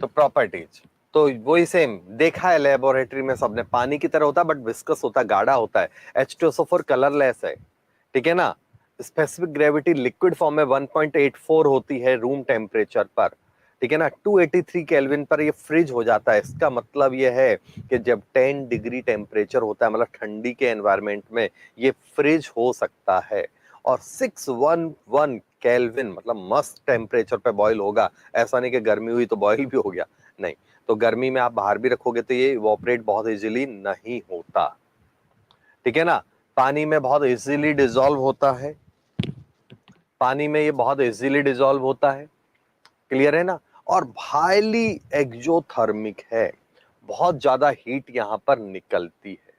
तो प्रॉपर्टीज तो वही सेम देखा है लेबोरेटरी में सबने, पानी की तरह होता है बट विस्कस होता है, गाढ़ा होता है। H2SO4 कलरलेस है, ठीक है ना। स्पेसिफिक ग्रेविटी लिक्विड फॉर्म में 1.84 होती है रूम टेम्परेचर पर, ठीक है ना। 283 केल्विन पर ये फ्रिज हो जाता है। इसका मतलब ये है कि जब 10 डिग्री टेम्परेचर होता है, मतलब ठंडी के एनवायरमेंट में, ये फ्रिज हो सकता है। और 611 केल्विन मतलब मस्त टेम्परेचर पे बॉईल होगा। ऐसा नहीं कि गर्मी हुई तो बॉईल भी हो गया, नहीं। तो गर्मी में आप बाहर भी रखोगे तो ये इवोपरेट बहुत इजीली नहीं होता, ठीक है ना। पानी में बहुत इजीली डिसॉल्व होता है, पानी में ये बहुत इजीली डिसॉल्व होता है, क्लियर है ना। और हाईली एक्सोथर्मिक है, बहुत ज्यादा हीट यहां पर निकलती है,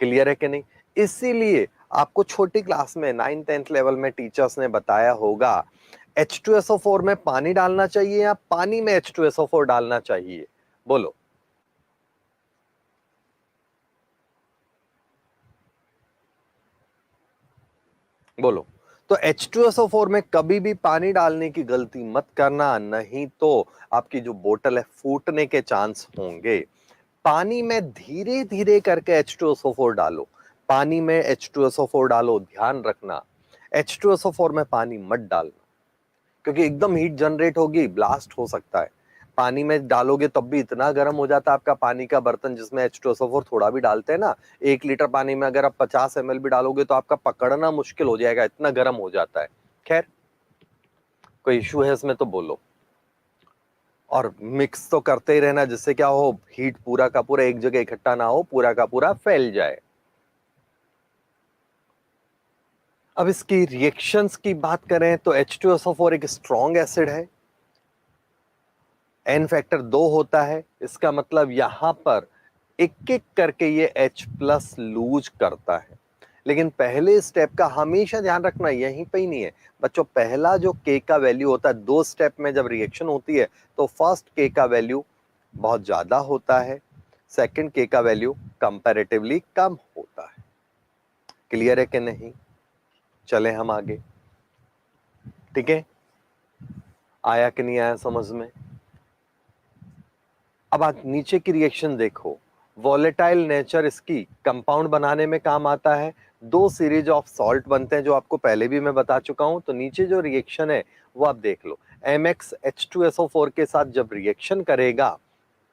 क्लियर है कि नहीं। इसीलिए आपको छोटी क्लास में 9th-10th लेवल में टीचर्स ने बताया होगा H2SO4 में पानी डालना चाहिए या पानी में H2SO4 डालना चाहिए, बोलो। बोलो। तो H2SO4 में कभी भी पानी डालने की गलती मत करना, नहीं तो आपकी जो बोतल है फूटने के चांस होंगे। पानी में धीरे धीरे करके H2SO4 डालो, पानी में H2SO4 डालो, ध्यान रखना H2SO4 में पानी मत डालना, क्योंकि एकदम हीट जनरेट होगी, ब्लास्ट हो सकता है। पानी में डालोगे तब भी इतना गर्म हो जाता है आपका पानी का बर्तन जिसमें H2SO4 थोड़ा भी डालते हैं ना, 1 लीटर पानी में अगर आप 50 ml भी डालोगे तो आपका पकड़ना मुश्किल हो जाएगा, इतना गर्म हो जाता है। खैर, कोई इश्यू है इसमें तो बोलो। और मिक्स तो करते ही रहना, जिससे क्या हो, हीट पूरा का पूरा एक जगह इकट्ठा ना हो, पूरा का पूरा फैल जाए। अब इसकी रिएक्शंस की बात करें तो H2SO4 एक स्ट्रॉन्ग एसिड है, एन फैक्टर 2 होता है। इसका मतलब यहां पर एक एक करके ये H प्लस लूज करता है। लेकिन पहले स्टेप का हमेशा ध्यान रखना, यहीं पे ही नहीं है बच्चों। पहला जो K का वैल्यू होता है, 2 स्टेप में जब रिएक्शन होती है तो फर्स्ट K का वैल्यू बहुत ज्यादा होता है, सेकंड K का वैल्यू कंपैरेटिवली कम होता है, क्लियर है कि नहीं। चले हम आगे, ठीक है। आया कि नहीं आया समझ में। अब आप नीचे की रिएक्शन देखो, वॉलेटाइल नेचर इसकी कंपाउंड बनाने में काम आता है। 2 सीरीज ऑफ सॉल्ट बनते हैं जो आपको पहले भी मैं बता चुका हूं। तो नीचे जो रिएक्शन है वो आप देख लो, MX H2SO4 के साथ जब रिएक्शन करेगा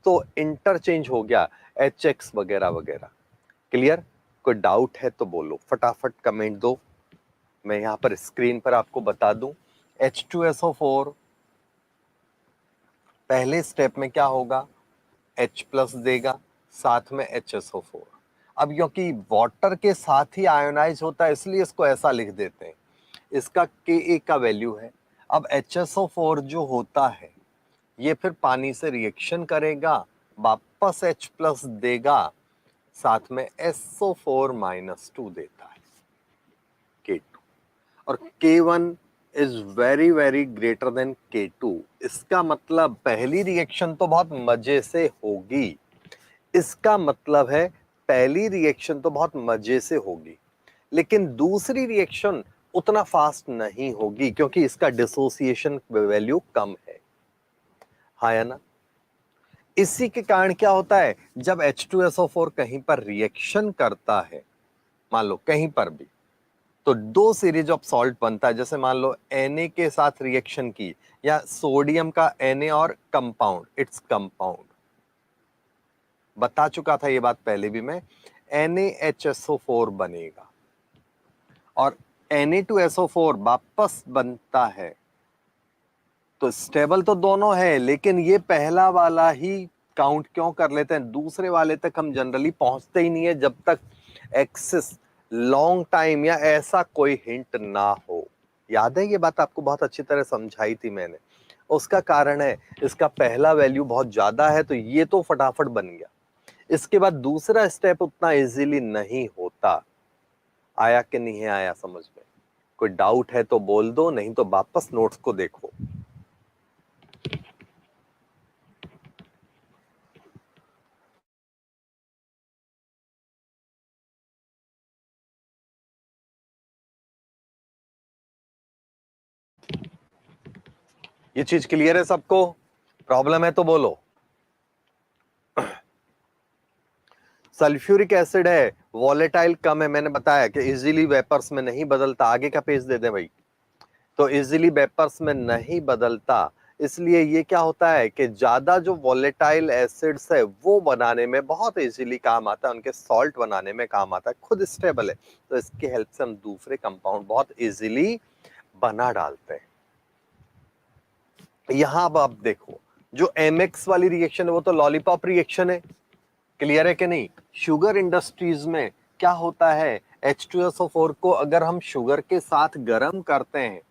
तो इंटरचेंज हो गया HX वगैरह वगैरह, क्लियर। कोई डाउट है तो बोलो, फटाफट कमेंट दो, मैं यहां पर स्क्रीन पर आपको बता दूं। H2SO4 पहले स्टेप में क्या होगा, H प्लस देगा, साथ में HSO4। अब क्योंकि वाटर के साथ ही आयोनाइज होता है इसलिए इसको ऐसा लिख देते हैं, इसका Ka का वैल्यू है। अब HSO4 जो होता है ये फिर पानी से रिएक्शन करेगा, वापस H प्लस देगा, साथ में SO4-2 देता है, K2। और K1 is very very greater than K2। इसका मतलब पहली रिएक्शन तो बहुत मजे से होगी, इसका मतलब है पहली रिएक्शन तो बहुत मजे से होगी, लेकिन दूसरी रिएक्शन उतना फास्ट नहीं होगी क्योंकि इसका डिसोसिएशन वैल्यू कम है, हाँ या ना। इसी के कारण क्या होता है, जब H2SO4 कहीं पर रिएक्शन करता है, मान लो कहीं पर भी, तो 2 सीरीज ऑफ सॉल्ट बनता है। जैसे मान लो Na के साथ रिएक्शन की, या सोडियम का Na और कंपाउंड, इट्स कंपाउंड, बता चुका था ये बात पहले भी मैं, NaHSO4 बनेगा और Na2SO4 वापस बनता है। तो स्टेबल तो दोनों है, लेकिन ये पहला वाला ही काउंट क्यों कर लेते हैं, दूसरे वाले तक हम जनरली पहुंचते ही नहीं है जब तक एक्सेस लॉन्ग टाइम या ऐसा कोई हिंट ना हो। याद है ये बात आपको बहुत अच्छी तरह समझाई थी मैंने। उसका कारण है इसका पहला वैल्यू बहुत ज्यादा है तो ये तो फटाफट बन गया, इसके बाद दूसरा स्टेप उतना इजीली नहीं होता। आया कि नहीं है आया समझ में। कोई डाउट है तो बोल दो, नहीं तो वापस नोट्स को देखो। ये चीज क्लियर है सबको। प्रॉब्लम है तो बोलो। सल्फ्यूरिक एसिड है, वॉलेटाइल कम है, मैंने बताया कि इजीली वेपर्स में नहीं बदलता। आगे का पेज दे दें भाई। तो इजीली वेपर्स में नहीं बदलता, इसलिए ये क्या होता है कि ज्यादा जो वॉलेटाइल एसिड्स है वो बनाने में बहुत इजीली काम आता है, उनके सॉल्ट बनाने में काम आता है, खुद स्टेबल है, तो इसकी हेल्प से हम दूसरे कंपाउंड बहुत इजीली बना डालते हैं। यहां अब आप देखो, जो एमएक्स वाली रिएक्शन है वो तो लॉलीपॉप रिएक्शन है, क्लियर है कि नहीं। शुगर इंडस्ट्रीज में क्या होता है, H2SO4 को अगर हम शुगर के साथ गर्म करते हैं,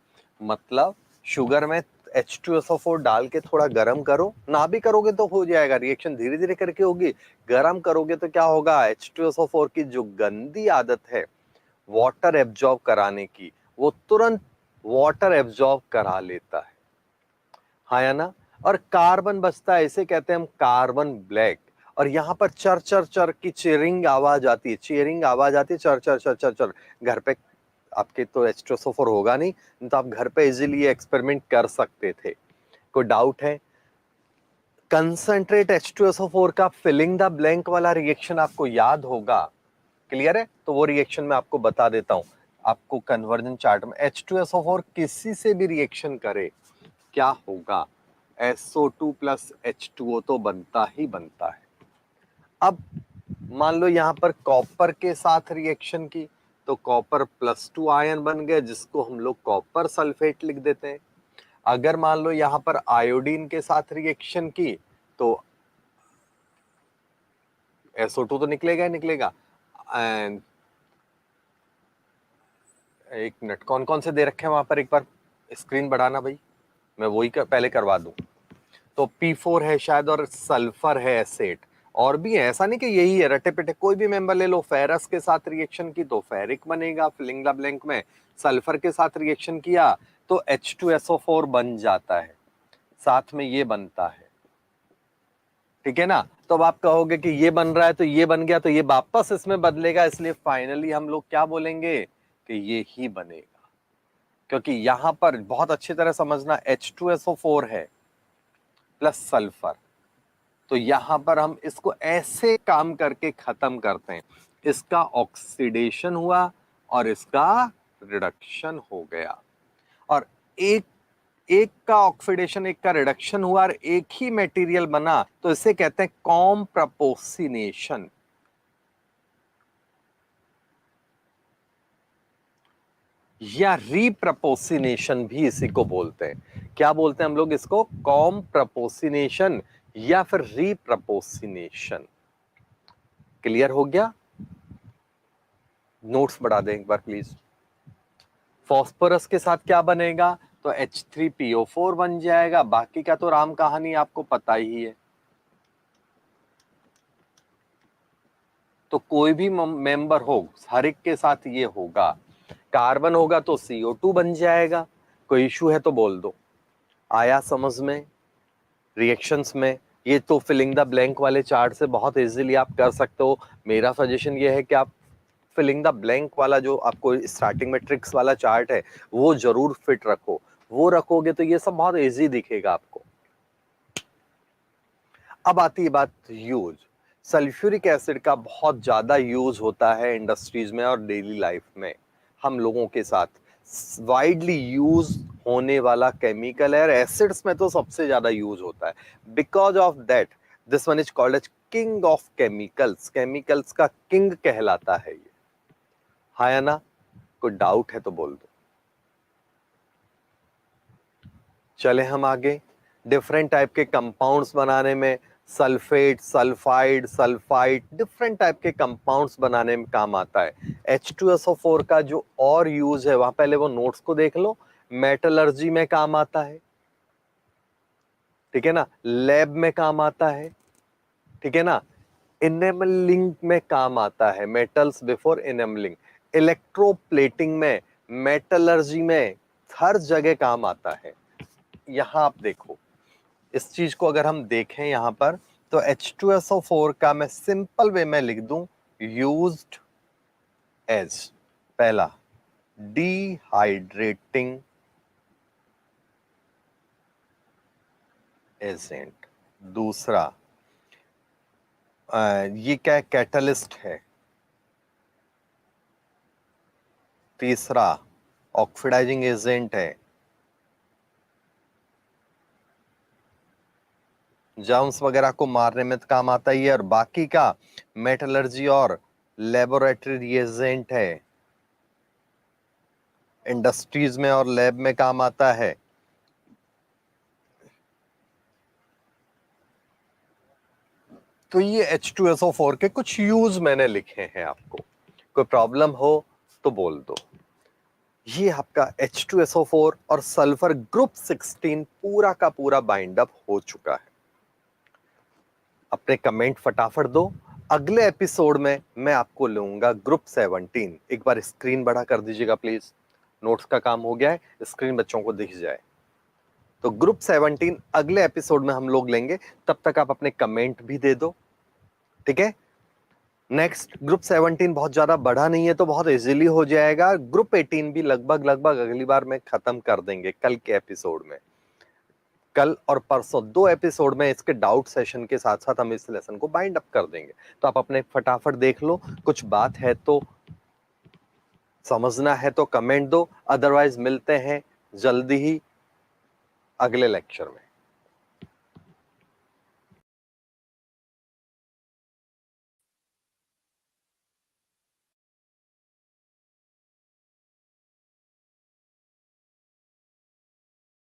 मतलब शुगर में H2SO4 डाल के थोड़ा गर्म करो, ना भी करोगे तो हो जाएगा, रिएक्शन धीरे धीरे करके होगी। गर्म करोगे तो क्या होगा, H2SO4 की जो गंदी आदत है वाटर एब्जॉर्ब कराने की, वो तुरंत वाटर एब्जॉर्ब करा लेता है, हाँ या ना। और कार्बन बचता है, इसे कहते हैं हम कार्बन ब्लैक। और यहाँ पर चर चर चर की चेयरिंग आवाज आती है, चेयरिंग आवाज आती है, चर चर चर चर चर। घर पे आपके तो H2SO4 होगा नहीं, तो आप घर पे इजीली ये एक्सपेरिमेंट कर सकते थे। कोई डाउट है। कंसंट्रेट H2SO4 का फिलिंग द ब्लैंक वाला रिएक्शन आपको याद होगा, क्लियर है। तो वो रिएक्शन मैं आपको बता देता हूं, आपको कन्वर्जन चार्ट में H2SO4 किसी से भी रिएक्शन करे क्या होगा, SO2 प्लस H2O तो बनता ही बनता है। अब मान लो यहां पर कॉपर के साथ रिएक्शन की, तो कॉपर +2 आयन बन गया, जिसको हम लोग कॉपर सल्फेट लिख देते हैं। अगर मान लो यहां पर आयोडीन के साथ रिएक्शन की, तो SO2 तो निकलेगा ही निकलेगा। एंड एक मिनट, कौन कौन से दे रखे हैं वहां पर, एक बार स्क्रीन बढ़ाना भाई, मैं वही पहले करवा दूं। तो P4 है शायद, और सल्फर है एसेट, और भी है, ऐसा नहीं कि यही है रटे पिटे, कोई भी मेंबर ले लो। फेरस के साथ रिएक्शन की तो फेरिक बनेगा, फिलिंग द ब्लैंक में। सल्फर के साथ रिएक्शन किया तो H2SO4 बन जाता है, साथ में ये बनता है, ठीक है ना। तो अब आप कहोगे कि ये बन रहा है तो ये बन गया, तो ये वापस इसमें बदलेगा, इसलिए फाइनली हम लोग क्या बोलेंगे कि ये ही बनेगा। क्योंकि यहां पर बहुत अच्छी तरह समझना, H2SO4 है प्लस सल्फर, तो यहां पर हम इसको ऐसे काम करके खत्म करते हैं, इसका ऑक्सीडेशन हुआ और इसका रिडक्शन हो गया, और एक एक का ऑक्सीडेशन एक का रिडक्शन हुआ और एक ही मटेरियल बना, तो इसे कहते हैं कॉम्प्रपोसिनेशन। या रिप्रपोसिनेशन भी इसी को बोलते हैं। क्या बोलते हैं हम लोग इसको, कॉम्प्रपोसिनेशन या फिर रिप्रपोसिनेशन। क्लियर हो गया। नोट्स बढ़ा दें एक बार प्लीज। फॉस्फोरस के साथ क्या बनेगा, तो H3PO4 बन जाएगा, बाकी का तो राम कहानी आपको पता ही है। तो कोई भी मेंबर हो, हर एक के साथ ये होगा। कार्बन होगा तो CO2 बन जाएगा। कोई इशू है तो बोल दो। आया समझ में रिएक्शंस में। ये तो फिलिंग द ब्लैंक वाले चार्ट से बहुत इजीली आप कर सकते हो। मेरा सजेशन ये है कि आप फिलिंग द ब्लैंक वाला जो आपको स्टार्टिंग में ट्रिक्स वाला चार्ट है वो जरूर फिट रखो, वो रखोगे तो ये सब बहुत इजी दिखेगा आपको। अब आती है बात यूज। सल्फ्यूरिक एसिड का बहुत ज्यादा यूज होता है इंडस्ट्रीज में और डेली लाइफ में, हम लोगों के साथ वाइडली यूज होने वाला केमिकल है, और एसिड्स में तो सबसे ज्यादा यूज होता है। Because of that this one is called as king of chemicals, chemicals का किंग कहलाता है ये, हाँ या ना। कोई डाउट है तो बोल दो। चले हम आगे। डिफरेंट टाइप के कंपाउंड्स बनाने में sulphate, sulphide, sulphide, different type के कंपाउंड्स बनाने में काम आता है। H2SO4 का जो और यूज है वहां पहले वो नोट्स को देख लो। मेटलर्जी में काम आता है, ठीक है ना, लैब में काम आता है, ठीक है ना, इनेमलिंग में काम आता है, मेटल्स बिफोर इनेमलिंग, इलेक्ट्रोप्लेटिंग में, मेटलर्जी में, हर जगह काम आता है। यहां आप देखो, इस चीज को अगर हम देखें यहां पर, तो H2SO4 का मैं सिंपल वे में लिख दूं यूज्ड एज, पहला डिहाइड्रेटिंग एजेंट। दूसरा ये क्या कैटलिस्ट है। तीसरा ऑक्सीडाइजिंग एजेंट है, जर्म्स वगैरह को मारने में तो काम आता ही है, और बाकी का मेटलर्जी और लेबोरेटरी रिएजेंट है, इंडस्ट्रीज में और लैब में काम आता है। तो ये H2SO4 के कुछ यूज मैंने लिखे हैं, आपको कोई प्रॉब्लम हो तो बोल दो। ये आपका H2SO4 और सल्फर ग्रुप 16 पूरा का पूरा बाइंड अप हो चुका है। अपने कमेंट फटाफट दो। अगले एपिसोड में मैं आपको लूंगा ग्रुप 17। एक बार स्क्रीन बड़ा कर दीजिएगा प्लीज, नोट्स का काम हो गया है, स्क्रीन बच्चों को दिख जाए। तो ग्रुप 17 अगले एपिसोड में हम लोग लेंगे, तब तक आप अपने कमेंट भी दे दो, ठीक है। नेक्स्ट ग्रुप 17 बहुत ज्यादा बड़ा नहीं है तो बहुत इजीली हो जाएगा। ग्रुप 18 भी लगभग लगभग अगली बार में खत्म कर देंगे कल के एपिसोड में। कल और परसों 2 एपिसोड में इसके डाउट सेशन के साथ साथ हम इस लेसन को बाइंड अप कर देंगे। तो आप अपने फटाफट देख लो, कुछ बात है तो समझना है तो कमेंट दो, अदरवाइज मिलते हैं जल्दी ही अगले लेक्चर में।